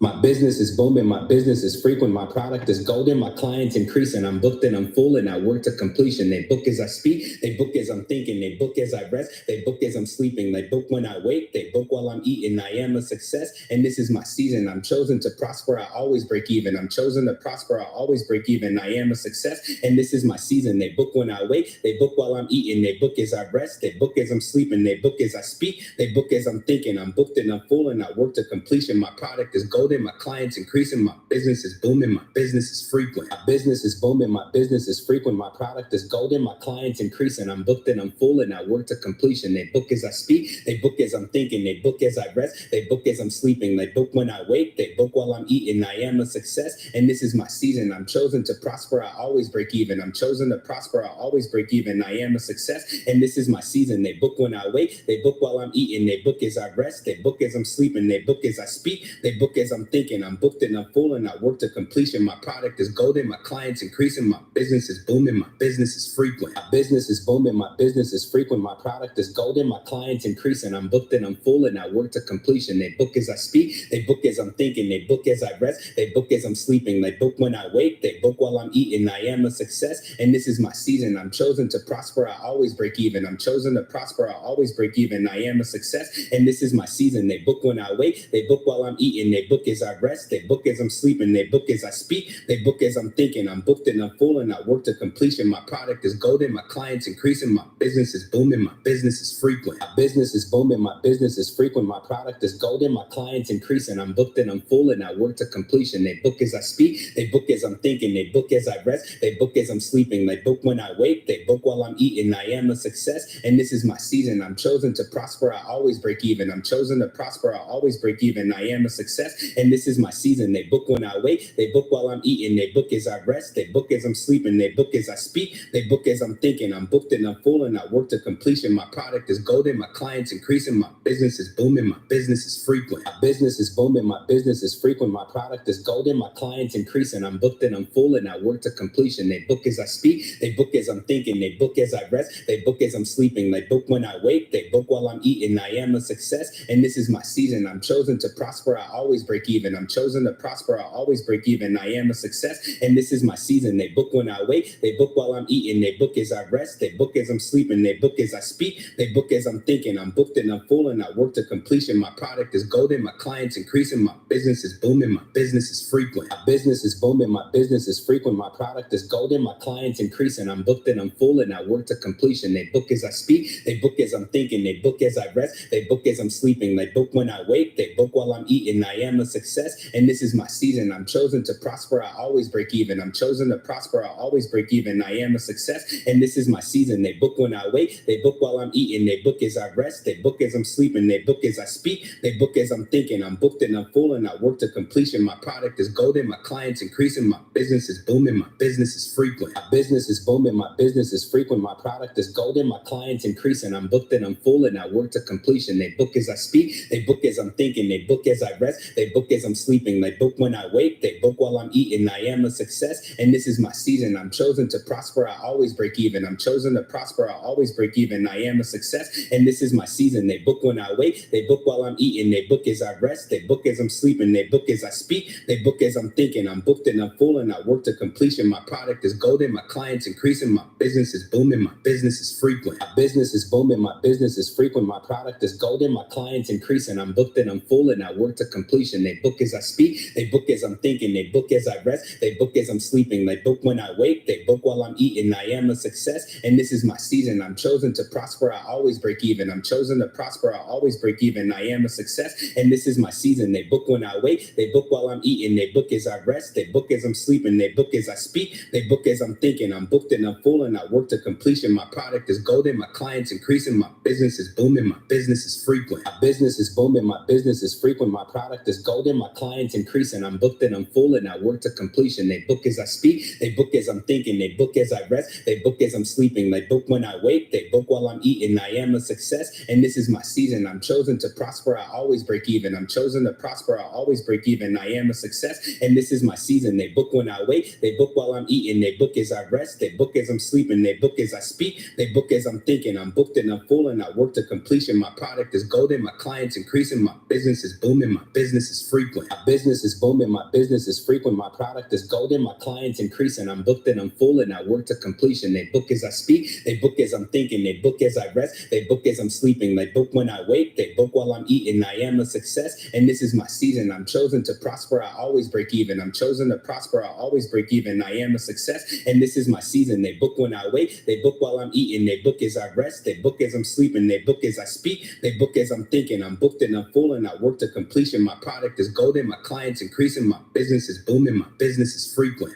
My business is booming. My business is frequent. My product is golden. My clients increasing. I'm booked and I'm full, and I work to completion. They book as I speak. They book as I'm thinking. They book as I rest. They book as I'm sleeping. They book when I wake. They book while I'm eating. I am a success, and this is my season. I'm chosen to prosper. I always break even. I'm chosen to prosper. I always break even. I am a success, and this is my season. They book when I wake. They book while I'm eating. They book as I rest. They book as I'm sleeping. They book as I speak. They book as I'm thinking. I'm booked and I'm full, and I work to completion. My product is golden. My clients increasing. My business is booming. My business is frequent. My business is booming. My business is frequent. My product is golden. My clients increasing. I'm booked and I'm full, and I work to completion. They book as I speak. They book as I'm thinking. They book as I rest. They book as I'm sleeping. They book when I wake. They book while I'm eating. I am a success, and this is my season. I'm chosen to prosper. I always break even. I'm chosen to prosper. I always break even. I am a success, and this is my season. They book when I wake. They book while I'm eating. They book as I rest. They book as I'm sleeping. They book as I speak. They book as I'm thinking. I'm booked and I'm full, and I work to completion. My product is golden. My clients increasing. My business is booming. My business is frequent. My business is booming. My business is frequent. My product is golden. My clients increasing. I'm booked and I'm full, and I work to completion. They book as I speak. They book as I'm thinking. They book as I rest. They book as I'm sleeping. They book when I wake. They book while I'm eating. I am a success, and this is my season. I'm chosen to prosper. I always break even. I'm chosen to prosper. I always break even. I am a success, and this is my season. They book when I wake. They book while I'm eating. They book as I rest. They book as I'm sleeping. They book as I speak. They book as I'm thinking. I'm booked and I'm full, and I work to completion. My product is golden. My clients increasing. My business is booming. My business is frequent. My business is booming. My business is frequent. My product is golden. My clients increasing. I'm booked and I'm full, and I work to completion. They book as I speak. They book as I'm thinking. They book as I rest. They book as I'm sleeping. They book when I wake. They book while I'm eating. I am a success, and this is my season. I'm chosen to prosper. I always break even. I'm chosen to prosper. I always break even. I am a success, and this is my season. They book when I wake, they book while I'm eating, they book as I rest, they book as I'm sleeping, they book as I speak, they book as I'm thinking. I'm booked and I'm full and I work to completion. My product is golden, my clients increasing, my business is booming, my business is frequent. My business is booming, my business is frequent, my product is golden, my clients increasing. I'm booked and I'm full and I work to completion. They book as I speak, they book as I'm thinking, they book as I rest, they book as I'm sleeping, they book when I wake, they book while I'm eating. I am a success and this is my season. I'm chosen to prosper, I always break even. I'm chosen to prosper, I always break even. I am a success and this is my season. They book when I wake, they book while I'm eating, they book as I rest, they book as I'm sleeping, they book as I speak, they book as I'm thinking. I'm booked and I'm full and I work to completion. My product is golden, my clients increasing, my business is booming, my business is frequent. My business is booming, my business is frequent, my product is golden, my clients increasing. I'm booked and I'm full and I work to completion. They book as I speak, they book as I'm thinking, they book as I rest, they book as I'm sleeping, they book when I wake, they book while I'm eating. I am a success and this is my season. I'm chosen to prosper, I always break even. I'm chosen to prosper, I always break even. I am a success and this is my season. They book when I wake, they book while I'm eating, they book as I rest, they book as I'm sleeping, they book as I speak, they book as I'm thinking. I'm booked and I'm full and I work to completion. My product is golden, my clients increasing, my business is booming, my business is frequent. My business is booming, my business is frequent, my product is golden, my clients increasing. I'm booked and I'm full and I work to completion. They book as I speak, they book as I'm thinking, they book as I rest, they book as I'm sleeping, they book when I wake, they book while I'm eating. I am a success and this is my season. I'm chosen to prosper, I always break even. I'm chosen to prosper, I always break even. I am a success and this is my season. They book when I wake, they book while I'm eating, they book as I rest, they book as I'm sleeping, they book as I speak, they book as I'm thinking. I'm booked and I'm full and I work to completion. My product is golden, my clients increasing, my business is booming, my business is frequent. My business is booming, my business is frequent, my product is golden, my clients increasing. I'm booked and I'm full and I work to completion. They book as I speak, they book as I'm thinking, they book as I rest, they book as I'm sleeping, they book when I wake, they book while I'm eating. I am a success and this is my season. I'm chosen to prosper, I always break even. I'm chosen to prosper, I always break even. I am a success and this is my season. They book when I wake, they book while I'm eating, they book as I rest, they book as I'm sleeping, they book as I speak, they book as I'm thinking. I'm booked and I'm full and I work to completion. My product is golden, my clients increasing, my business is booming, my business is frequent. My business is booming, my business is frequent, my product is golden, my clients increasing. I'm booked and I'm full and I work to completion. They book as I speak, they book as I'm thinking, they book as I rest, they book as I'm sleeping, they book when I wake, they book while I'm eating. I am a success and this is my season. I'm chosen to prosper, I always break even. I'm chosen to prosper, I always break even. I am a success and this is my season. They book when I wake, they book while I'm eating, they book as I rest, they book as I'm sleeping, they book as I speak, they book as I'm thinking. I'm booked and I'm full and I work to completion. My product is golden, my clients increasing, my business is booming, my business is frequent. My business is booming, my business is frequent, my product is golden, my clients increasing. I'm booked and I'm full and I work to completion. They book as I speak, they book as I'm thinking, they book as I rest, they book as I'm sleeping, they book when I wake, they book while I'm eating. I am a success and this is my season. I'm chosen to prosper, I always break even. I'm chosen to prosper, I always break even. I am a success and this is my season. They book when I wake, they book while I'm eating, they book as I rest, they book as I'm sleeping, they book as I speak, they book as I'm thinking. I'm booked and I'm full and I work to completion. My product is golden, my clients increasing, my business is booming, my business is frequent.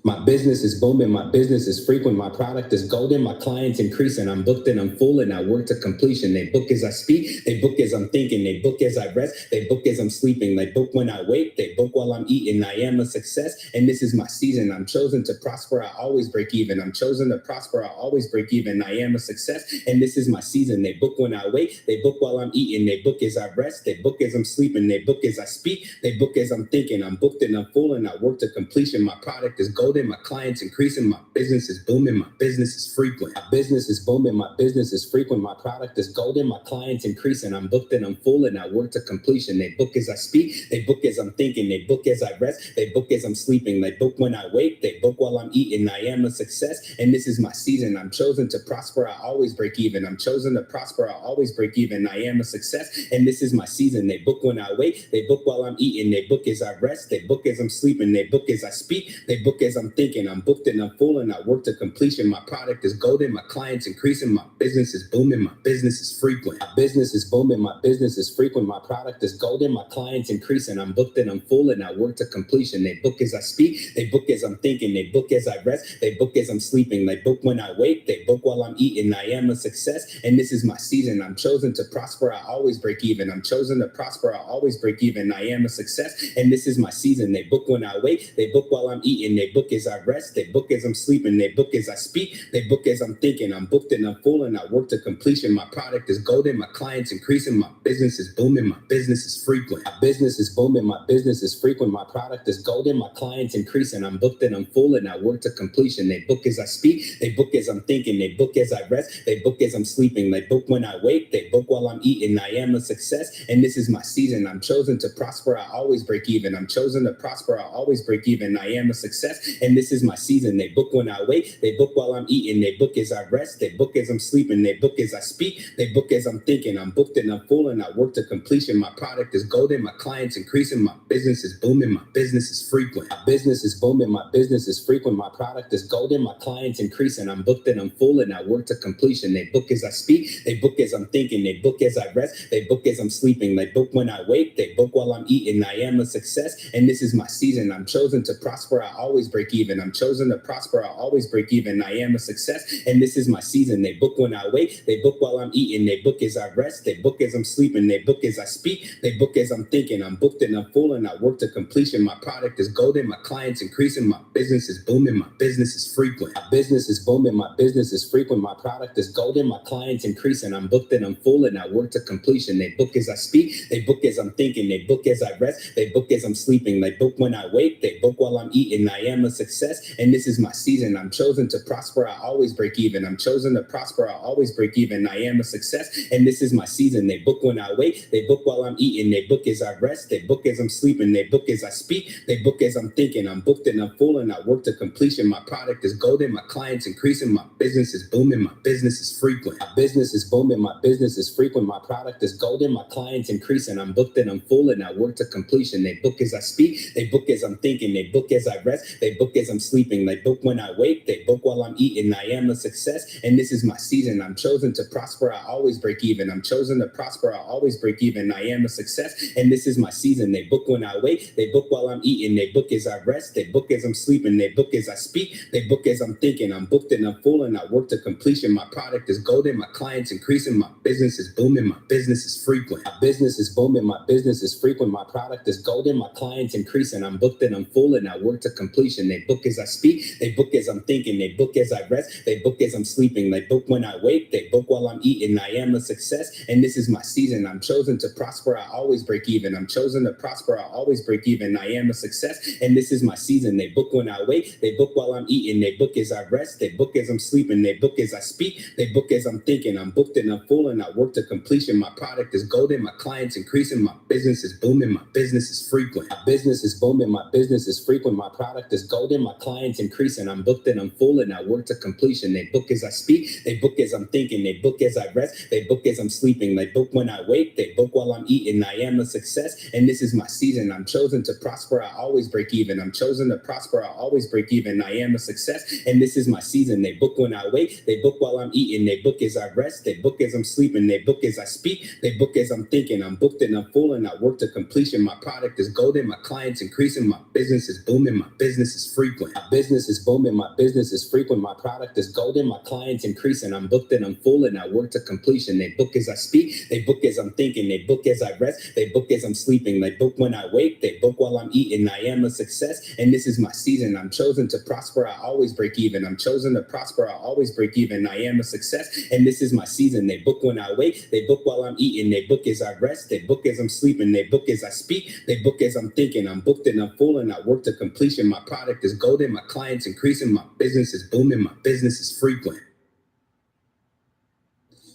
My business is booming, my business is frequent, my product is golden, my clients increasing. I'm booked and I'm full and I work to completion. They book as I speak, they book as I'm thinking, they book as I rest, they book as I'm sleeping, they book when I wake, they book while I'm eating. I am a success and this is my season. I'm chosen to prosper, I always break even. I'm chosen to prosper, I always break even. I am a success and this is my season. They book when I wake, they book while I'm eating, they book as I rest, they book as I'm sleeping, they book as I speak, they book as I'm thinking. I'm booked and I'm full and I work to completion. My product is golden, my clients increasing, my business is booming, my business is frequent. My business is booming, my business is frequent, my product is golden, my clients increasing. I'm booked and I'm full and I work to completion. They book as I speak, they book as I'm thinking, they book as I rest, they book as I'm sleeping, they book when I wake, they book while I'm eating. I am a success and this is my season. I'm chosen to prosper, I always break even. I'm chosen to prosper, I always break even. I am a success and this is my season. They book when I wake, they book while I'm eating, they book as I rest, they book as I'm sleeping, they book as I speak, they book as I'm I'm thinking. I'm booked and I'm full and I work to completion. My product is golden. My clients increasing. My business is booming. My business is frequent. My business is booming. My business is frequent. My product is golden. My clients increasing. I'm booked and I'm full and I work to completion. They book as I speak. They book as I'm thinking. They book as I rest. They book as I'm sleeping. They book when I wake. They book while I'm eating. I am a success and this is my season. I'm chosen to prosper. I always break even. I'm chosen to prosper. I always break even. I am a success and this is my season. They book when I wake. They book while I'm eating. They book as I rest. They book as I'm sleeping. They book as I speak. They book as I'm thinking. I'm booked and I'm full and I work to completion. My product is golden. My clients increasing. My business is booming. My business is frequent. My business is booming. My business is frequent. My product is golden. My clients increasing. I'm booked and I'm full and I work to completion. They book as I speak. They book as I'm thinking. They book as I rest. They book as I'm sleeping. They book when I wake. They book while I'm eating. I am a success and this is my season. I'm chosen to prosper. I always break even. I'm chosen to prosper. I always break even. I am a success and this is my season. They book when I wake. They book while I'm eating. They book as I rest. They book as I'm sleeping. They book as I speak. They book as I'm thinking. I'm booked and I'm full and I work to completion. My product is golden. My clients increasing. My business is booming. My business is frequent. My business is booming. My business is frequent. My product is golden. My clients increasing. I'm booked and I'm full and I work to completion. They book as I speak. They book as I'm thinking. They book as I rest. They book as I'm sleeping. They book when I wake. They book while I'm eating. I am a success and this is my season. I'm chosen to prosper. I always break even. I'm chosen to prosper. I always break even. I am a success and this is my season. They book when I wake. They book while I'm eating. They book as I rest. They book as I'm sleeping. They book as I speak. They book as I'm thinking. I'm booked and I'm full and I work to completion. My product is golden. My clients increasing. My business is booming. My business is frequent. My business is booming. My business is frequent. My product is golden. My clients increasing. I'm booked and I'm full and I work to completion. They book as I speak. They book as I'm thinking. They book as I rest. They book as I'm sleeping. They book when I wake. They book while I'm eating. I am a success and this is my season. I'm chosen to prosper. I always break even. I'm chosen to prosper. I always break even. I am a success and this is my season. They book when I wake. They book while I'm eating. They book as I rest. They book as I'm sleeping. They book as I speak. They book as I'm thinking. I'm booked and I'm full and I work to completion. My product is golden. My clients increasing. My business is booming. My business is frequent. My business is booming. My business is frequent. My product is golden. My clients increasing. I'm booked and I'm full and I work to completion. They book as I speak. They book as I'm thinking. They book as I rest. They book as I'm sleeping. They book when I wake. They book while I'm eating. I am a success and this is my season. I'm chosen to prosper. I always break even. I'm chosen to prosper. I always break even. I am a success and this is my season. They book when I wake. They book while I'm eating. They book as I rest. They book as I'm sleeping. They book as I speak. They book as I'm thinking. I'm booked and I'm full and I work to completion. My product is golden. My clients increasing. My business is booming. My business is frequent. My business is booming. My business is frequent. My product is golden. My clients increasing. I'm booked and I'm full and I work to completion. They book as I speak. They book as I'm thinking. They book as I rest. They book as I'm sleeping. They book when I wake. They book while I'm eating. I am a success and this is my season. I'm chosen to prosper. I always break even. I'm chosen to prosper. I always break even. I am a success and this is my season. They book when I wake. They book while I'm eating. They book as I rest. They book as I'm sleeping. They book as I speak. They book as I'm thinking. I'm booked and I'm full and I work to completion. My product is golden. My clients increasing. My business is booming. My business is frequent. My business is booming. My business is frequent. My product is golden. My clients increasing. I'm booked and I'm full and I work to completion. They book as I speak. They book as I'm thinking. They book as I rest. They book as I'm sleeping. They book when I wake. They book while I'm eating. I am a success and this is my season. I'm chosen to prosper. I always break even. I'm chosen to prosper. I always break even. I am a success and this is my season. They book when I wake. They book while I'm eating. They book as I rest. They book as I'm sleeping. They book as I speak. They book as I'm thinking. I'm booked and I'm full and I work to completion. My product is golden. My clients increasing. My business is booming. My business is frequent. My business is booming. My business is frequent. My product is golden. My clients increasing. I'm booked and I'm full and I work to completion. They book as I speak. They book as I'm thinking. They book as I rest. They book as I'm sleeping. They book when I wake. They book while I'm eating. I am a success and this is my season. I'm chosen to prosper. I always break even. I'm chosen to prosper. I always break even. I am a success and this is my season. They book when I wake. They book while I'm eating. They book as I rest. They book as I'm sleeping. They book as I speak. They book as I'm thinking. I'm booked and I'm full and I work to completion. My product is golden. My clients increasing. My business is booming. My business is frequent.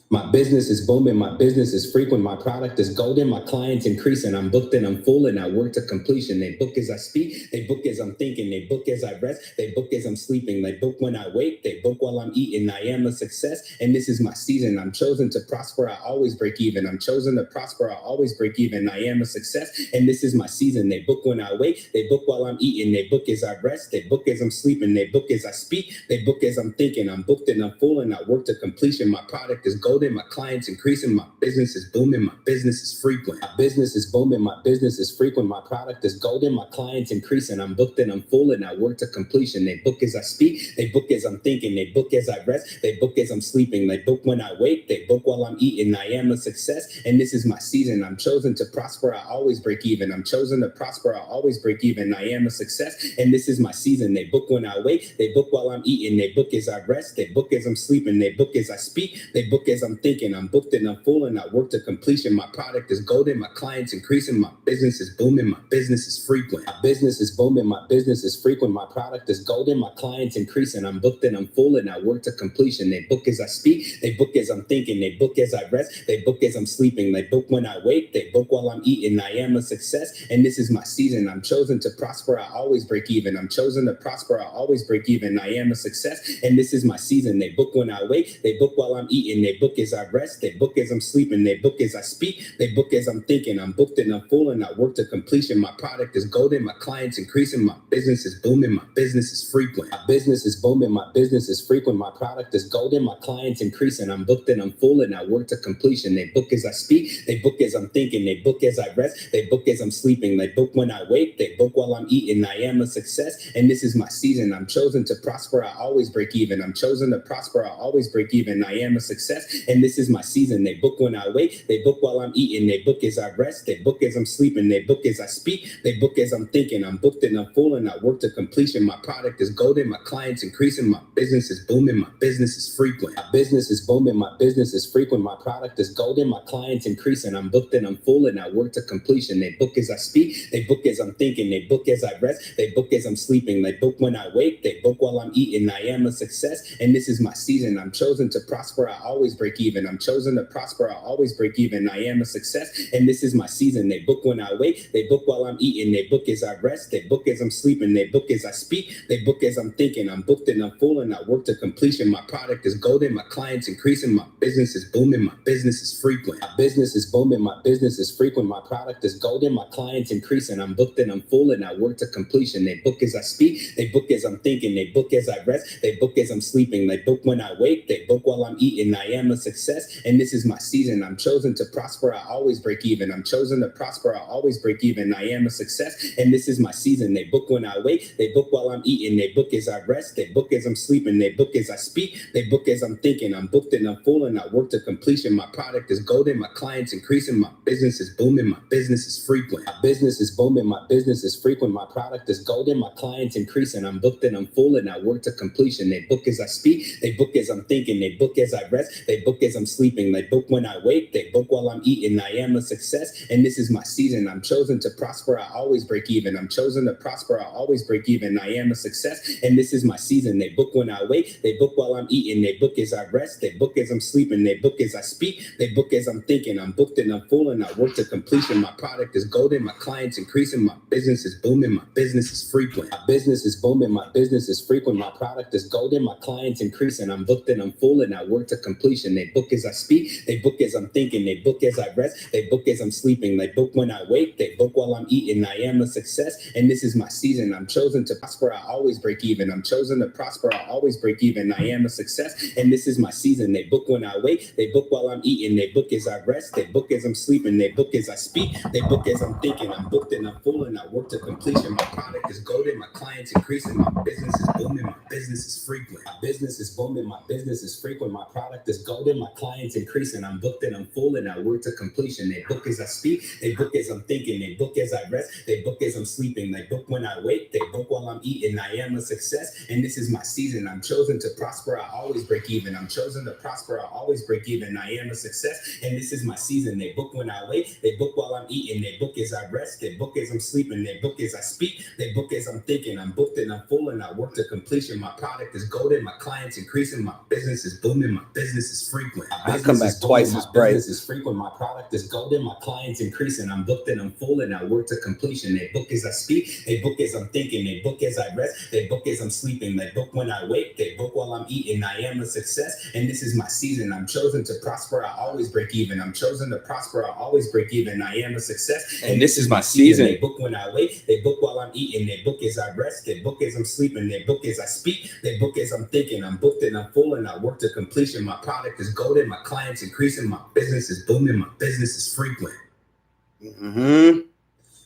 My business is booming, my business is frequent, my product is golden, my clients increasing, I'm booked and I'm full and I work to completion. They book as I speak, they book as I'm thinking, they book as I rest, they book as I'm sleeping, they book when I wake, they book while I'm eating. I am a success and this is my season. I'm chosen to prosper, I always break even. I'm chosen to prosper, I always break even. I am a success and this is my season. They book when I wake, they book while I'm eating, they book as I rest, they book as I'm sleeping, they book as I speak, they book as I'm thinking. I'm booked and I'm full and I work to completion. My product is golden, my clients increasing, my business is booming, my business is frequent. My business is booming, my business is frequent, my product is golden, my clients increasing. I'm booked and I'm full and I work to completion. They book as I speak, they book as I'm thinking, they book as I rest, they book as I'm sleeping, they book when I wake, they book while I'm eating. I am a success and this is my season. I'm chosen to prosper, I always break even. I'm chosen to prosper, I always break even. I am a success and this is my season. They book when I wake, they book while I'm eating, they book as I rest, they book as I'm sleeping, they book as I speak, they book as I'm thinking. I'm booked and I'm full and I work to completion. My product is golden, my clients increasing, my business is booming, my business is frequent. My business is booming, my business is frequent, my product is golden, my clients increasing. I'm booked and I'm full and I work to completion. They book as I speak, they book as I'm thinking, they book as I rest, they book as I'm sleeping, they book when I wake, they book while I'm eating. I am a success and this is my season. I'm chosen to prosper, I always break even. I'm chosen to prosper, I always break even. I am a success and this is my season. They book when I wake, they book while I'm eating, they book as I rest, they book as I'm sleeping, they book as I speak, they book as I'm thinking. I'm booked and I'm full and I work to completion. My product is golden, my clients increasing, my business is booming, my business is frequent. My business is booming, my business is frequent, my product is golden, my clients increasing. I'm booked and I'm full and I work to completion. They book as I speak, they book as I'm thinking, they book as I rest, they book as I'm sleeping, they book when I wake, they book while I'm eating. I am a success and this is my season. I'm chosen to prosper, I always break even. I'm chosen to prosper, I always break even. I am a success and this is my season. They book when I wake, they book while I'm eating, they book as I rest, they book as I'm sleeping, they book as I speak, they book as I'm thinking. I'm booked and I'm full and I work to completion. My product is golden, my clients increasing, my business is booming, my business is frequent. My business is booming, my business is frequent, my product is golden, my clients increasing. I'm booked and I'm full and I work to completion. They book as I speak, they book as I'm thinking, they book as I rest, they book as I'm sleeping, they book when I wake, they book while I'm eating. I am a success and this is my season. I'm chosen to prosper, I always break even. I'm chosen to prosper, I always break even. I am a success and this is my season. They book when I wake, they book while I'm eating, they book as I rest, they book as I'm sleeping, they book as I speak, they book as I'm thinking. I'm booked and I'm full and I work to completion. My product is golden, my clients increasing, my business is booming, my business is frequent. My business is booming, my business is frequent, my product is golden, my clients increasing. I'm booked and I'm full and I work to completion. They book as I speak, they book as I'm thinking, they book as I rest, they book as I'm sleeping, they book when I wake, they book while I'm eating. I am a success and this is my season. I'm chosen to prosper, I always break even. I'm chosen to prosper, I always break even. I am a success and this is my season. They book when I wake, they book while I'm eating, they book as I rest, they book as I'm sleeping, they book as I speak, they book as I'm thinking. I'm booked and I'm full and I work to completion. My product is golden, my clients increasing, my business is booming, my business is frequent. My business is booming, my business is frequent, my product is golden, my clients increasing. I'm booked and I'm full and I work to completion. They book as I speak, they book as I'm thinking, they book as I rest, they book as I'm sleeping, they book when I wake, they book while I'm eating. I am a success and this is my season. I'm chosen to prosper, I always break even. I'm chosen to prosper, I always break even. I am a success and this is my season. They book when I wake, they book while I'm eating, they book as I rest, they book as I'm sleeping, they book as I speak, they book as I'm thinking. I'm booked and I'm full and I work to completion. My product is golden, my clients increasing, my business is booming, my business is frequent. My business is booming, my business is frequent, my product is golden, my clients increasing. I'm booked and I'm full and I work to completion. They book as I speak, they book as I'm thinking, they book as I rest, they book as I'm sleeping, they book when I wake, they book while I'm eating. I am a success and this is my season. I'm chosen to prosper, I always break even. I'm chosen to prosper, I always break even. I am a success and this is my season. They book when I wake, they book while I'm eating, they book as I rest, they book as I'm sleeping, they book as I speak, they book as I'm thinking. I'm booked and I'm full and I work to completion. My product is golden, my clients increasing, my business is booming, my business is frequent. My business is booming, my business is frequent, my product is golden, my clients increasing. I'm booked and I'm full and I work to completion. They book as I speak, they book as I'm thinking, they book as I rest, they book as I'm sleeping, they book when I wake, they book while I'm eating. I am a success and this is my season. I'm chosen to prosper, I always break even. I'm chosen to prosper, I always break even. I am a success and this is my season. They book when I wake, they book while I'm eating, they book as I rest, they book as I'm sleeping, they book as I speak, they book as I'm thinking. I'm booked and I'm full and I work to completion. My product is golden, my clients increasing, my business is booming, my business is free. frequent. I come back twice as bright. Business is frequent. My product is golden. My clients increasing. I'm booked and I'm full and I work to completion. They book as I speak. They book as I'm thinking. They book as I rest. They book as I'm sleeping. They book when I wake. They book while I'm eating. I am a success and this is my season. I'm chosen to prosper. I always break even. I'm chosen to prosper. I always break even. I am a success and this is my season. They book when I wake. They book while I'm eating. They book as I rest. They book as I'm sleeping. They book as I speak. They book as I'm thinking. I'm booked and I'm full and I work to completion. My product is golden. My clients increasing. My business is booming. My business is frequent.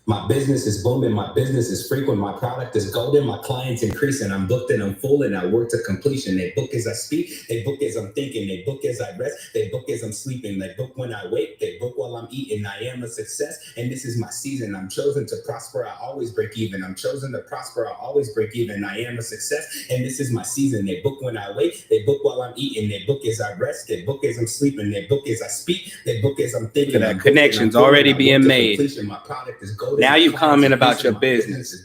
My business is booming. My business is frequent. My product is golden. My clients increasing. I'm booked and I'm full and I work to completion. They book as I speak. They book as I'm thinking. They book as I rest. They book as I'm sleeping. They book when I wake. They book while I'm eating. I am a success and this is my season. I'm chosen to prosper. I always break even. I'm chosen to prosper. I always break even. I am a success and this is my season. They book when I wake. They book while I'm eating. They book as I rest. They book as I'm sleeping. They book as I speak. They book as I'm thinking. That connection's already being made. My product is golden. Now you comment about your business.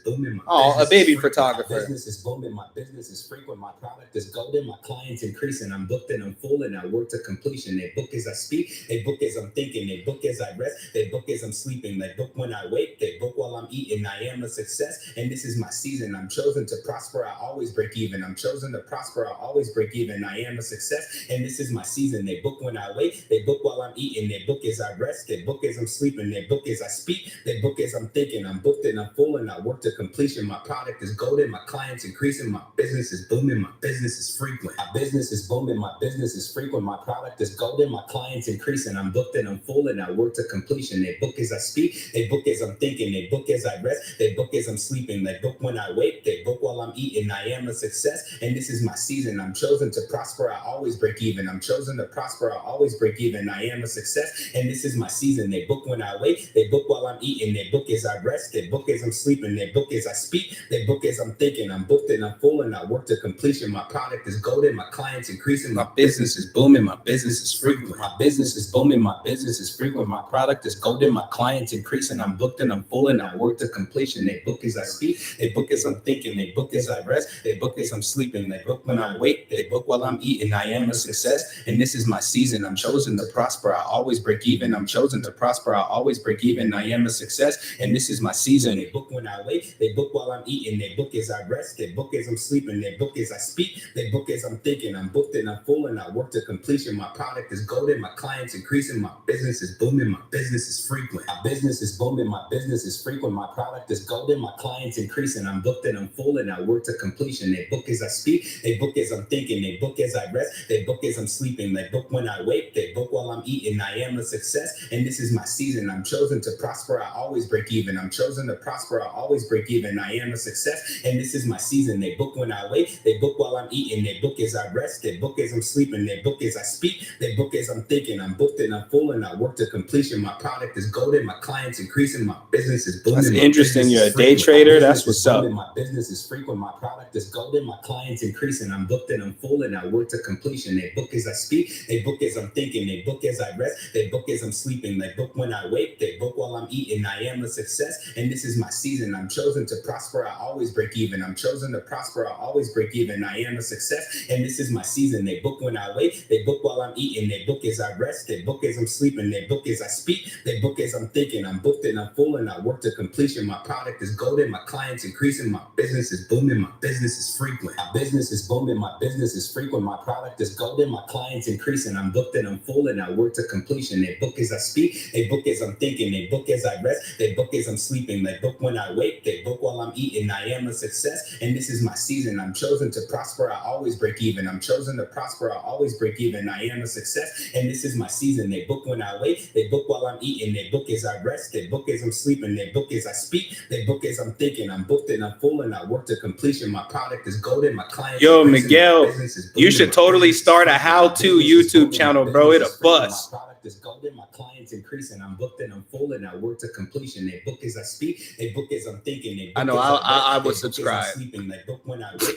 Oh, a baby photographer. My business is booming. My business is frequent. My product is golden. My clients increasing. I'm booked and I'm full and I work to completion. They book as I speak. They book as I'm thinking. They book as I rest. They book as I'm sleeping. They book when I wake. They book while I'm eating. I am a success and this is my season. I'm chosen to prosper. I always break even. I'm chosen to prosper. I always break even. I am a success and this is my season. They book when I wake. They book while I'm eating. They book as I rest. They book as I'm sleeping. They book as I speak. They book as I'm thinking. I'm booked and I'm full and I work to completion. My product is golden. My clients increasing. My business is booming. My business is frequent. My business is booming. My business is frequent. My product is golden. My clients increasing. I'm booked and I'm full and I work to completion. They book as I speak. They book as I'm thinking. They book as I rest. They book as I'm sleeping. They book when I wake. They book while I'm eating. I am a success and this is my season. I'm chosen to prosper. I always break even. I'm chosen to prosper. I always break even. I am a success and this is my season. They book when I wake. They book while I'm eating. They book as I rest. They book as I'm sleeping. They book as I speak. They book as I'm thinking. I'm booked and I'm full and I work to completion. My product is golden. My clients increasing. My business is booming. My business is frequent. My business is booming. My business is frequent. My product is golden. My clients increasing. I'm booked and I'm full and I work to completion. They book as I speak. They book as I'm thinking. They book as I rest. They book as I'm sleeping. They book when I wake. They book while I'm eating. I am a success and this is my season. I'm chosen to prosper. I always break even. I'm chosen to prosper. I always break even. I am a success and this is my season. They book when I wake. They book while I'm eating. They book as I rest. They book as I'm sleeping. They book as I speak. They book as I'm thinking. I'm booked and I'm full and I work to completion. My product is golden. My clients increasing. My business is booming. My business is frequent. My business is booming. My business is frequent. My product is golden. My clients increasing. I'm booked and I'm full and I work to completion. They book as I speak. They book as I'm thinking. They book as I rest. They book as I'm sleeping. They book when I wake. They book while I'm eating. I am a success and this is my season. I'm chosen to prosper. I always break even. I'm chosen to prosper. I always break even. I am a success and this is my season. They book when I wake. They book while I'm eating. They book as I rest. They book as I'm sleeping. They book as I speak. They book as I'm thinking. I'm booked and I'm full and I work to completion. My product is golden. My clients increasing. My business is booming. That's interesting. You're a day trader. That's what's up. My business is frequent. My product is golden. My clients increasing. I'm booked and I'm full and I work to completion. They book as I speak. They book as I'm thinking. They book as I rest. They book as I'm sleeping. They book when I wake. They book while I'm eating. I am a success and this is my season. I'm chosen to prosper. I always break even. I'm chosen to prosper. I always break even. I am a success and this is my season. They book when I wake. They book while I'm eating. They book as I rest. They book as I'm sleeping. They book as I speak. They book as I'm thinking. I'm booked and I'm full and I work to completion. My product is golden. My clients increasing. My business is booming. My business is frequent. My business is booming. My business is frequent. My product is golden. My clients increasing. I'm booked and I'm full and I work to completion. They book as I speak. They book as I'm thinking. They book as I rest. They book as I'm sleeping. They book when I wake. They book while I'm eating. I am a success and this is my season. I'm chosen to prosper. I always break even. I'm chosen to prosper. I always break even. I am a success and this is my season. They book when I wake. They book while I'm eating. They book as I rest. They book as I'm sleeping. They book as I speak. They book as I'm thinking. I'm booked and I'm full and I work to completion. My product is golden. My clients. Yo, Miguel, you should totally start a how-to YouTube channel, bro. It'll bust. My product is golden. My clients increasing. I'm booked and I'm full and I work to completion. They book as I speak. They book as I'm thinking. They book I know. I would subscribe. They book when I wake.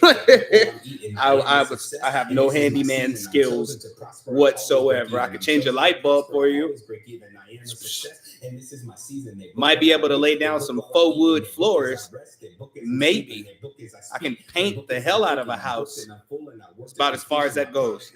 I have no handyman skills whatsoever. I could change a light bulb for you. And this is my season. Might be able to lay down some faux wood floors. Maybe I can paint the hell out of a house. It's about as far as that goes.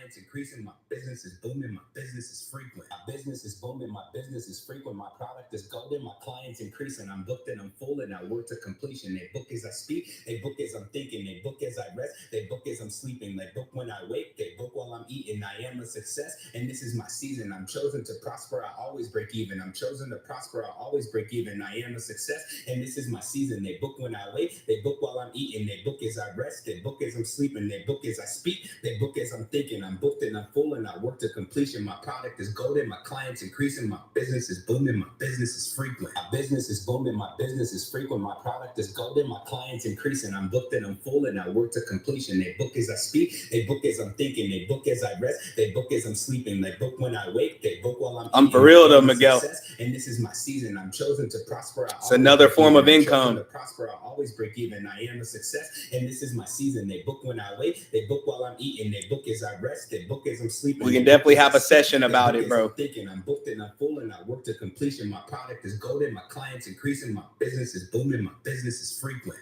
clients increasing, my business is booming, my business is frequent. My business is booming, my business is frequent, my product is golden, my clients increasing. I'm booked and I'm full and I work to completion. They book as I speak, they book as I'm thinking, they book as I rest, they book as I'm sleeping, they book when I wake, they book while I'm eating. I am a success, and this is my season. I'm chosen to prosper, I always break even. I'm chosen to prosper, I always break even. I am a success, and this is my season. They book when I wake, they book while I'm eating, they book as I rest, they book as I'm sleeping, they book as I speak, they book as I'm thinking. I'm booked and I'm full and I work to completion. My product is golden, my clients increasing, my business is booming, my business is frequent. My business is booming, my business is frequent, my product is golden, my clients increasing. I'm booked and I'm full and I work to completion. They book as I speak, they book as I'm thinking, they book as I rest, they book as I'm sleeping, they book when I wake, they book while I'm for real though, Miguel. And this is my season. I'm chosen to prosper. It's another form of income. To prosper, I always break even. I am a success, and this is my season. They book when I wait, they book while I'm eating, they book as I rest, they book as I'm sleeping. We can definitely have a session about it, bro. I'm thinking, I'm booked and I'm full and I work to completion. My product is golden, my clients increasing, my business is booming, my business is frequent.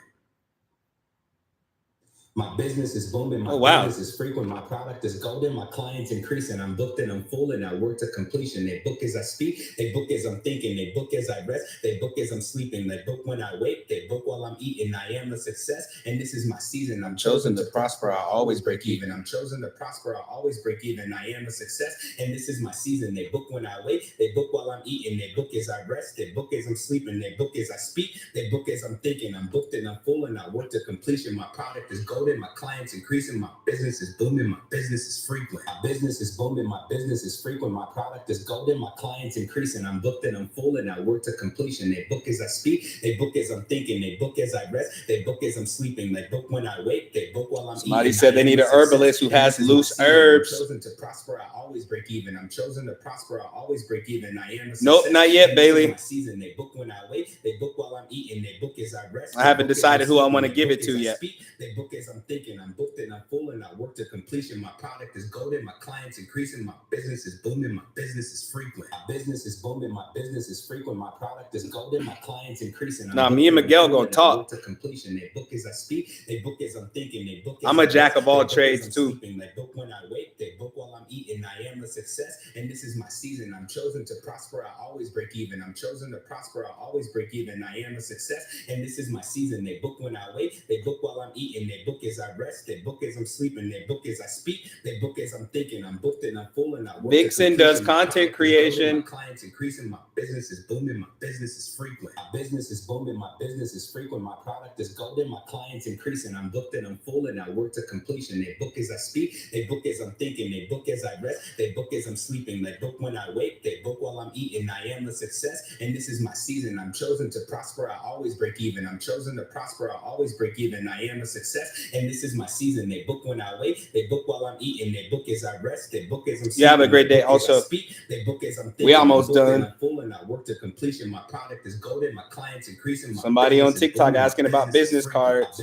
My business is booming, my business is frequent, my product is golden, my clients increasing. I'm booked and I'm full and I work to completion. They book as I speak, they book as I'm thinking, they book as I rest, they book as I'm sleeping, they book when I wake, they book while I'm eating. I am a success, and this is my season. I'm chosen to prosper, I always break even. I'm chosen to prosper, I always break even. I am a success, and this is my season. They book when I wake, they book while I'm eating, they book as I rest, they book as I'm sleeping, they book as I speak, they book as I'm thinking. I'm booked and I'm full and I work to completion. My product is golden, my clients increasing, my business is booming, my business is frequent. My business is booming, my business is frequent, my product is golden, my clients increasing. I'm booked and I'm full and I work to completion. They book as I speak, they book as I'm thinking, they book as I rest, they book as I'm sleeping, they book when I wake, they book while I'm Somebody eating. said they need an herbalist who has loose herbs. I'm chosen to prosper, I always break even. I'm chosen to prosper, I always break even. I am a success. Nope, not yet, Bailey. My season. They book when I wait, they book while I'm eating, they book as I rest. I haven't decided who I want to give it to yet. They book as I'm thinking. I'm booked and I'm full and I work to completion. My product is golden, my clients increasing, my business is booming, my business is frequent. My business is booming, my business is frequent, my product is golden, my clients increasing. Nah, me and Miguel gonna talk. To completion. They book as I speak, they book as I'm thinking, they book as I'm a jack of all trades too. They book when I wake, they book while I'm eating. I am a success, and this is my season. I'm chosen to prosper, I always break even. I'm chosen to prosper, I always break even. I am a success, and this is my season. They book when I wait, they book while I'm eating, they book as I rest, they book as I'm sleeping, they book as I speak, they book as I'm thinking. I'm booked and I'm full and I work. Vixen does content creation. My clients increasing, my business is booming, my business is frequent. My business is booming, my business is frequent, my product is golden, my clients increasing. I'm booked and I'm full and I work to completion. They book as I speak, they book as I'm thinking, they book as I rest, they book as I'm sleeping, they book when I wake, they book while I'm eating. I am a success, and this is my season. I'm chosen to prosper, I always break even. I'm chosen to prosper, I always break even. I am a success, and this is my season. They book when I wait, they book while I'm eating, they book as I rest, they book as I'm sleeping. You have a great day. Also, they book as I'm thinking. We almost done. I'm full and I work to completion. My product is golden, my clients increasing. Somebody on TikTok asking about business cards.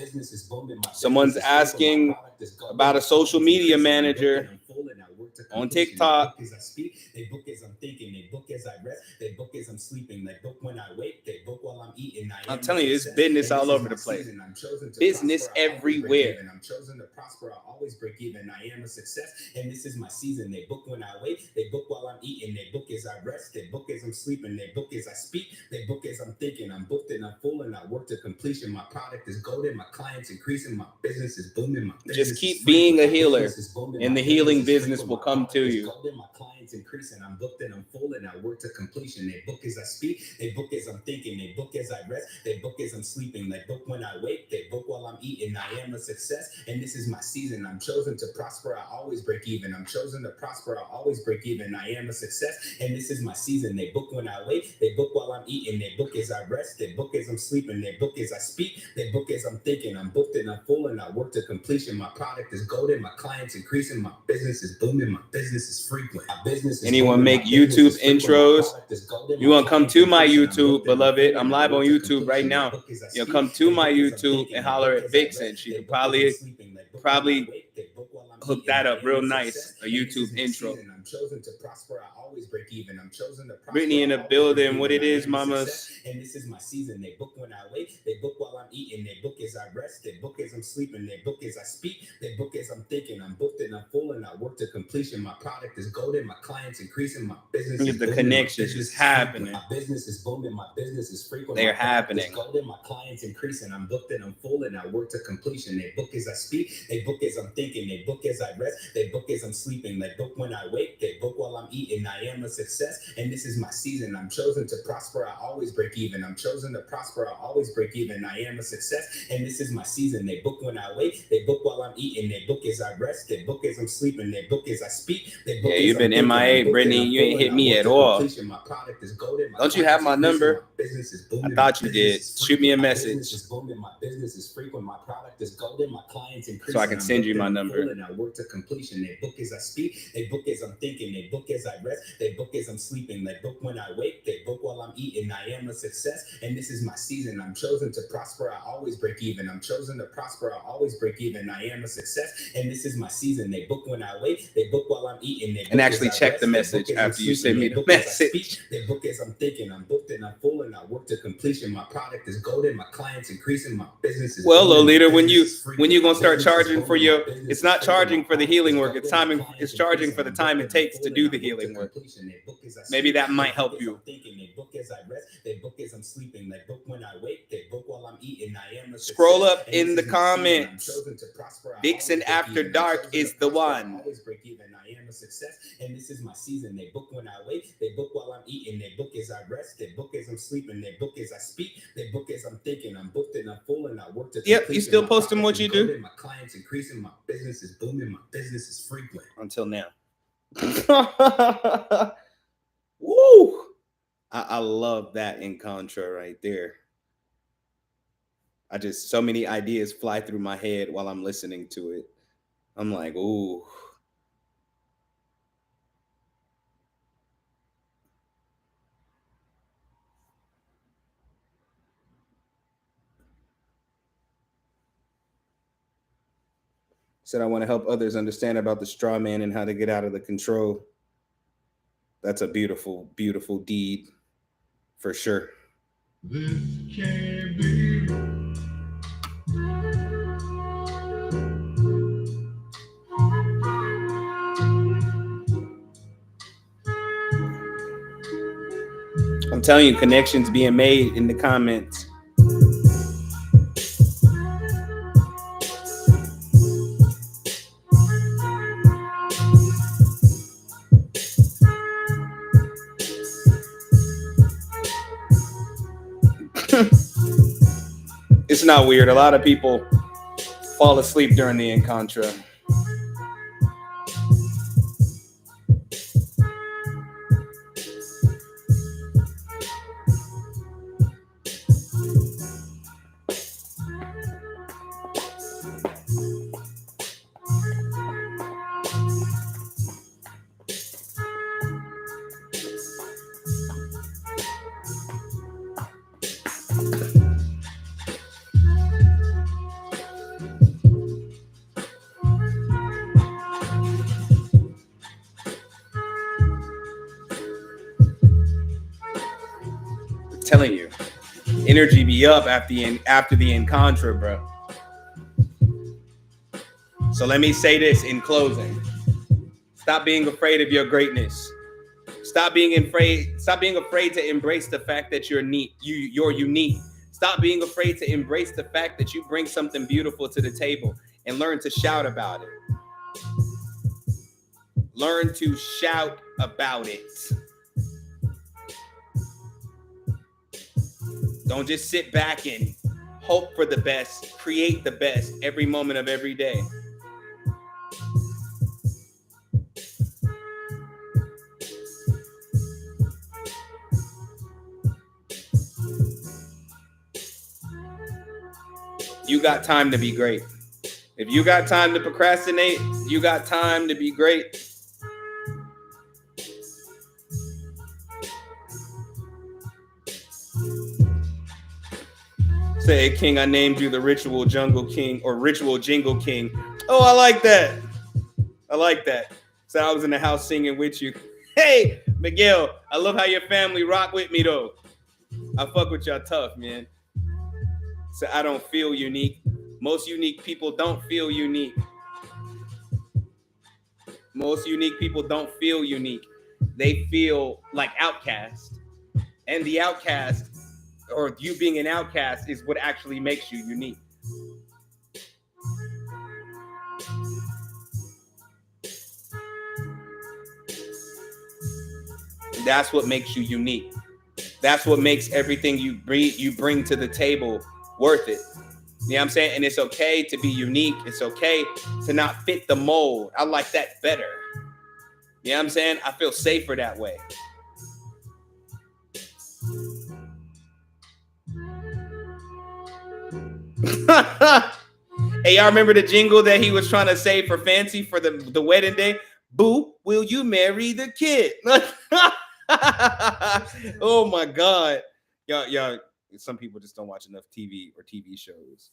Someone's asking about a social media manager on TikTok. They book as I speak, they book as I'm thinking, they book as I rest, they book as I'm sleeping, they book when I wake, they book while I'm eating. I'm telling you, it's business all over the place. Business everywhere. I'm chosen to prosper, I always break even. I am a success, and this is my season. They book when I wait, they book while I'm eating, they book as I rest, they book as I'm sleeping, they book as I speak, they book as I'm thinking. I'm booked and I'm full and I work to completion. My product is golden, my clients increasing, my business is booming, my business Just keep being a healer, and the healing business will come to you. My clients increasing. I'm booked and I'm full and I work to completion. They book as I speak, they book as I'm thinking, they book as I rest, they book as I'm sleeping, they book when I wake, they book while I'm eating. I am a success, and this is my season. I'm chosen to prosper, I always break even. I'm chosen to prosper, I always break even. I am a success, and this is my season. They book when I wait, they book while I'm eating, they book as I rest, they book as I'm sleeping, they book as I speak, they book as I'm thinking. I'm booked and I'm full and I work to completion. My product is golden, my clients increasing, my business is booming, my business is frequent. My business is Anyone booming, make my business YouTube is frequent, my intros? product is golden, You my want to come clients to my increasing. I'm YouTube, booked and beloved? full I'm and I live on work to YouTube right completion. now. They book as I You'll speak, come to they my book as I'm YouTube thinking, and they holler book at as I Vixen. rest, She they could book as I'm probably sleeping, they book probably when I wake, they book while I'm hook eating. that I up am real a nice. success, A and this YouTube is my intro. season. I'm chosen to prosper, I always break even. I'm chosen to prosper, Brittany in I the always break building. even. What it I is, am a mamas? success, and this is my season. They book when I wait, they book while I'm eating, they book as I rest, they book as I'm sleeping, they book as I speak, they book as I'm thinking. I'm booked and I'm full and I work to completion. My product is golden, my clients increasing, my business is The booming, connections just happening. my business is booming, my business is frequent. They're my product is happening. golden, my clients increasing. I'm booked and I'm full and I work to completion. They book as I speak, they book as I'm thinking, they book as I rest, they book as I'm sleeping, they book when I wake, they book while I'm eating. I am a success, and this is my season. I'm chosen to prosper. I always break even. I'm chosen to prosper. I always break even. I am a success, and this is my season. They book when I wake. They book while I'm eating. They book as I rest. They book as I'm sleeping. They book as I speak. They book you've been MIA, Brittany. You ain't hit me at all. My product is golden. Don't you have my number? My business is booming. I thought you did. Shoot me a message. My business is booming. My business is frequent. My product is golden. My clients increasing. So I can send you my number. And I work to completion. They book as I speak. They book as I'm thinking. They book as I rest. They book as I'm sleeping. They book when I wake. They book while I'm eating. I am a success, and this is my season. I'm chosen to prosper. I always break even. I'm chosen to prosper. I always break even. I am a success, and this is my season. They book when I wake. They book while I'm eating. They book and actually check the message after you send me the message. They book as I'm thinking. I'm booked and I'm full, and I work to completion. My product is golden. My clients increasing. My business is well, Lolita, when you gonna start charging for your, it's not charging for the healing work. It's charging for the time it takes to do the healing work. Maybe that might help you. They book as I rest. They book as I'm sleeping. They book when I wake. They book while I'm eating. I am a success. Scroll up in the comments. Vixen After Dark is the one. Always break even. I am a success, and this is my season. They book when I wake. They book while I'm eating. They book as I rest. They book as I'm sleeping. They book as I speak. They book as I'm thinking. I'm booked and I'm full, and I work to. Yep, you still posting what you do. My clients increasing. My business is booming. My business is frequent. Until now. Woo! I love that in contra right there. So many ideas fly through my head while I'm listening to it. I'm like, ooh. Said I want to help others understand about the straw man and how to get out of the control. That's a beautiful, beautiful deed for sure. This can't be. I'm telling you, connections being made in the comments. It's not weird. A lot of people fall asleep during the Encontra. Telling you, energy be up after the Encontra, bro. So let me say this in closing: stop being afraid of your greatness. Stop being afraid to embrace the fact that you're unique. Stop being afraid to embrace the fact that you bring something beautiful to the table, and learn to shout about it. Learn to shout about it. Don't just sit back and hope for the best. Create the best every moment of every day. You got time to be great. If you got time to procrastinate, you got time to be great. Say, hey, King, I named you the Ritual Jungle King or Ritual Jingle King. Oh, I like that. I like that. So I was in the house singing with you. Hey, Miguel, I love how your family rock with me, though. I fuck with y'all tough, man. So I don't feel unique. Most unique people don't feel unique. Most unique people don't feel unique. They feel like outcast. And the outcast, or you being an outcast, is what actually makes you unique. That's what makes you unique. That's what makes everything you bring to the table worth it. You know what I'm saying? And it's okay to be unique. It's okay to not fit the mold. I like that better. You know what I'm saying? I feel safer that way. Hey, y'all remember the jingle that he was trying to say for Fancy for the wedding day? Boo, will you marry the kid? Oh my God. Y'all, some people just don't watch enough TV or TV shows.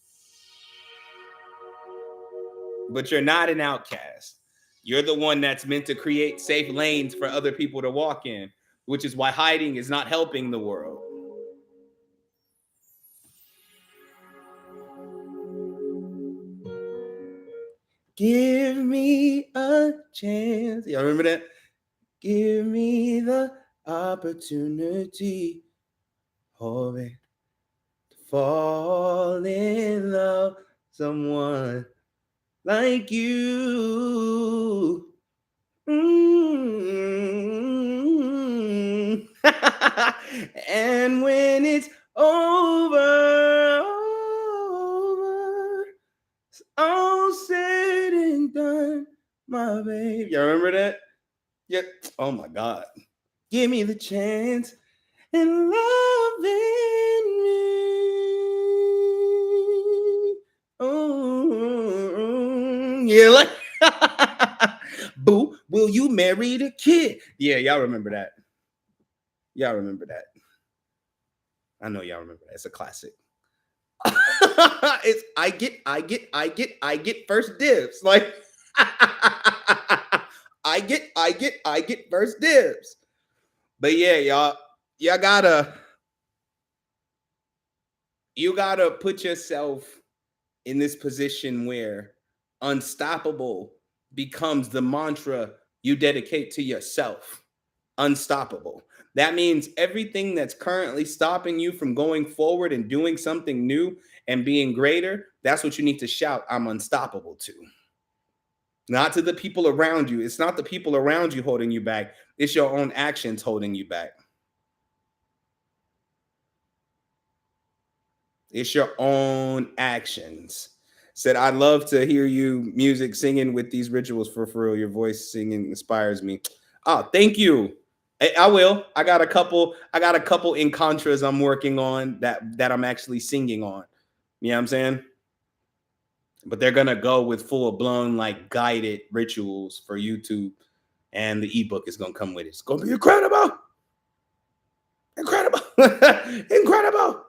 But you're not an outcast. You're the one that's meant to create safe lanes for other people to walk in, which is why hiding is not helping the world. Give me a chance. Y'all remember that? Give me the opportunity, oh, to fall in love with someone like you. Mm-hmm. And when it's over, all said and done, my baby. Y'all remember that? Yeah. Oh my God. Give me the chance and loving me. Oh, yeah, like Boo, will you marry the kid? Yeah, y'all remember that. Y'all remember that. I know y'all remember that. It's a classic. It's I get first dibs. Like I get first dibs. But yeah, you gotta put yourself in this position where unstoppable becomes the mantra you dedicate to yourself. Unstoppable. That means everything that's currently stopping you from going forward and doing something new and being greater, that's what you need to shout, I'm unstoppable to. Not to the people around you. It's not the people around you holding you back. It's your own actions holding you back. It's your own actions. Said, I'd love to hear you music singing with these rituals for real. Your voice singing inspires me. Oh, thank you. I will. I got a couple in contras I'm working on that I'm actually singing on. You know what I'm saying? But they're gonna go with full blown like guided rituals for YouTube, and the ebook is gonna come with it. It's gonna be incredible. Incredible. Incredible.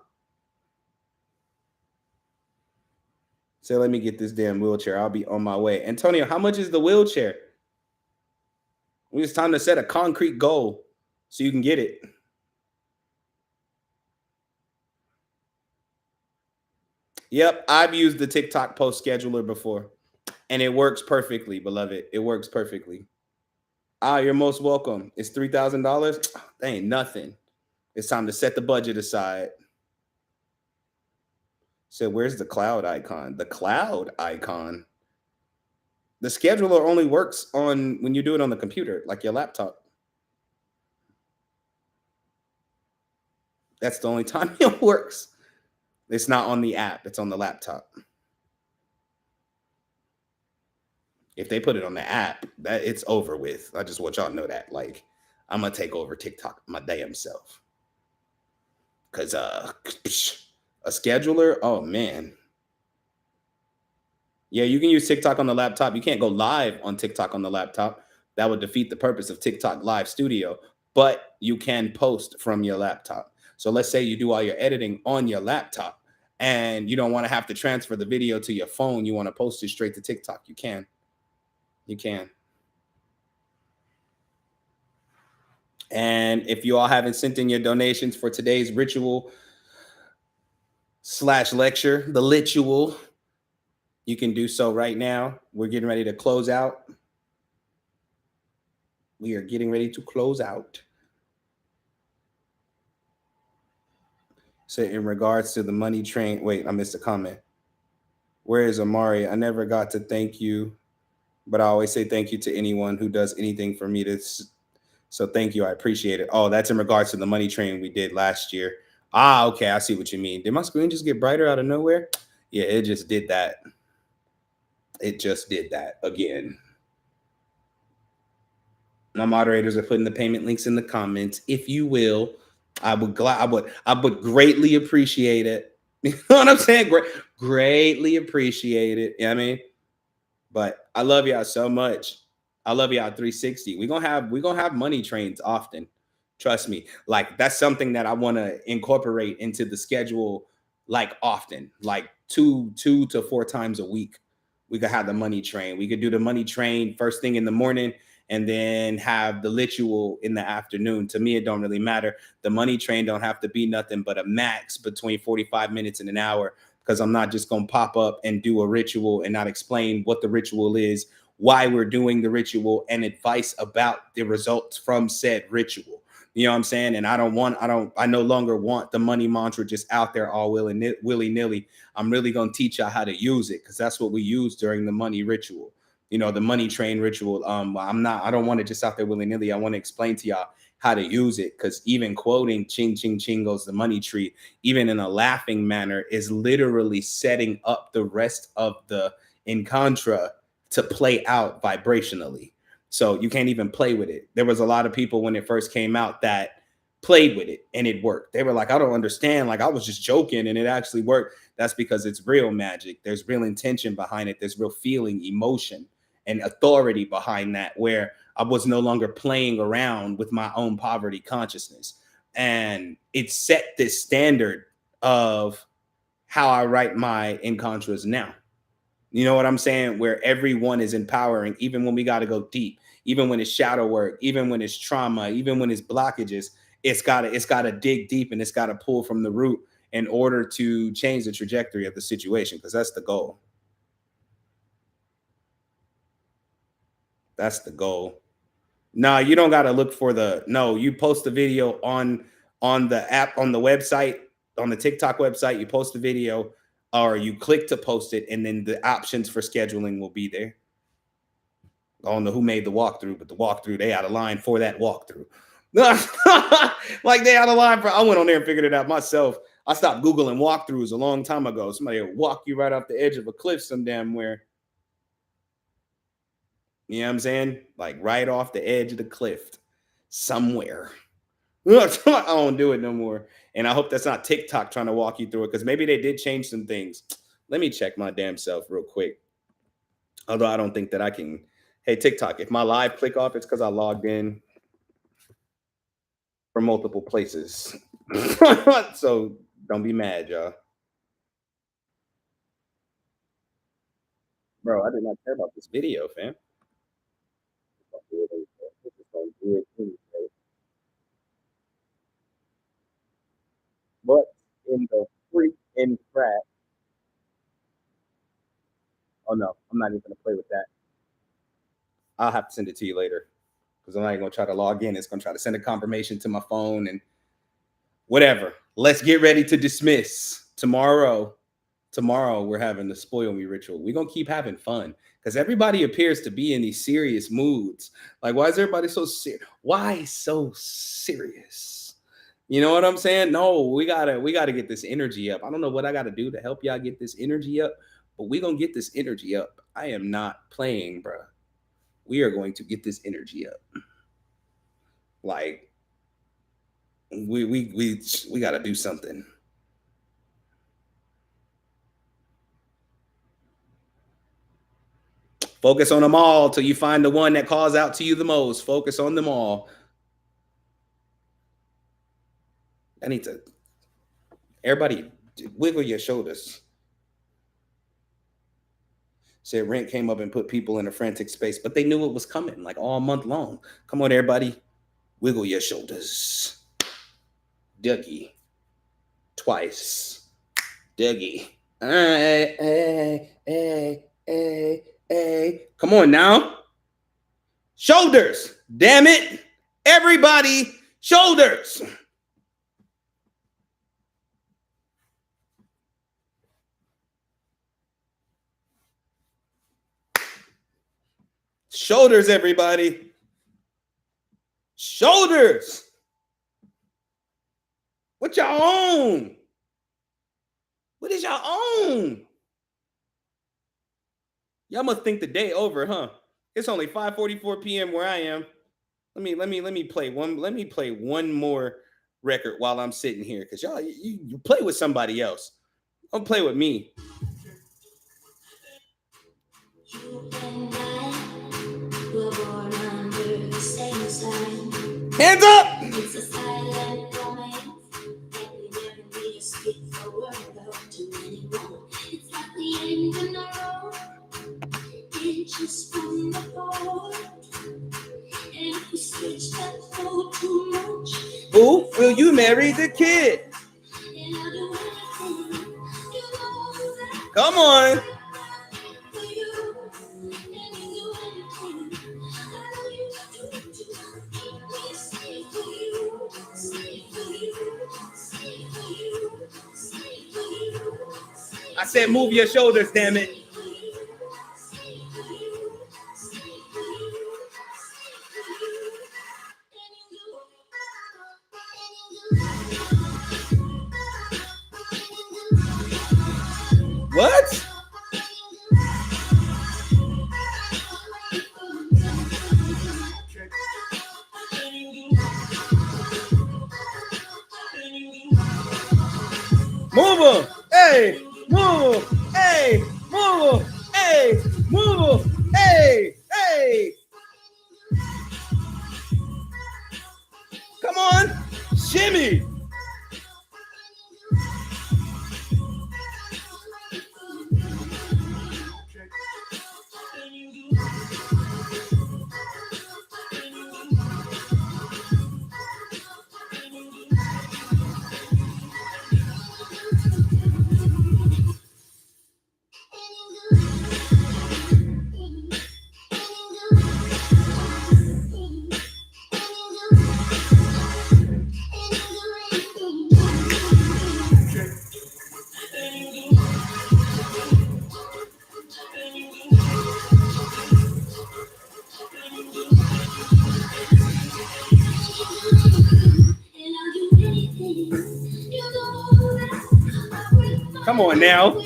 So let me get this damn wheelchair. I'll be on my way. Antonio, how much is the wheelchair? It's time to set a concrete goal so you can get it. Yep, I've used the TikTok post scheduler before, and it works perfectly, beloved. It works perfectly. Ah, you're most welcome. It's $3,000. That ain't nothing. It's time to set the budget aside. So where's the cloud icon? The cloud icon. The scheduler only works on when you do it on the computer, like your laptop. That's the only time it works. It's not on the app. It's on the laptop. If they put it on the app, that it's over with. I just want y'all to know that. Like, I'm gonna take over TikTok my damn self. Cause a scheduler, oh man. Yeah, you can use TikTok on the laptop. You can't go live on TikTok on the laptop. That would defeat the purpose of TikTok Live Studio, but you can post from your laptop. So let's say you do all your editing on your laptop and you don't want to have to transfer the video to your phone. You want to post it straight to TikTok. You can. You can. And if you all haven't sent in your donations for today's ritual, slash lecture, the ritual. You can do so right now. We're getting ready to close out. We are getting ready to close out. So in regards to the money train, wait, I missed a comment. Where is Amari? I never got to thank you, but I always say thank you to anyone who does anything for me. So thank you. I appreciate it. Oh, that's in regards to the money train we did last year. Ah, okay. I see what you mean. Did my screen just get brighter out of nowhere? Yeah, it just did that. It just did that again. My moderators are putting the payment links in the comments. If you will, I would greatly appreciate it. You know what I'm saying? Greatly appreciate it. You know what I mean? But I love y'all so much. I love y'all 360. We're gonna have money trains often. Trust me. Like that's something that I want to incorporate into the schedule like often, like two to four times a week. We could have the money train. We could do the money train first thing in the morning and then have the ritual in the afternoon. To me, it don't really matter. The money train don't have to be nothing but a max between 45 minutes and an hour, because I'm not just going to pop up and do a ritual and not explain what the ritual is, why we're doing the ritual, and advice about the results from said ritual. You know what I'm saying? And I no longer want the money mantra just out there all willy-nilly. I'm really going to teach y'all how to use it, because that's what we use during the money ritual. You know, the money train ritual. I don't want it just out there willy-nilly. I want to explain to y'all how to use it, because even quoting ching ching ching goes the money tree, even in a laughing manner, is literally setting up the rest of the encontra to play out vibrationally. So you can't even play with it. There was a lot of people when it first came out that played with it and it worked. They were like, I don't understand. Like I was just joking and it actually worked. That's because it's real magic. There's real intention behind it. There's real feeling, emotion, and authority behind that, where I was no longer playing around with my own poverty consciousness. And it set this standard of how I write my encontras now. You know what I'm saying? Where everyone is empowering, even when we got to go deep, even when it's shadow work, even when it's trauma, even when it's blockages, it's gotta dig deep and it's gotta pull from the root in order to change the trajectory of the situation, because that's the goal. That's the goal. No, you don't got to look for you post the video on the app, on the website, on the TikTok website, you post the video or you click to post it, and then the options for scheduling will be there. I don't know who made the walkthrough, but the walkthrough, they had a line for that walkthrough. Like they had a line for, I went on there and figured it out myself. I stopped Googling walkthroughs a long time ago. Somebody will walk you right off the edge of a cliff some damn where. You know what I'm saying? Like right off the edge of the cliff somewhere. I don't do it no more. And I hope that's not TikTok trying to walk you through it, because maybe they did change some things. Let me check my damn self real quick. Although I don't think that I can. Hey, TikTok, if my live click off, it's because I logged in from multiple places. So don't be mad, y'all. Bro, I did not care about this video, fam. But in the freaking crap. Oh no, I'm not even gonna play with that. I'll have to send it to you later, because I'm not even gonna try to log in. It's gonna try to send a confirmation to my phone and whatever. Let's get ready to dismiss. Tomorrow we're having the spoil me ritual. We're gonna keep having fun, because everybody appears to be in these serious moods. Like, why is everybody so serious? Why so serious? You know what I'm saying? No, we gotta get this energy up. I don't know what I gotta do to help y'all get this energy up, but we're gonna get this energy up. I am not playing, bro. We are going to get this energy up. Like, we gotta do something. Focus on them all till you find the one that calls out to you the most. Focus on them all. I need to. Everybody, wiggle your shoulders. Said rent came up and put people in a frantic space, but they knew it was coming like all month long. Come on, everybody, wiggle your shoulders. Dougie, twice. Dougie. All right. Hey. Come on now. Shoulders. Damn it. Everybody, shoulders. Shoulders, everybody. Shoulders. What y'all own? What is y'all own? Y'all must think the day over, huh? It's only 5:44 p.m. where I am. Let me play one. Let me play one more record while I'm sitting here, because y'all you play with somebody else. Don't play with me. Hands up! It's a silent romance that we never need to speak a word about to anyone. It's not the end of the road. It's just from the board. And if we switch that road too much, who will you marry the kid? Come on. I said move your shoulders, damn it. What? Move him. Hey, move him. Hey, move him. Hey, move him. Hey. Come on. Shimmy. Come on now.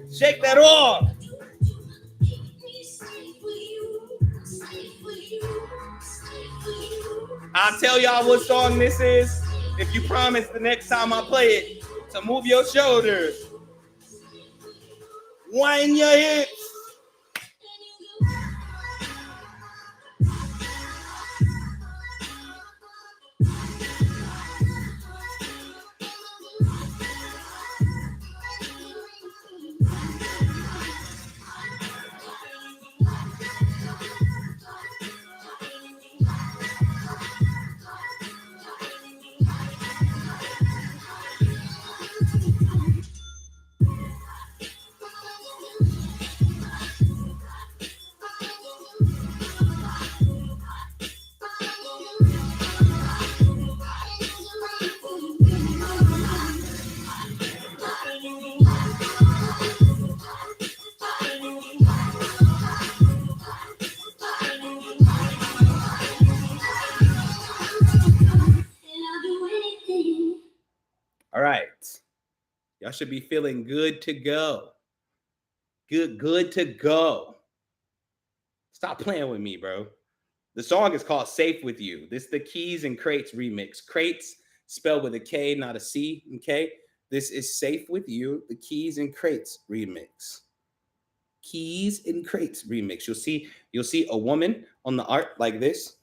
Shake that off. I'll tell y'all what song this is if you promise the next time I play it to move your shoulders. Wind your hips. All right. Y'all should be feeling good to go. Good to go. Stop playing with me, bro. The song is called Safe With You. This is the Keys and Crates remix. Crates spelled with a K, not a C, okay? This is Safe With You, the Keys and Crates remix. Keys and Crates remix. You'll see a woman on the art like this.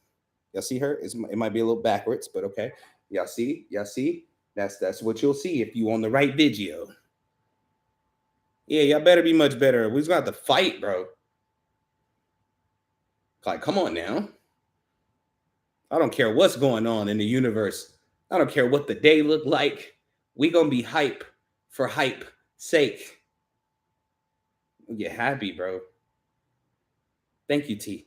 Y'all see her? It might be a little backwards, but okay. Y'all see? That's what you'll see if you on the right video. Yeah, y'all better be much better. We just got to fight, bro. Like, come on now. I don't care what's going on in the universe. I don't care what the day look like. We gonna be hype for hype sake. Get happy, bro. Thank you, T.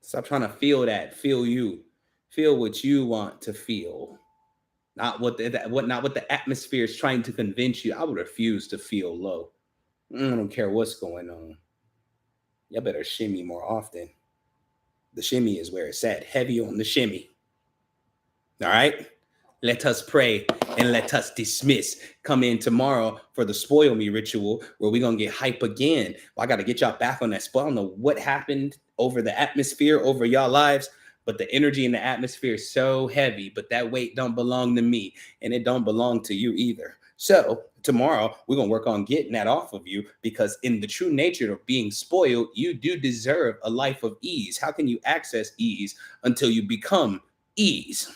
Stop trying to feel that. Feel you. Feel what you want to feel. Not what the atmosphere is trying to convince you. I would refuse to feel low. I don't care what's going on. Y'all better shimmy more often. The shimmy is where it's at. Heavy on the shimmy. All right? Let us pray and let us dismiss. Come in tomorrow for the Spoil Me ritual where we're going to get hype again. Well, I got to get y'all back on that spoil. I don't know what happened over the atmosphere, over y'all lives, but the energy in the atmosphere is so heavy, but that weight don't belong to me and it don't belong to you either. So tomorrow we're going to work on getting that off of you because in the true nature of being spoiled, you do deserve a life of ease. How can you access ease until you become ease?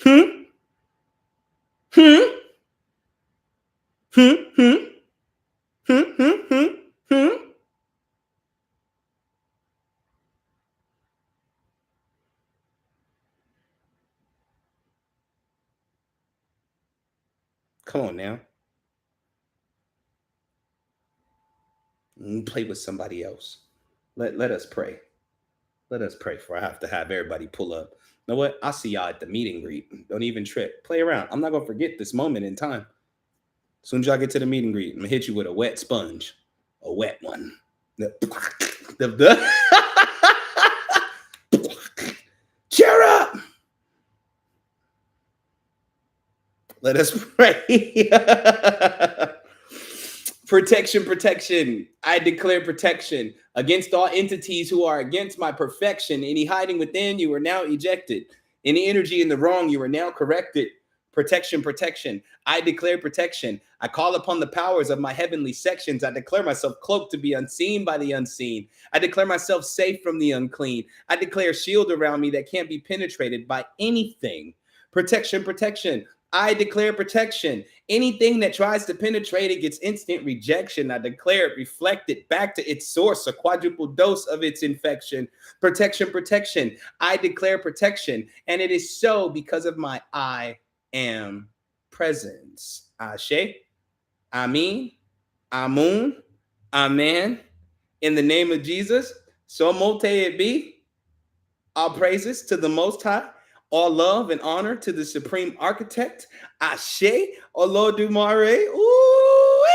Hmm? Hmm? Hmm? Hmm? Hmm? Hmm? Hmm? Hmm? Come on now. Play with somebody else. Let us pray. Let us pray for I have to have everybody pull up. You know what? I'll see y'all at the meet and greet. Don't even trip. Play around. I'm not gonna forget this moment in time. As soon as y'all get to the meet and greet, I'm gonna hit you with a wet sponge. A wet one. The cheer up. Let us pray. Protection, protection. I declare protection against all entities who are against my perfection. Any hiding within, you are now ejected. Any energy in the wrong, you are now corrected. Protection, protection. I declare protection. I call upon the powers of my heavenly sections. I declare myself cloaked to be unseen by the unseen. I declare myself safe from the unclean. I declare a shield around me that can't be penetrated by anything. Protection, protection. I declare protection. Anything that tries to penetrate it gets instant rejection. I declare it reflected back to its source, a quadruple dose of its infection. Protection, protection. I declare protection. And it is so because of my I am presence. Ashe, Amin, Amun, Amen. In the name of Jesus, so mote it be. All praises to the Most High. All love and honor to the Supreme Architect. Ashe, Olodumare. Ooh,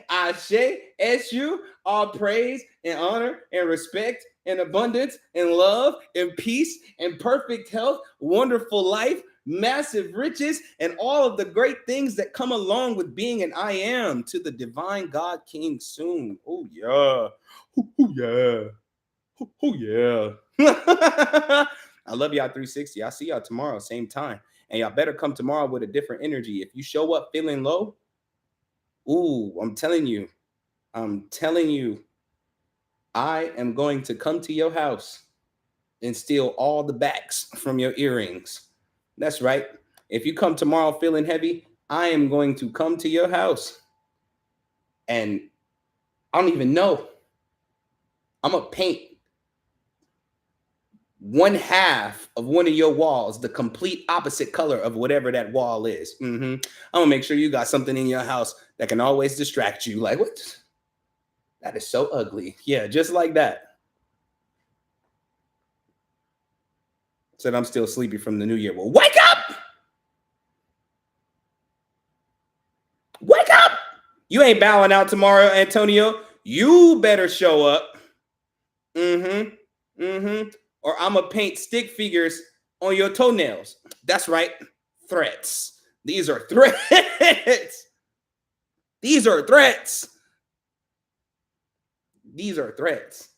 Ashe, Eshu. All praise and honor and respect and abundance and love and peace and perfect health, wonderful life, massive riches, and all of the great things that come along with being an I am to the divine God King soon. Oh, yeah. Oh, yeah. Oh, yeah. I love y'all 360. I'll see y'all tomorrow, same time. And y'all better come tomorrow with a different energy. If you show up feeling low, ooh, I'm telling you, I am going to come to your house and steal all the backs from your earrings. That's right. If you come tomorrow feeling heavy, I am going to come to your house and I don't even know. I'm going to paint one half of one of your walls the complete opposite color of whatever that wall is. I'm gonna make sure you got something in your house that can always distract you. Like, what? That is so ugly. Yeah, just like that. Said I'm still sleepy from the new year. Well, wake up! Wake up! You ain't bowing out tomorrow, Antonio. You better show up. Or I'm gonna paint stick figures on your toenails. That's right. Threats. These are threats. These are threats. These are threats.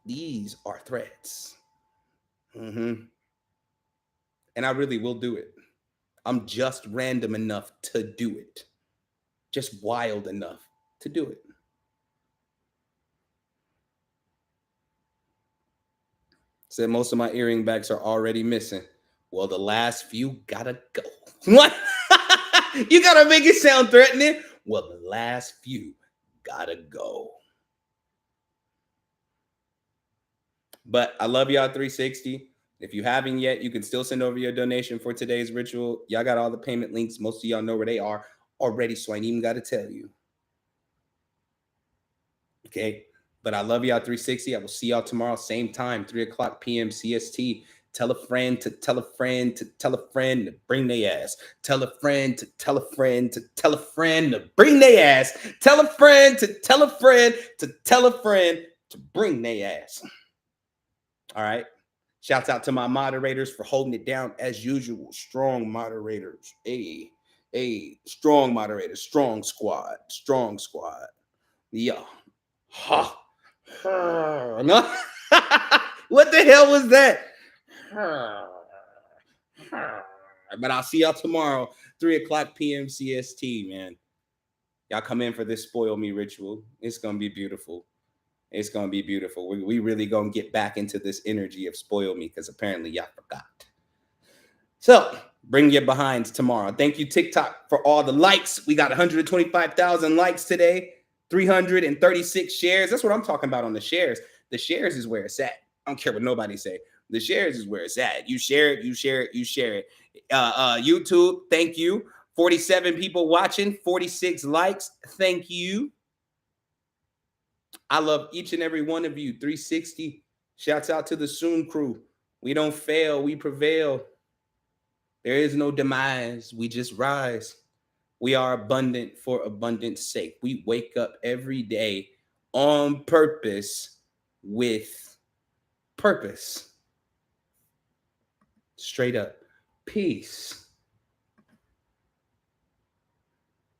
These are threats. And I really will do it. I'm just random enough to do it. Just wild enough to do it. Said most of my earring backs are already missing. Well, the last few gotta go. What? You gotta make it sound threatening. Well, the last few gotta go. But I love y'all 360. If you haven't yet, you can still send over your donation for today's ritual. Y'all got all the payment links. Most of y'all know where they are already, so I ain't even got to tell you. Okay. But I love y'all 360. I will see y'all tomorrow, same time, 3:00 p.m. CST. Tell a friend to tell a friend to tell a friend to bring their ass. Tell a friend to tell a friend to tell a friend to bring their ass. Tell a friend to tell a friend to tell a friend to bring their ass. All right. Shouts out to my moderators for holding it down as usual. Strong moderators. Hey, strong moderators. Strong squad. Strong squad. Yeah. Ha. No. What the hell was that? But I'll see y'all tomorrow, 3:00 p.m. CST, man. Y'all come in for this spoil me ritual. It's going to be beautiful. It's going to be beautiful. We really going to get back into this energy of spoil me because apparently y'all forgot. So bring your behinds tomorrow. Thank you, TikTok, for all the likes. We got 125,000 likes today, 336 shares. That's what I'm talking about on the shares. The shares is where it's at. I don't care what nobody say. The shares is where it's at. You share it, you share it, you share it. YouTube, thank you. 47 people watching, 46 likes. Thank you. I love each and every one of you. 360. Shouts out to the Soon crew. We don't fail, we prevail. There is no demise. We just rise. We are abundant for abundance sake. We wake up every day on purpose with purpose. Straight up. Peace.